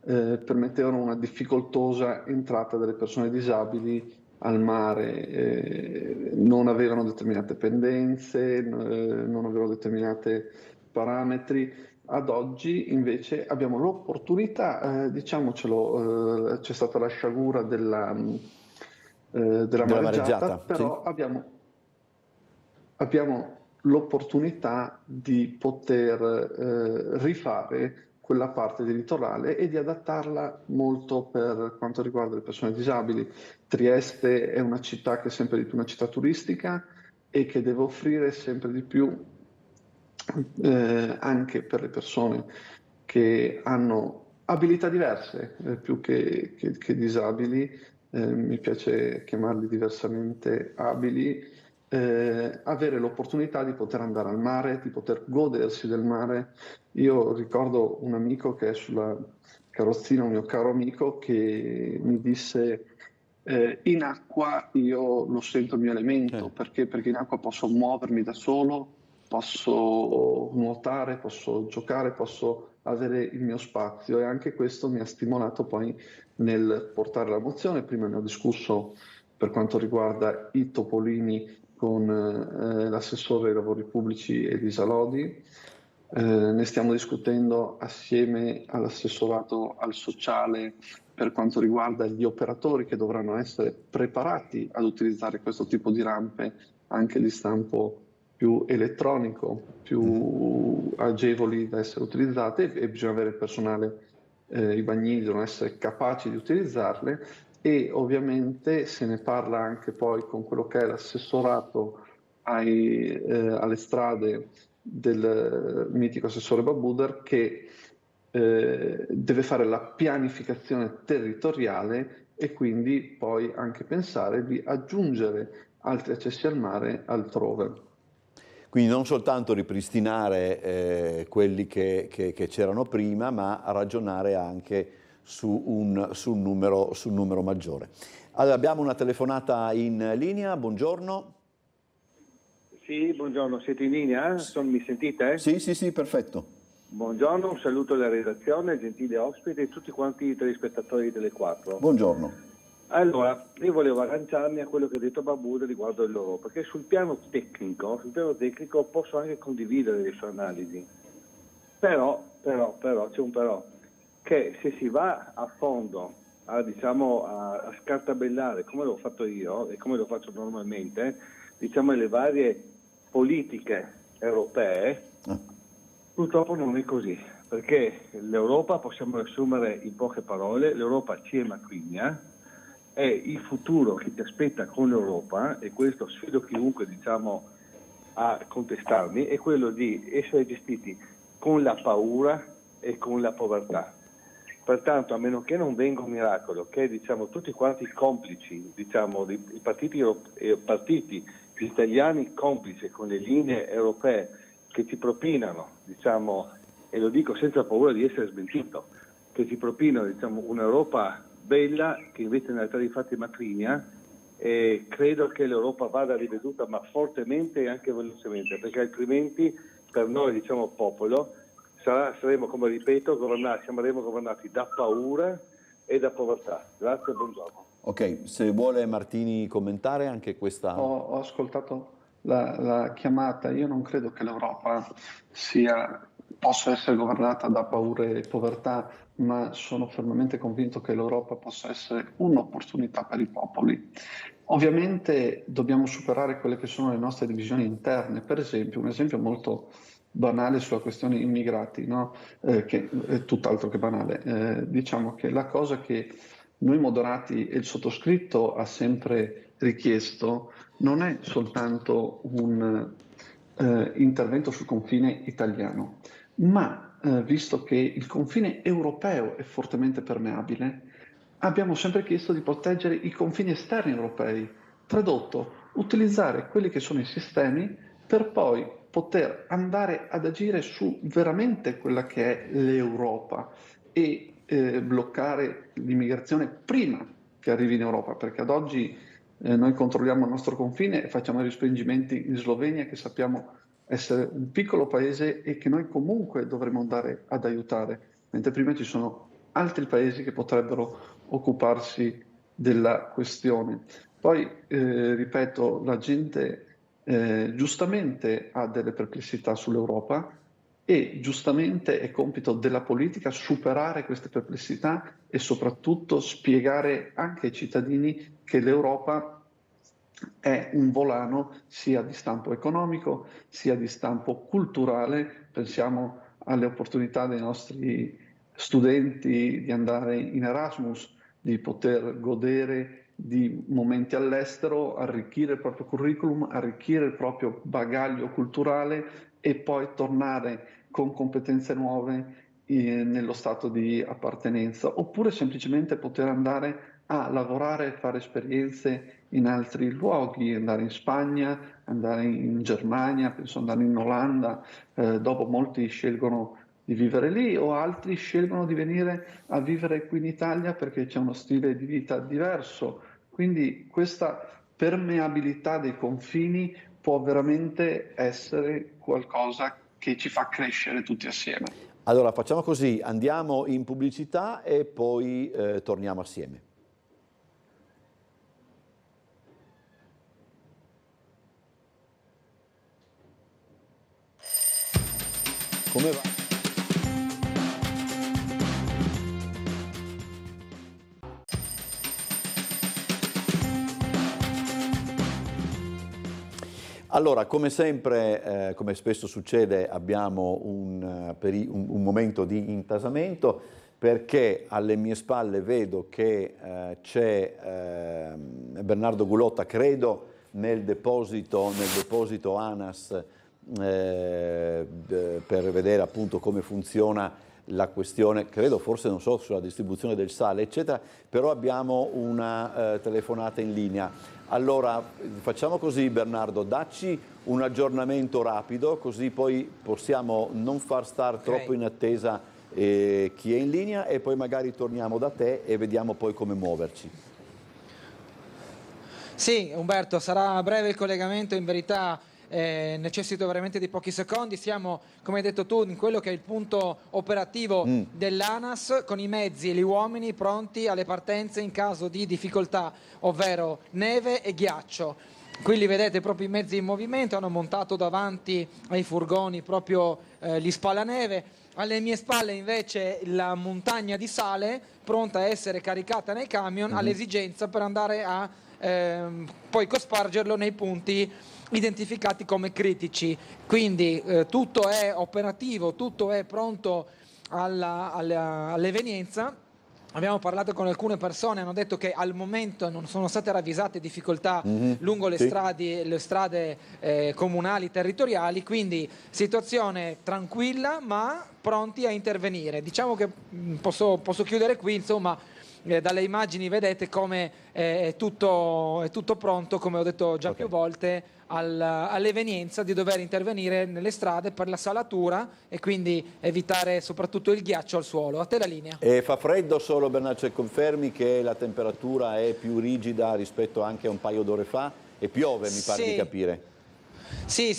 permettevano una difficoltosa entrata delle persone disabili al mare, non avevano determinate pendenze, non avevano determinati parametri. ad oggi invece abbiamo l'opportunità, diciamocelo, c'è stata la sciagura della mareggiata, però sì. abbiamo l'opportunità di poter rifare quella parte di litorale e di adattarla molto per quanto riguarda le persone disabili. Trieste è una città che è sempre di più una città turistica e che deve offrire sempre di più anche per le persone che hanno abilità diverse, più che disabili, mi piace chiamarli diversamente abili, avere l'opportunità di poter andare al mare, di poter godersi del mare. Io ricordo un amico che è sulla carrozzina, un mio caro amico, che mi disse in acqua io lo sento il mio elemento, perché in acqua posso muovermi da solo, posso nuotare, posso giocare, posso avere il mio spazio, e anche questo mi ha stimolato poi nel portare la mozione. Prima ne ho discusso per quanto riguarda i topolini con l'assessore ai lavori pubblici Elisa Lodi, ne stiamo discutendo assieme all'assessorato al sociale per quanto riguarda gli operatori che dovranno essere preparati ad utilizzare questo tipo di rampe anche di stampo più elettronico, più agevoli da essere utilizzate, e bisogna avere il personale, i bagnini devono essere capaci di utilizzarle, e ovviamente se ne parla anche poi con quello che è l'assessorato alle strade del mitico assessore Babuder, che deve fare la pianificazione territoriale e quindi poi anche pensare di aggiungere altri accessi al mare altrove. Quindi non soltanto ripristinare quelli che c'erano prima, ma ragionare anche su un numero maggiore. Allora, abbiamo una telefonata in linea, buongiorno. Sì, buongiorno, siete in linea? Mi sentite? Sì, perfetto. Buongiorno, un saluto alla redazione, gentile ospite e tutti quanti i telespettatori delle 4. Buongiorno. Allora, io volevo agganciarmi a quello che ha detto Babuder riguardo all'Europa, perché sul piano tecnico posso anche condividere le sue analisi, però c'è un però, che se si va a fondo a scartabellare, come l'ho fatto io e come lo faccio normalmente, le varie politiche europee, purtroppo non è così, perché l'Europa, possiamo riassumere in poche parole, l'Europa ci maquigna. È il futuro che ti aspetta con l'Europa, e questo sfido chiunque a contestarmi, è quello di essere gestiti con la paura e con la povertà. Pertanto, a meno che non venga un miracolo, che tutti quanti complici, i partiti italiani complici con le linee europee che ci propinano, e lo dico senza paura di essere smentito, che ci propinano un'Europa bella che invece nella realtà dei fatti matrigna, e credo che l'Europa vada riveduta, ma fortemente e anche velocemente, perché altrimenti per noi popolo saremo, come ripeto, saremo governati da paura e da povertà. Grazie e buongiorno. Ok, se vuole Martini commentare anche questa... Ho ascoltato la chiamata. Io non credo che l'Europa possa essere governata da paura e povertà, ma sono fermamente convinto che l'Europa possa essere un'opportunità per i popoli. Ovviamente dobbiamo superare quelle che sono le nostre divisioni interne. Per esempio, un esempio molto banale sulla questione immigrati, no? Che è tutt'altro che banale. Diciamo che la cosa che noi moderati e il sottoscritto ha sempre richiesto non è soltanto un intervento sul confine italiano, ma visto che il confine europeo è fortemente permeabile, abbiamo sempre chiesto di proteggere i confini esterni europei. Tradotto, utilizzare quelli che sono i sistemi per poi poter andare ad agire su veramente quella che è l'Europa e bloccare l'immigrazione prima che arrivi in Europa, perché ad oggi noi controlliamo il nostro confine e facciamo i respingimenti in Slovenia, che sappiamo essere un piccolo paese e che noi comunque dovremmo andare ad aiutare, mentre prima ci sono altri paesi che potrebbero occuparsi della questione. Poi, ripeto, la gente giustamente ha delle perplessità sull'Europa e giustamente è compito della politica superare queste perplessità e soprattutto spiegare anche ai cittadini che l'Europa è un volano sia di stampo economico sia di stampo culturale. Pensiamo alle opportunità dei nostri studenti di andare in Erasmus, di poter godere di momenti all'estero, arricchire il proprio curriculum, arricchire il proprio bagaglio culturale e poi tornare con competenze nuove nello stato di appartenenza, oppure semplicemente poter andare a lavorare e fare esperienze in altri luoghi, andare in Spagna, andare in Germania, penso andare in Olanda, dopo molti scelgono di vivere lì o altri scelgono di venire a vivere qui in Italia perché c'è uno stile di vita diverso. Quindi questa permeabilità dei confini può veramente essere qualcosa che ci fa crescere tutti assieme. Allora facciamo così, andiamo in pubblicità e poi torniamo assieme. Come va? Allora, come sempre, come spesso succede, abbiamo un momento di intasamento, perché alle mie spalle vedo che c'è Bernardo Gulotta, credo, nel deposito ANAS, per vedere appunto come funziona la questione, credo forse, non so, sulla distribuzione del sale, eccetera, però abbiamo una telefonata in linea. Allora, facciamo così, Bernardo, dacci un aggiornamento rapido, così poi possiamo non far stare troppo in attesa chi è in linea, e poi magari torniamo da te e vediamo poi come muoverci. Sì, Umberto, sarà breve il collegamento, in verità necessito veramente di pochi secondi. Siamo, come hai detto tu, in quello che è il punto operativo dell'ANAS, con i mezzi e gli uomini pronti alle partenze in caso di difficoltà, ovvero neve e ghiaccio. Qui li vedete proprio i mezzi in movimento, hanno montato davanti ai furgoni proprio gli spalaneve. Alle mie spalle invece la montagna di sale pronta a essere caricata nei camion all'esigenza per andare a poi cospargerlo nei punti identificati come critici. Quindi tutto è operativo, tutto è pronto all'evenienza. Abbiamo parlato con alcune persone, hanno detto che al momento non sono state ravvisate difficoltà lungo le strade comunali, territoriali, quindi situazione tranquilla ma pronti a intervenire. Diciamo che posso chiudere qui, insomma. Dalle immagini vedete come è tutto pronto, come ho detto già più volte, all'evenienza di dover intervenire nelle strade per la salatura e quindi evitare soprattutto il ghiaccio al suolo. A te la linea. E fa freddo solo, Bernardo, cioè confermi che la temperatura è più rigida rispetto anche a un paio d'ore fa e piove, mi pare di capire. Sì,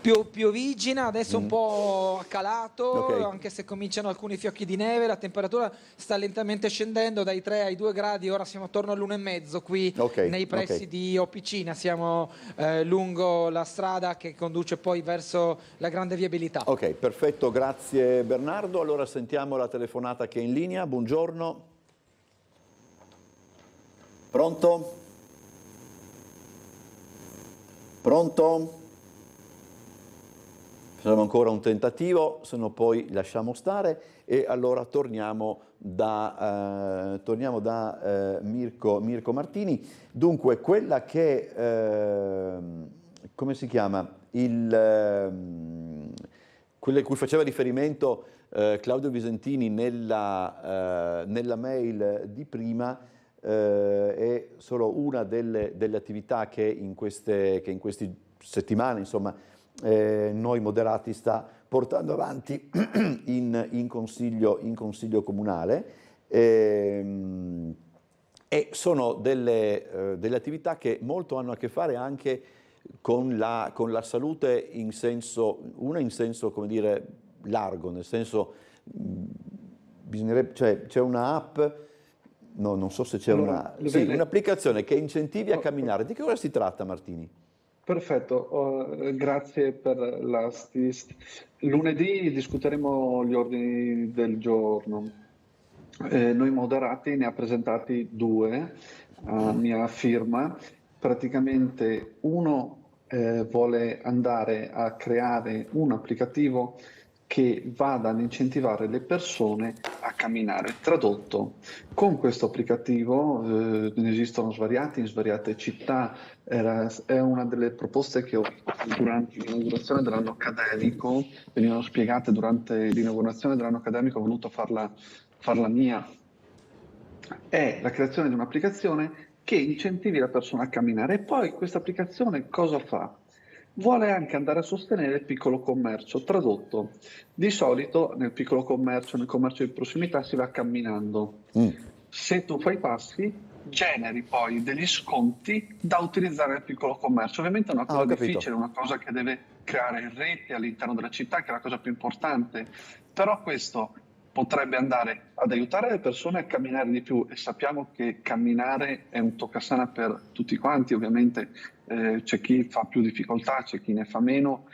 piovigina, adesso un po' calato, anche se cominciano alcuni fiocchi di neve, la temperatura sta lentamente scendendo dai 3 ai 2 gradi, ora siamo attorno all'1,5 qui nei pressi di Opicina, siamo lungo la strada che conduce poi verso la grande viabilità. Ok, perfetto, grazie Bernardo. Allora sentiamo la telefonata che è in linea. Buongiorno. Pronto? Pronto? Facciamo ancora un tentativo, se no poi lasciamo stare, e allora torniamo da Mirko Martini. Dunque, quella che, come si chiama, quella a cui faceva riferimento Claudio Visentini nella mail di prima, è solo una delle attività che in queste settimane, insomma, noi moderati sta portando avanti in consiglio comunale, e sono delle attività che molto hanno a che fare anche con la salute in senso come dire largo, nel senso c'è una app, no, non so se c'è un'applicazione che incentivi a camminare. Di che cosa si tratta, Martini? Perfetto, grazie per la lunedì discuteremo gli ordini del giorno. Noi moderati ne ha presentati 2 a mia firma. Praticamente uno vuole andare a creare un applicativo che vada ad incentivare le persone a camminare. Tradotto, con questo applicativo ne esistono svariati in svariate città. È una delle proposte che ho durante l'inaugurazione dell'anno accademico, venivano spiegate durante l'inaugurazione dell'anno accademico, ho voluto farla mia. È la creazione di un'applicazione che incentivi la persona a camminare. E poi questa applicazione cosa fa? Vuole anche andare a sostenere il piccolo commercio. Tradotto, di solito nel piccolo commercio, nel commercio di prossimità si va camminando. Se tu fai passi, generi poi degli sconti da utilizzare nel piccolo commercio. Ovviamente è una cosa difficile, una cosa che deve creare rete all'interno della città, che è la cosa più importante. Però questo potrebbe andare ad aiutare le persone a camminare di più, e sappiamo che camminare è un toccasana per tutti quanti. Ovviamente c'è chi fa più difficoltà, c'è chi ne fa meno,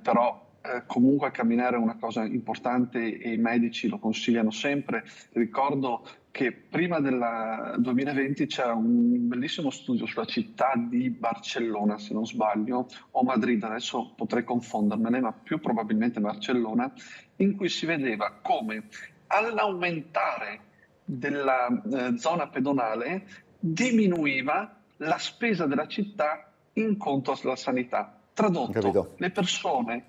però comunque camminare è una cosa importante e i medici lo consigliano sempre. Ricordo che prima del 2020 c'era un bellissimo studio sulla città di Barcellona, se non sbaglio, o Madrid, adesso potrei confondermene, ma più probabilmente Barcellona, in cui si vedeva come all'aumentare della zona pedonale diminuiva la spesa della città in conto alla sanità. Tradotto, le persone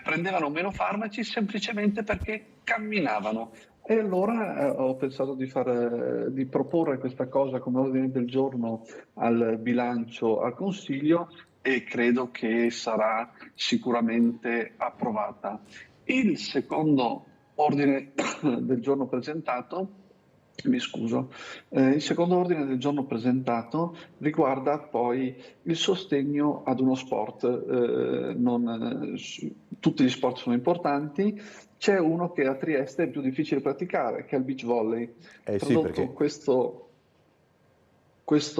prendevano meno farmaci semplicemente perché camminavano. E allora ho pensato di proporre questa cosa come ordine del giorno al bilancio, al Consiglio, e credo che sarà sicuramente approvata. Il secondo ordine del giorno presentato, il secondo ordine del giorno presentato riguarda poi il sostegno ad uno sport. Tutti gli sport sono importanti, c'è uno che a Trieste è più difficile praticare, che è il beach volley. Perché questo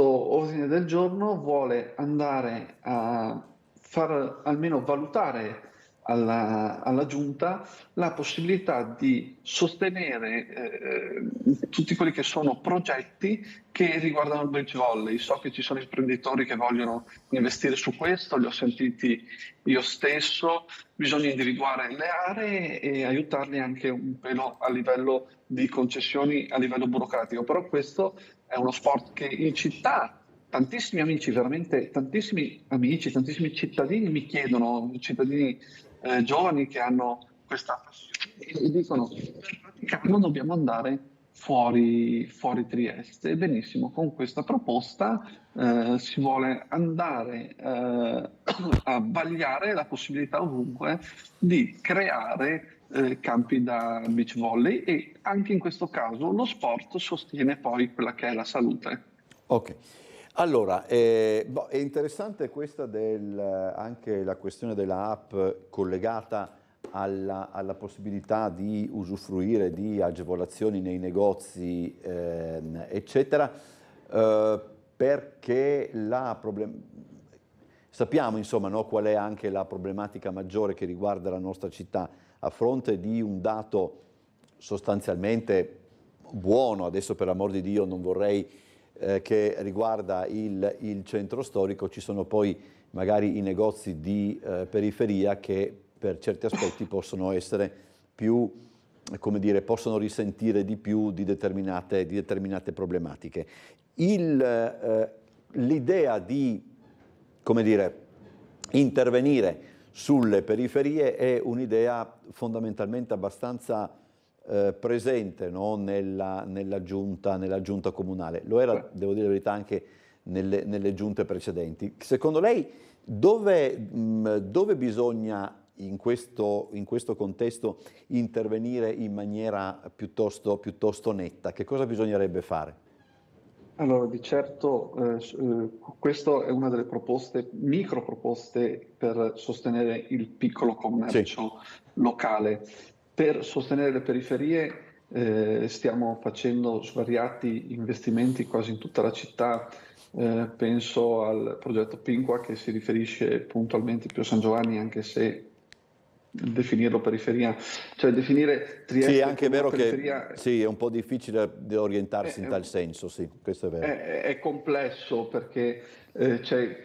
ordine del giorno vuole andare a far almeno valutare alla Giunta la possibilità di sostenere tutti quelli che sono progetti che riguardano il beach volley. So che ci sono imprenditori che vogliono investire su questo, li ho sentiti io stesso. Bisogna individuare le aree e aiutarli anche un pelo a livello di concessioni, a livello burocratico. Però questo è uno sport che in città tantissimi amici, veramente tantissimi amici, tantissimi cittadini mi chiedono, cittadini giovani che hanno questa passione, e dicono non dobbiamo andare fuori Trieste. Benissimo, con questa proposta si vuole andare a vagliare la possibilità ovunque di creare campi da beach volley, e anche in questo caso lo sport sostiene poi quella che è la salute. Ok. Allora, è interessante questa anche la questione della app collegata alla possibilità di usufruire di agevolazioni nei negozi, eccetera, perché sappiamo insomma, no, qual è anche la problematica maggiore che riguarda la nostra città, a fronte di un dato sostanzialmente buono, adesso per amor di Dio non vorrei che riguarda il centro storico. Ci sono poi magari i negozi di periferia che per certi aspetti possono essere più, come dire, possono risentire di più di determinate problematiche. L'idea di, come dire, intervenire sulle periferie è un'idea fondamentalmente abbastanza presente, no? nella giunta comunale. Lo era, devo dire la verità, anche nelle giunte precedenti. Secondo lei dove bisogna in questo contesto intervenire in maniera piuttosto netta? Che cosa bisognerebbe fare? Allora, di certo questa è una delle micro proposte per sostenere il piccolo commercio locale. Per sostenere le periferie stiamo facendo svariati investimenti quasi in tutta la città penso al progetto Pinqua che si riferisce puntualmente più a San Giovanni, anche se definirlo periferia, cioè definire Trieste sì, è anche come vero periferia, che sì, è un po' difficile orientarsi in tal senso, sì, questo è vero. è complesso perché c'è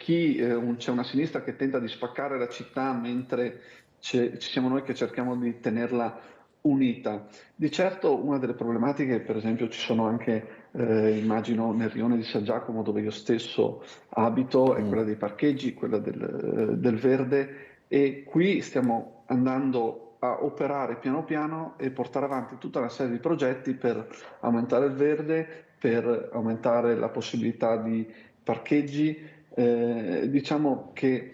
una sinistra che tenta di spaccare la città mentre ci siamo noi che cerchiamo di tenerla unita. Di certo una delle problematiche, per esempio, ci sono anche, immagino, nel rione di San Giacomo dove io stesso abito, è quella dei parcheggi, quella del verde, e qui stiamo andando a operare piano piano e portare avanti tutta una serie di progetti per aumentare il verde, per aumentare la possibilità di parcheggi. Diciamo che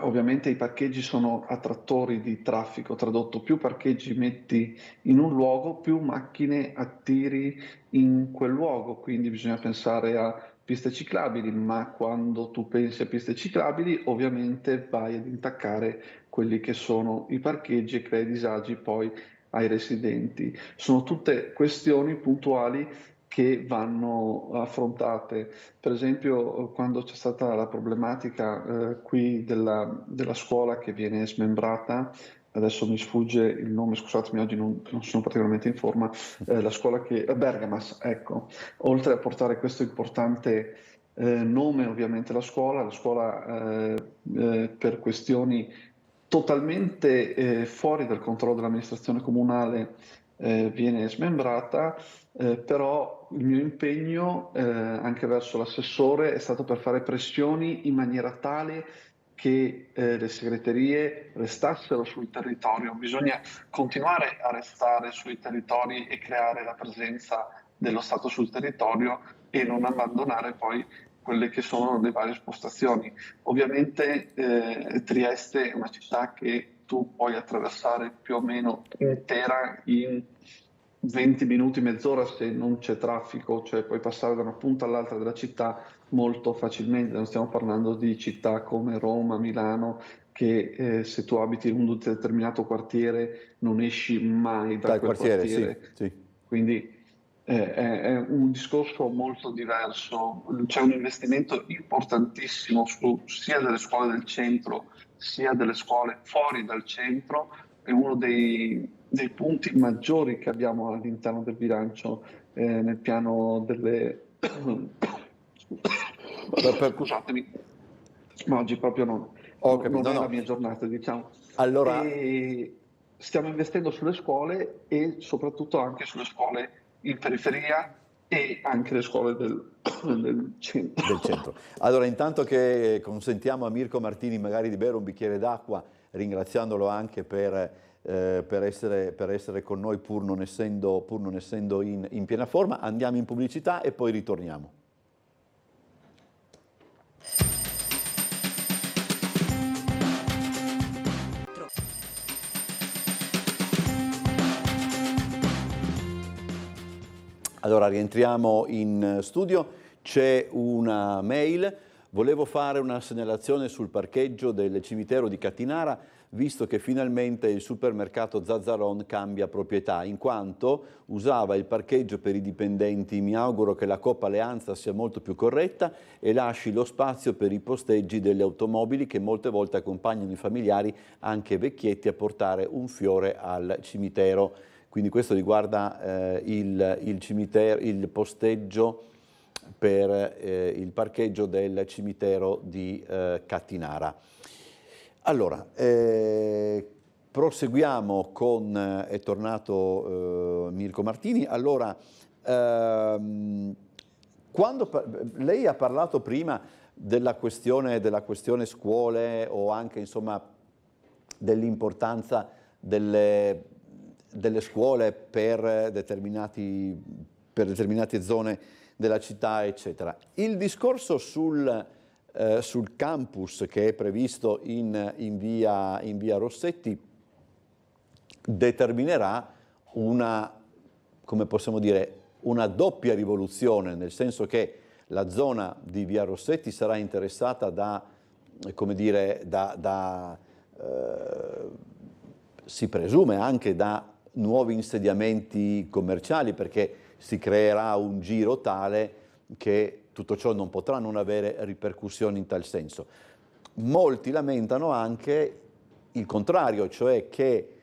ovviamente i parcheggi sono attrattori di traffico, tradotto: più parcheggi metti in un luogo, più macchine attiri in quel luogo, quindi bisogna pensare a piste ciclabili, ma quando tu pensi a piste ciclabili ovviamente vai ad intaccare quelli che sono i parcheggi e crei disagi poi ai residenti. Sono tutte questioni puntuali che vanno affrontate. Per esempio, quando c'è stata la problematica qui della scuola che viene smembrata, adesso mi sfugge il nome, scusatemi, oggi non sono particolarmente in forma, la scuola che Bergamas, ecco, oltre a portare questo importante nome ovviamente la scuola per questioni totalmente fuori dal controllo dell'amministrazione comunale viene smembrata, però il mio impegno anche verso l'assessore è stato per fare pressioni in maniera tale che le segreterie restassero sul territorio. Bisogna continuare a restare sui territori e creare la presenza dello Stato sul territorio e non abbandonare poi quelle che sono le varie spostazioni. Ovviamente Trieste è una città che tu puoi attraversare più o meno intera in 20 minuti, mezz'ora se non c'è traffico, cioè puoi passare da una punta all'altra della città molto facilmente. Non stiamo parlando di città come Roma, Milano, che se tu abiti in un determinato quartiere non esci mai da quel quartiere. Sì. Quindi è un discorso molto diverso. C'è un investimento importantissimo sia delle scuole del centro sia delle scuole fuori dal centro. È uno dei punti maggiori che abbiamo all'interno del bilancio nel piano delle... Scusatemi, ma oggi proprio non è la mia giornata, diciamo. Allora... E stiamo investendo sulle scuole e soprattutto anche sulle scuole in periferia e anche le scuole del centro. Allora, intanto che consentiamo a Mirko Martini magari di bere un bicchiere d'acqua, ringraziandolo anche per essere con noi pur non essendo in piena forma, andiamo in pubblicità e poi ritorniamo. Allora, rientriamo in studio, c'è una mail, volevo fare una segnalazione sul parcheggio del cimitero di Cattinara, visto che finalmente il supermercato Zazzaron cambia proprietà, in quanto usava il parcheggio per i dipendenti. Mi auguro che la Coop Alleanza sia molto più corretta e lasci lo spazio per i posteggi delle automobili che molte volte accompagnano i familiari, anche vecchietti, a portare un fiore al cimitero. Quindi questo riguarda il cimitero, il posteggio per il parcheggio del cimitero di Cattinara. Allora, proseguiamo con, è tornato Mirko Martini. Allora, lei ha parlato prima della questione scuole o anche insomma dell'importanza delle scuole per determinate zone della città, eccetera. Il discorso sul campus che è previsto in via Rossetti determinerà come possiamo dire, una doppia rivoluzione, nel senso che la zona di via Rossetti sarà interessata si presume anche da nuovi insediamenti commerciali, perché si creerà un giro tale che tutto ciò non potrà non avere ripercussioni in tal senso. Molti lamentano anche il contrario, cioè che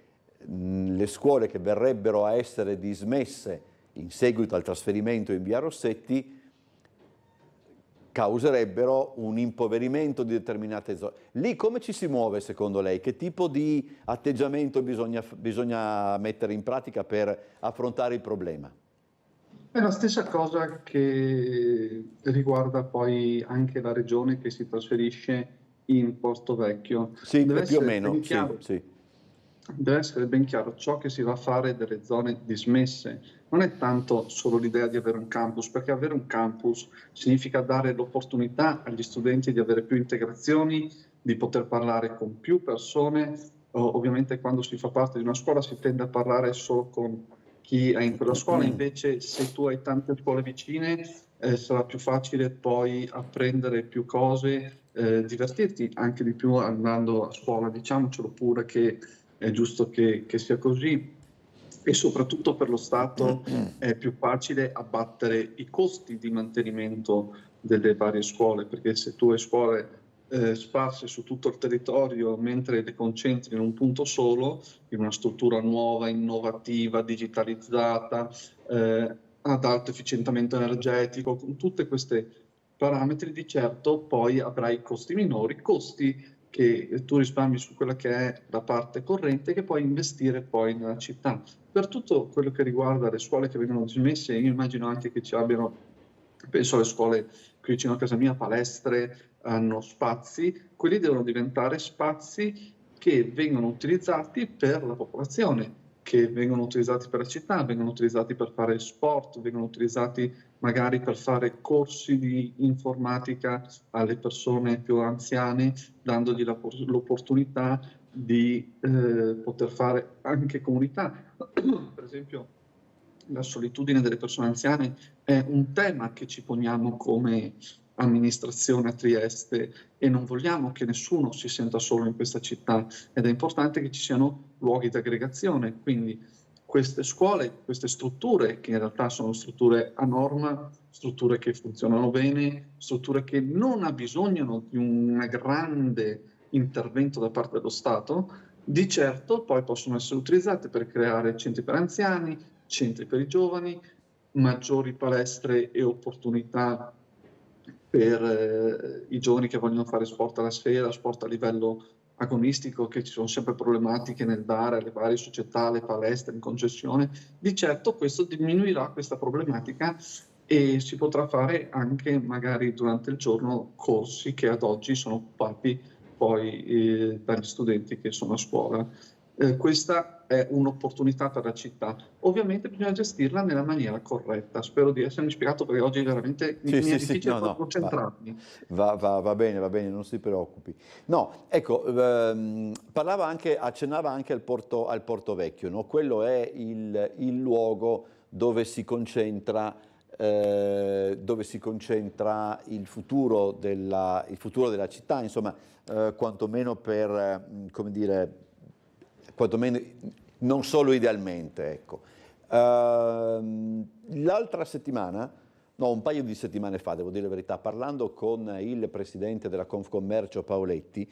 le scuole che verrebbero a essere dismesse in seguito al trasferimento in via Rossetti causerebbero un impoverimento di determinate zone. Lì come ci si muove secondo lei? Che tipo di atteggiamento bisogna mettere in pratica per affrontare il problema? È la stessa cosa che riguarda poi anche la regione che si trasferisce in Porto Vecchio. Sì, più o meno, sì. Deve essere ben chiaro ciò che si va a fare delle zone dismesse. Non è tanto solo l'idea di avere un campus, perché avere un campus significa dare l'opportunità agli studenti di avere più integrazioni, di poter parlare con più persone. Ovviamente quando si fa parte di una scuola si tende a parlare solo con chi è in quella scuola, invece se tu hai tante scuole vicine sarà più facile poi apprendere più cose, divertirti anche di più andando a scuola, diciamocelo pure che è giusto che sia così, e soprattutto per lo Stato è più facile abbattere i costi di mantenimento delle varie scuole, perché se tu hai scuole sparse su tutto il territorio mentre le concentri in un punto solo, in una struttura nuova, innovativa, digitalizzata, ad alto efficientamento energetico, con tutte queste parametri, di certo poi avrai costi minori, costi che tu risparmi su quella che è la parte corrente che puoi investire poi nella città. Per tutto quello che riguarda le scuole che vengono dismesse, io immagino anche che ci abbiano, penso alle scuole qui vicino a casa mia, palestre, hanno spazi, quelli devono diventare spazi che vengono utilizzati per la popolazione, che vengono utilizzati per la città, vengono utilizzati per fare sport, vengono utilizzati magari per fare corsi di informatica alle persone più anziane, dandogli l'opportunità di poter fare anche comunità. Per esempio, la solitudine delle persone anziane è un tema che ci poniamo come amministrazione a Trieste e non vogliamo che nessuno si senta solo in questa città, ed è importante che ci siano luoghi di aggregazione, quindi queste scuole, queste strutture che in realtà sono strutture a norma, strutture che funzionano bene, strutture che non abbisognano di un grande intervento da parte dello Stato, di certo poi possono essere utilizzate per creare centri per anziani, centri per i giovani, maggiori palestre e opportunità per i giovani che vogliono fare sport alla sera, sport a livello agonistico, che ci sono sempre problematiche nel dare alle varie società, alle palestre in concessione. Di certo questo diminuirà questa problematica e si potrà fare anche magari durante il giorno corsi che ad oggi sono occupati poi dagli studenti che sono a scuola. Questa è un'opportunità per la città. Ovviamente bisogna gestirla nella maniera corretta. Spero di essermi spiegato, perché oggi veramente mi è difficile concentrarmi. Va bene, non si preoccupi. No, ecco, accennava anche al Porto Vecchio, no? Quello è il luogo dove si concentra il futuro della città, insomma, quantomeno per, come dire, quantomeno non solo idealmente, ecco. L'altra settimana, no, un paio di settimane fa, devo dire la verità, parlando con il presidente della Confcommercio Paoletti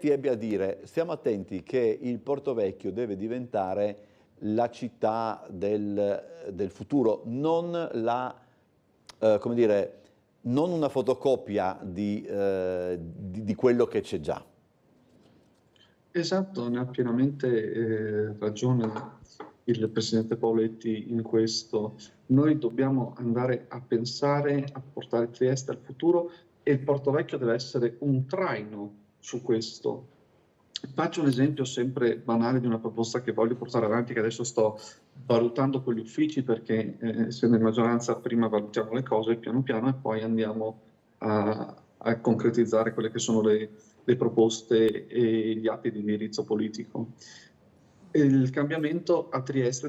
ebbe a dire: stiamo attenti che il Porto Vecchio deve diventare la città del futuro, non come dire, non una fotocopia di quello che c'è già. Esatto, ne ha pienamente ragione il Presidente Paoletti in questo. Noi dobbiamo andare a pensare, a portare Trieste al futuro, e il Porto Vecchio deve essere un traino su questo. Faccio un esempio sempre banale di una proposta che voglio portare avanti, che adesso sto valutando con gli uffici, perché essendo in maggioranza prima valutiamo le cose piano piano e poi andiamo a concretizzare quelle che sono le proposte e gli atti di indirizzo politico. Il cambiamento a Trieste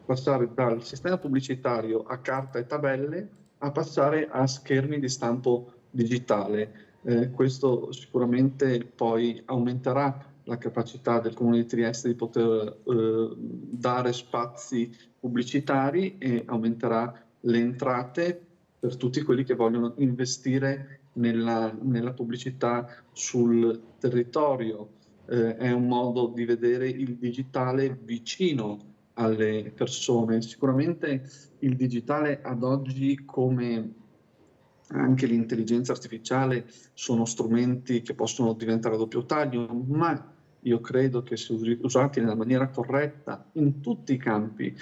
passare dal sistema pubblicitario a carta e tabelle a passare a schermi di stampo digitale. Questo sicuramente poi aumenterà la capacità del Comune di Trieste di poter dare spazi pubblicitari e aumenterà le entrate per tutti quelli che vogliono investire nella pubblicità sul territorio. È un modo di vedere il digitale vicino alle persone. Sicuramente il digitale ad oggi, come anche l'intelligenza artificiale, sono strumenti che possono diventare a doppio taglio, ma io credo che se usati nella maniera corretta in tutti i campi,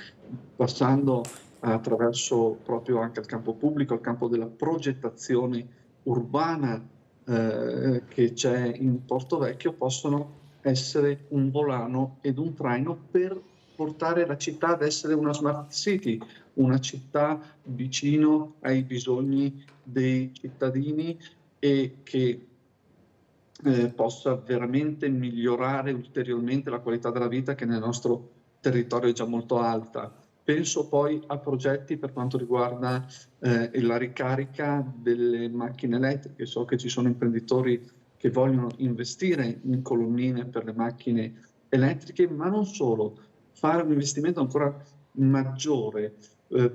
passando attraverso proprio anche il campo pubblico, il campo della progettazione urbana che c'è in Porto Vecchio, possono essere un volano ed un traino per portare la città ad essere una smart city, una città vicino ai bisogni dei cittadini e che possa veramente migliorare ulteriormente la qualità della vita, che nel nostro territorio è già molto alta. Penso poi a progetti per quanto riguarda la ricarica delle macchine elettriche. So che ci sono imprenditori che vogliono investire in colonnine per le macchine elettriche, ma non solo, fare un investimento ancora maggiore,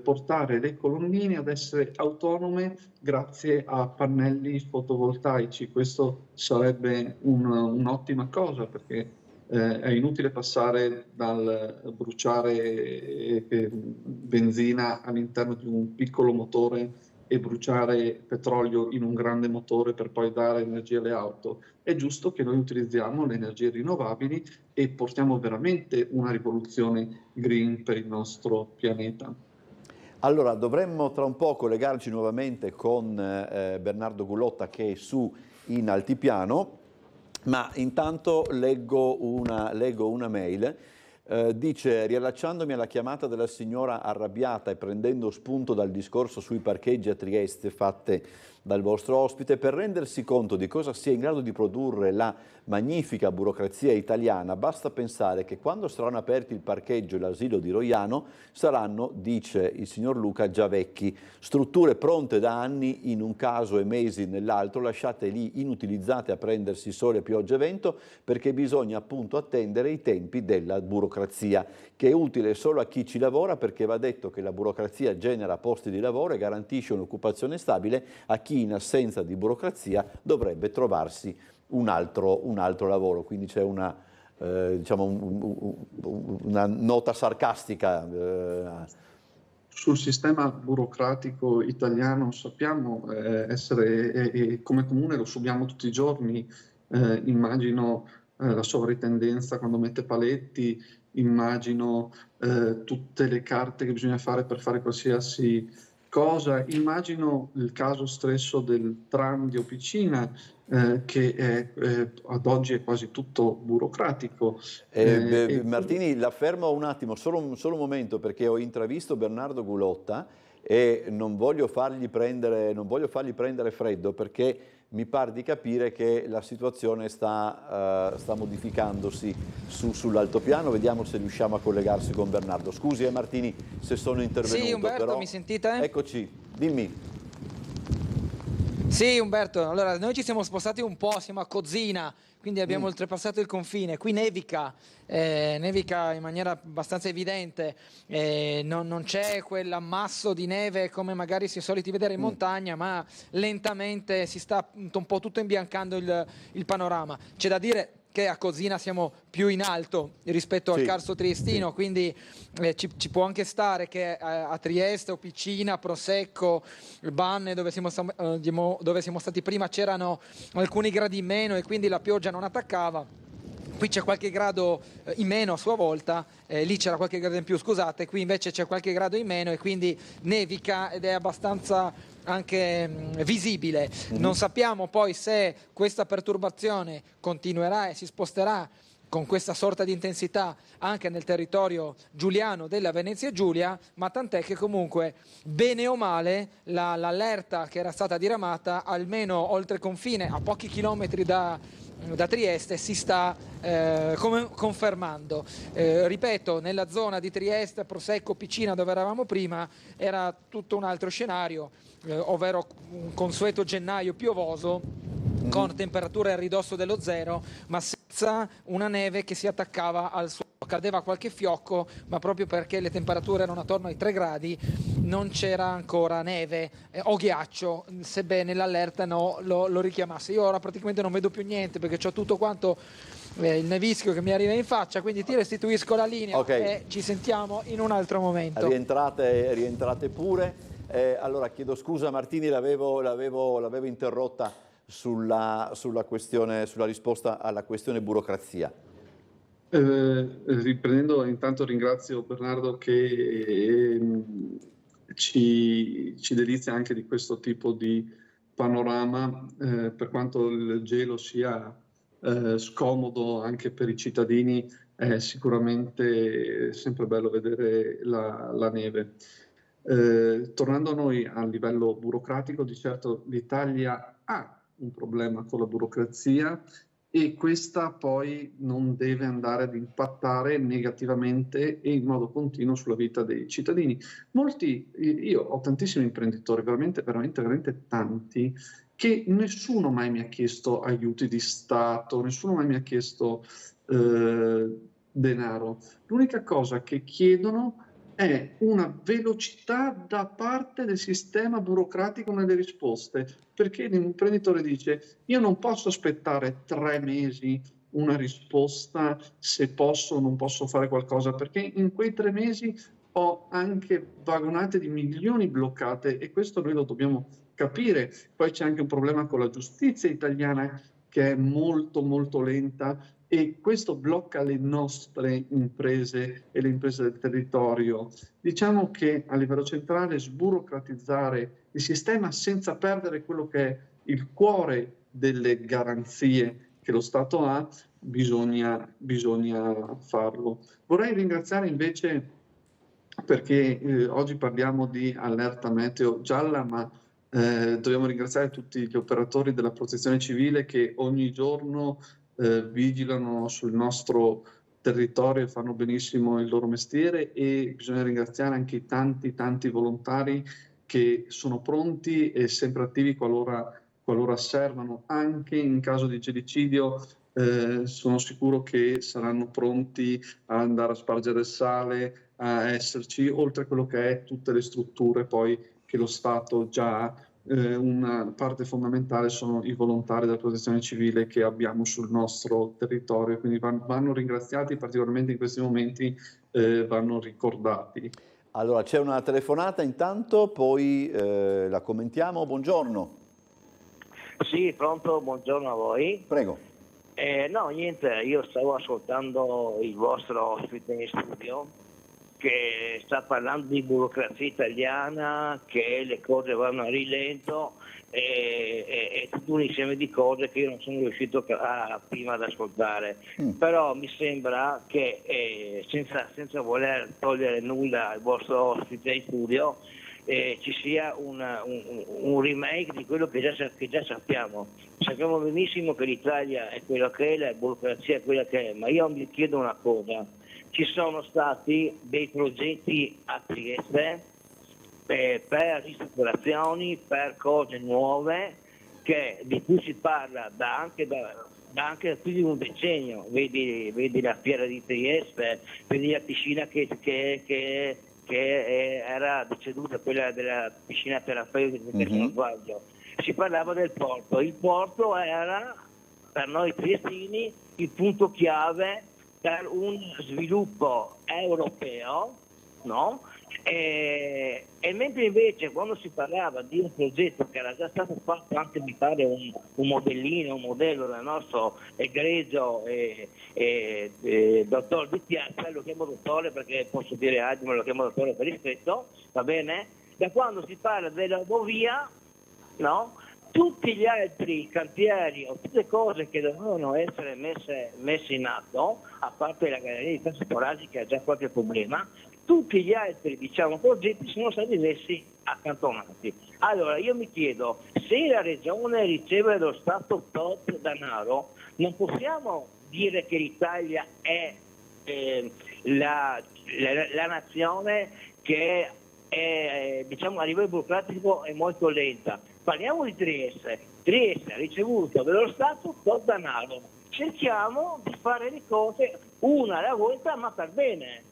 portare le colonnine ad essere autonome grazie a pannelli fotovoltaici. Questo sarebbe un'ottima cosa, perché è inutile passare dal bruciare benzina all'interno di un piccolo motore e bruciare petrolio in un grande motore per poi dare energia alle auto. È giusto che noi utilizziamo le energie rinnovabili e portiamo veramente una rivoluzione green per il nostro pianeta. Allora, dovremmo tra un po' collegarci nuovamente con Bernardo Gullotta, che è su in altipiano, ma intanto leggo una mail. Dice: riallacciandomi alla chiamata della signora arrabbiata e prendendo spunto dal discorso sui parcheggi a Trieste fatte dal vostro ospite, per rendersi conto di cosa sia in grado di produrre la magnifica burocrazia italiana, basta pensare che quando saranno aperti il parcheggio e l'asilo di Roiano saranno, dice il signor Luca, già vecchi, strutture pronte da anni in un caso e mesi nell'altro, lasciate lì inutilizzate a prendersi sole, pioggia e vento, perché bisogna appunto attendere i tempi della burocrazia, che è utile solo a chi ci lavora, perché va detto che la burocrazia genera posti di lavoro e garantisce un'occupazione stabile a chi in assenza di burocrazia dovrebbe trovarsi un altro lavoro. Quindi c'è una, una nota sarcastica. Sul sistema burocratico italiano sappiamo essere, e come comune lo subiamo tutti i giorni, immagino la sovrintendenza quando mette paletti, immagino tutte le carte che bisogna fare per fare qualsiasi cosa, immagino il caso stesso del tram di Opicina, che ad oggi è quasi tutto burocratico. Martini, la fermo un attimo, solo un momento, perché ho intravisto Bernardo Gullotta e non voglio fargli prendere freddo, perché mi pare di capire che la situazione sta modificandosi sull'altopiano. Vediamo se riusciamo a collegarsi con Bernardo. Scusi Martini se sono intervenuto. Sì, Umberto, però... mi sentite? Eccoci, dimmi. Sì, Umberto, allora noi ci siamo spostati un po', siamo a Cozina, quindi abbiamo oltrepassato il confine. Qui nevica in maniera abbastanza evidente, non c'è quell'ammasso di neve come magari si è soliti vedere in montagna, ma lentamente si sta un po' tutto imbiancando il panorama. C'è da dire che a Cozina siamo più in alto rispetto al Carso Triestino, quindi ci può anche stare che a Trieste, Opicina, Prosecco, Banne, dove siamo stati prima, c'erano alcuni gradi in meno e quindi la pioggia non attaccava. Qui c'è qualche grado in meno a sua volta, lì c'era qualche grado in più, scusate, qui invece c'è qualche grado in meno e quindi nevica ed è abbastanza anche visibile. Non sappiamo poi se questa perturbazione continuerà e si sposterà con questa sorta di intensità anche nel territorio giuliano della Venezia Giulia, ma tant'è che comunque, bene o male, l'allerta che era stata diramata, almeno oltre confine, a pochi chilometri da Trieste, si sta confermando. Ripeto, nella zona di Trieste, Prosecco, Picina, dove eravamo prima, era tutto un altro scenario, ovvero un consueto gennaio piovoso, con temperature a ridosso dello zero, ma senza una neve che si attaccava al suolo cadeva qualche fiocco, ma proprio perché le temperature erano attorno ai 3 gradi non c'era ancora neve o ghiaccio, sebbene l'allerta lo richiamasse. Io ora praticamente non vedo più niente perché c'ho tutto quanto il nevischio che mi arriva in faccia, quindi ti restituisco la linea e ci sentiamo in un altro momento. Rientrate pure. Allora chiedo scusa Martini, l'avevo interrotta sulla risposta alla questione burocrazia. Riprendendo, intanto ringrazio Bernardo che ci delizia anche di questo tipo di panorama, per quanto il gelo sia scomodo anche per i cittadini, è sicuramente sempre bello vedere la neve. Tornando a noi a livello burocratico, di certo l'Italia ha un problema con la burocrazia e questa poi non deve andare ad impattare negativamente e in modo continuo sulla vita dei cittadini. Io ho tantissimi imprenditori, veramente tanti, che nessuno mai mi ha chiesto aiuti di Stato, nessuno mai mi ha chiesto denaro. L'unica cosa che chiedono è una velocità da parte del sistema burocratico nelle risposte, perché l'imprenditore dice: io non posso aspettare 3 mesi una risposta se posso o non posso fare qualcosa, perché in quei 3 mesi ho anche vagonate di milioni bloccate e questo noi lo dobbiamo capire. Poi c'è anche un problema con la giustizia italiana che è molto molto lenta e questo blocca le nostre imprese e le imprese del territorio. Diciamo che a livello centrale sburocratizzare il sistema senza perdere quello che è il cuore delle garanzie che lo Stato ha, bisogna farlo. Vorrei ringraziare invece, perché oggi parliamo di allerta meteo gialla, ma dobbiamo ringraziare tutti gli operatori della protezione civile che ogni giorno vigilano sul nostro territorio e fanno benissimo il loro mestiere, e bisogna ringraziare anche i tanti volontari che sono pronti e sempre attivi qualora servano, anche in caso di gelicidio. Sono sicuro che saranno pronti a andare a spargere sale, a esserci, oltre a quello che è tutte le strutture poi che lo Stato già ha. Una parte fondamentale sono i volontari della protezione civile che abbiamo sul nostro territorio, quindi vanno ringraziati, particolarmente in questi momenti vanno ricordati. Allora c'è una telefonata intanto, poi la commentiamo. Buongiorno. Sì, pronto, buongiorno a voi. Prego. No, niente, io stavo ascoltando il vostro ospite in studio che sta parlando di burocrazia italiana, che le cose vanno a rilento e tutto un insieme di cose che io non sono riuscito prima ad ascoltare. Però mi sembra che senza voler togliere nulla al vostro ospite in studio, ci sia un remake di quello che già sappiamo. Sappiamo benissimo che l'Italia è quella che è, la burocrazia è quella che è, ma io mi chiedo una cosa: ci sono stati dei progetti a Trieste per ristrutturazioni, per cose nuove di cui si parla anche da più di un decennio. Vedi la fiera di Trieste, vedi la piscina che era deceduta, quella della piscina terapeutica, se non sbaglio. Si parlava del porto. Il porto era per noi triestini il punto chiave per un sviluppo europeo, no? E mentre invece quando si parlava di un progetto che era già stato fatto, anche mi pare un modello del nostro egregio dottor Di Piazza, lo chiamo dottore perché posso dire altro, ma lo chiamo dottore per rispetto, va bene? Da quando si parla della Bovia, no? Tutti gli altri cantieri o tutte cose che dovevano essere messe in atto, a parte la galleria di Piazza Porasi che ha già qualche problema, tutti gli altri progetti sono stati messi accantonati. Allora io mi chiedo, se la regione riceve lo Stato tot denaro, non possiamo dire che l'Italia è la nazione che è, a livello burocratico è molto lenta. Parliamo di Trieste. Trieste ha ricevuto dello Stato tot denaro. Cerchiamo di fare le cose una alla volta, ma per bene.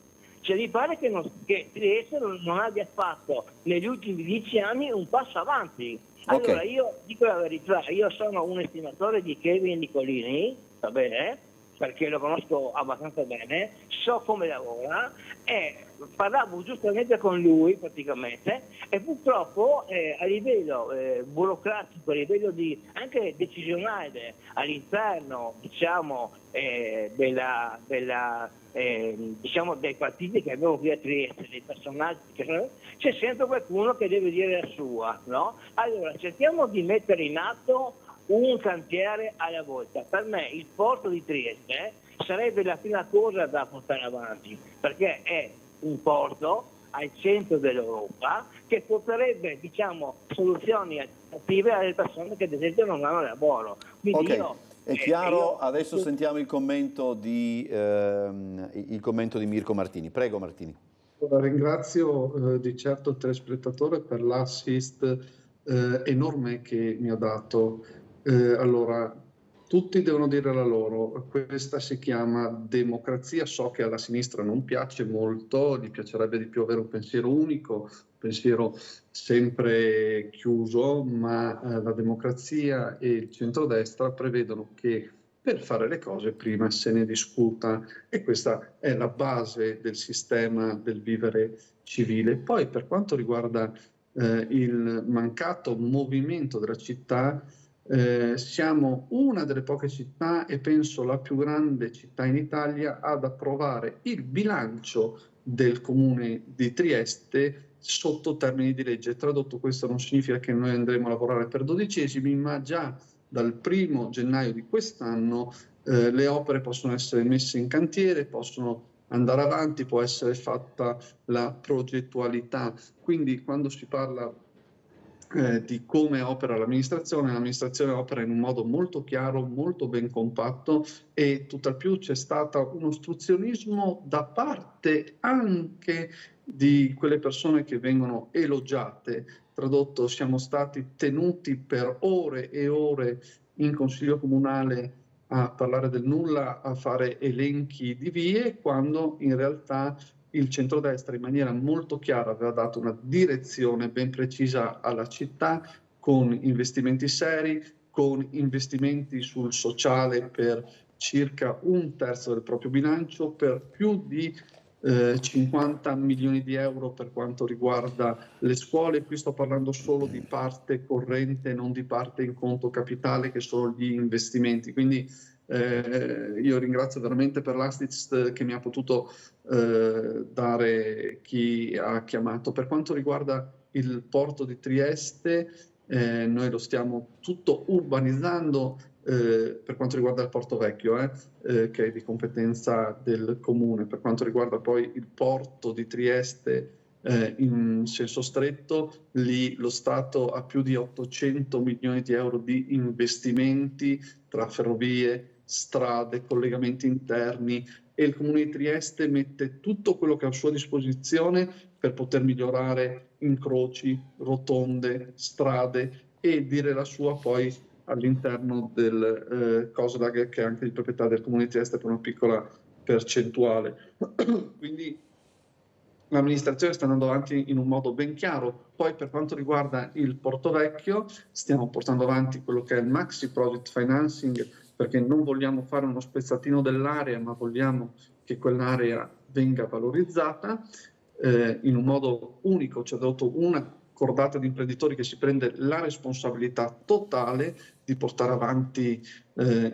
Cioè mi pare che Trieste non abbia fatto negli ultimi 10 anni un passo avanti. Allora Ok. io dico la verità, io sono un estimatore di Kevin Nicolini, va bene? Perché lo conosco abbastanza bene, so come lavora e parlavo giustamente con lui praticamente, e purtroppo a livello burocratico, a livello anche decisionale all'interno diciamo diciamo dei partiti che abbiamo qui a Trieste, dei personaggi c'è sempre qualcuno che deve dire la sua, no? Allora cerchiamo di mettere in atto un cantiere alla volta. Per me il porto di Trieste sarebbe la prima cosa da portare avanti, perché è un porto al centro dell'Europa che porterebbe diciamo soluzioni alternative alle persone che ad esempio non hanno lavoro. Quindi È chiaro, adesso sentiamo il commento di Mirko Martini. Prego Martini. Ringrazio di certo il telespettatore per l'assist enorme che mi ha dato. Allora, tutti devono dire la loro, questa si chiama democrazia, so che alla sinistra non piace molto, gli piacerebbe di più avere un pensiero unico, un pensiero sempre chiuso, ma la democrazia e il centrodestra prevedono che per fare le cose prima se ne discuta, e questa è la base del sistema del vivere civile. Poi per quanto riguarda il mancato movimento della città, siamo una delle poche città, e penso la più grande città in Italia, ad approvare il bilancio del comune di Trieste sotto termini di legge. Tradotto, questo non significa che noi andremo a lavorare per dodicesimi, ma già dal 1° gennaio di quest'anno le opere possono essere messe in cantiere, possono andare avanti, può essere fatta la progettualità. Quindi quando si parla di come opera l'amministrazione opera in un modo molto chiaro, molto ben compatto, e tutt'al più c'è stato un ostruzionismo da parte anche di quelle persone che vengono elogiate. Tradotto, siamo stati tenuti per ore e ore in consiglio comunale a parlare del nulla, a fare elenchi di vie, quando in realtà il centrodestra in maniera molto chiara aveva dato una direzione ben precisa alla città, con investimenti seri, con investimenti sul sociale per circa 1/3 del proprio bilancio, per più di 50 milioni di euro per quanto riguarda le scuole. Qui sto parlando solo di parte corrente, non di parte in conto capitale, che sono gli investimenti. Quindi io ringrazio veramente per l'assist che mi ha potuto dare chi ha chiamato. Per quanto riguarda il porto di Trieste, noi lo stiamo tutto urbanizzando per quanto riguarda il Porto Vecchio, che è di competenza del comune. Per quanto riguarda poi il porto di Trieste in senso stretto, lì lo Stato ha più di 800 milioni di euro di investimenti tra ferrovie, strade, collegamenti interni, e il Comune di Trieste mette tutto quello che ha a sua disposizione per poter migliorare incroci, rotonde, strade, e dire la sua poi all'interno del COSLAG, che è anche di proprietà del Comune di Trieste per una piccola percentuale. Quindi l'amministrazione sta andando avanti in un modo ben chiaro. Poi per quanto riguarda il Porto Vecchio, stiamo portando avanti quello che è il Maxi Project Financing, perché non vogliamo fare uno spezzatino dell'area, ma vogliamo che quell'area venga valorizzata in un modo unico. C'è dato una cordata di imprenditori che si prende la responsabilità totale di portare avanti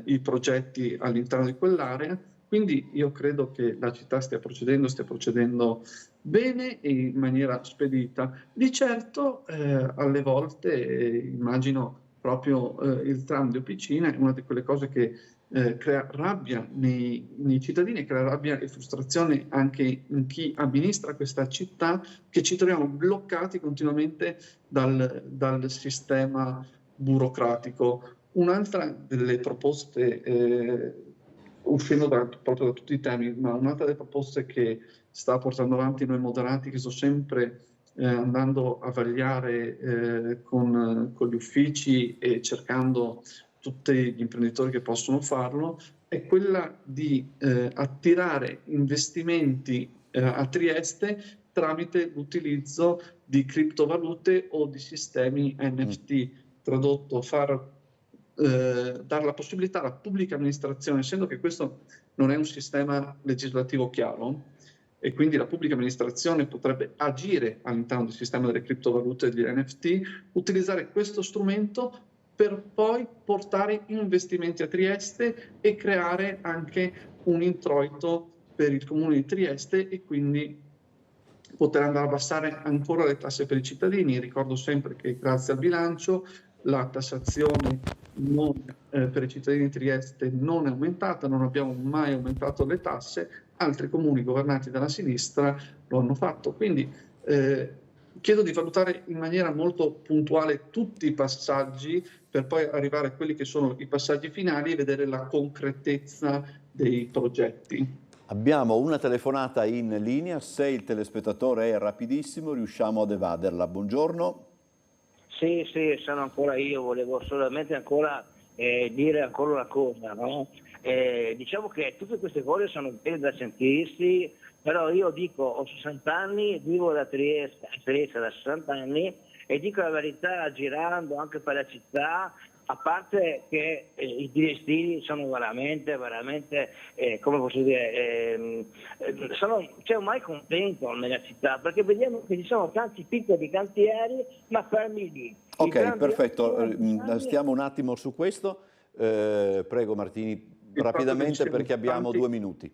i progetti all'interno di quell'area. Quindi io credo che la città stia procedendo bene e in maniera spedita. Di certo alle volte immagino proprio il tram di Opicina è una di quelle cose che crea rabbia nei cittadini, crea rabbia e frustrazione anche in chi amministra questa città, che ci troviamo bloccati continuamente dal sistema burocratico. Un'altra delle proposte, uscendo proprio da tutti i temi, ma un'altra delle proposte che sta portando avanti Noi Moderati, che sto sempre andando a vagliare con gli uffici e cercando tutti gli imprenditori che possono farlo, è quella di attirare investimenti a Trieste tramite l'utilizzo di criptovalute o di sistemi NFT. Tradotto, dare la possibilità alla pubblica amministrazione, essendo che questo non è un sistema legislativo chiaro, e quindi la pubblica amministrazione potrebbe agire all'interno del sistema delle criptovalute e degli NFT, utilizzare questo strumento per poi portare investimenti a Trieste e creare anche un introito per il comune di Trieste e quindi poter andare a abbassare ancora le tasse per i cittadini. Ricordo sempre che grazie al bilancio la tassazione per i cittadini di Trieste non è aumentata, non abbiamo mai aumentato le tasse, altri comuni governati dalla sinistra lo hanno fatto. Quindi chiedo di valutare in maniera molto puntuale tutti i passaggi per poi arrivare a quelli che sono i passaggi finali e vedere la concretezza dei progetti. Abbiamo una telefonata in linea, se il telespettatore è rapidissimo riusciamo ad evaderla. Buongiorno. Sì, sono ancora io, volevo solamente ancora dire ancora una cosa, no? Diciamo che tutte queste cose sono belle da sentirsi, però io dico, ho 60 anni, vivo da Trieste da 60 anni e dico la verità, girando anche per la città, a parte che i triestini sono veramente, come posso dire, sono mai contento nella città, perché vediamo che ci sono tanti piccoli cantieri, ma fermi lì. Ok, perfetto, stiamo un attimo su questo. Prego Martini, rapidamente perché abbiamo 2 minuti.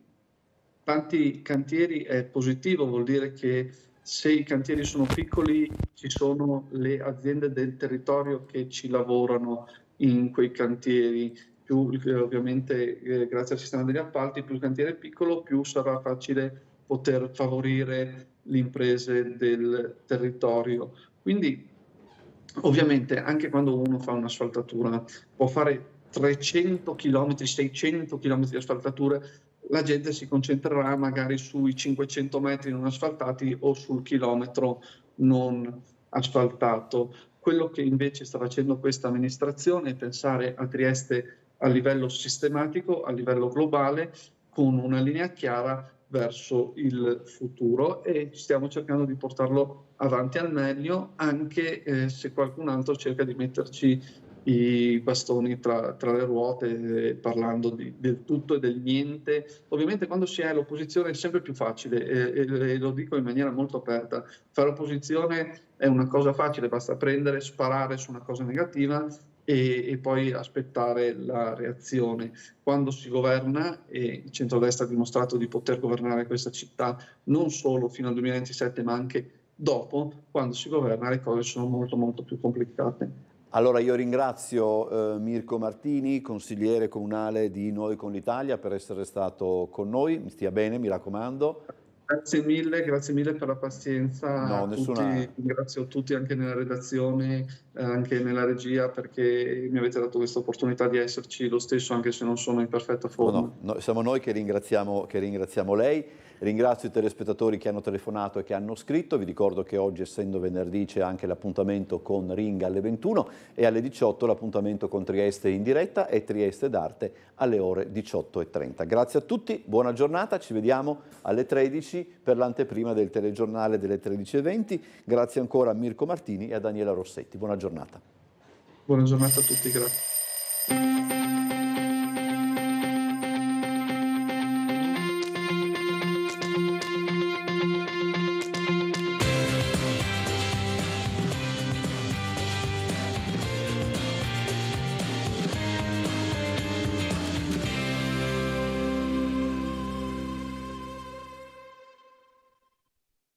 Tanti cantieri è positivo, vuol dire che se i cantieri sono piccoli ci sono le aziende del territorio che ci lavorano in quei cantieri, più ovviamente grazie al sistema degli appalti, più il cantiere è piccolo, più sarà facile poter favorire le imprese del territorio. Quindi ovviamente anche quando uno fa un'asfaltatura può fare 300 km, 600 km di asfaltature, la gente si concentrerà magari sui 500 metri non asfaltati o sul chilometro non asfaltato. Quello che invece sta facendo questa amministrazione è pensare a Trieste a livello sistematico, a livello globale, con una linea chiara verso il futuro e stiamo cercando di portarlo avanti al meglio, anche se qualcun altro cerca di metterci i bastoni tra le ruote, parlando del tutto e del niente. Ovviamente quando si è all'opposizione è sempre più facile e lo dico in maniera molto aperta. Fare opposizione è una cosa facile, basta prendere, sparare su una cosa negativa e poi aspettare la reazione. Quando si governa, e il centrodestra ha dimostrato di poter governare questa città non solo fino al 2027 ma anche dopo, quando si governa le cose sono molto molto più complicate. Allora io ringrazio Mirko Martini, consigliere comunale di Noi con l'Italia, per essere stato con noi. Mi stia bene, mi raccomando. Grazie mille per la pazienza. No, tutti, ringrazio tutti anche nella redazione, anche nella regia, perché mi avete dato questa opportunità di esserci lo stesso, anche se non sono in perfetta forma. No, siamo noi che ringraziamo lei. Ringrazio i telespettatori che hanno telefonato e che hanno scritto. Vi ricordo che oggi, essendo venerdì, c'è anche l'appuntamento con Ring alle 21 e alle 18 l'appuntamento con Trieste in diretta e Trieste d'Arte alle ore 18:30. Grazie a tutti, buona giornata, ci vediamo alle 13 per l'anteprima del telegiornale delle 13:20. Grazie ancora a Mirko Martini e a Daniela Rossetti. Buona giornata. Buona giornata a tutti, grazie.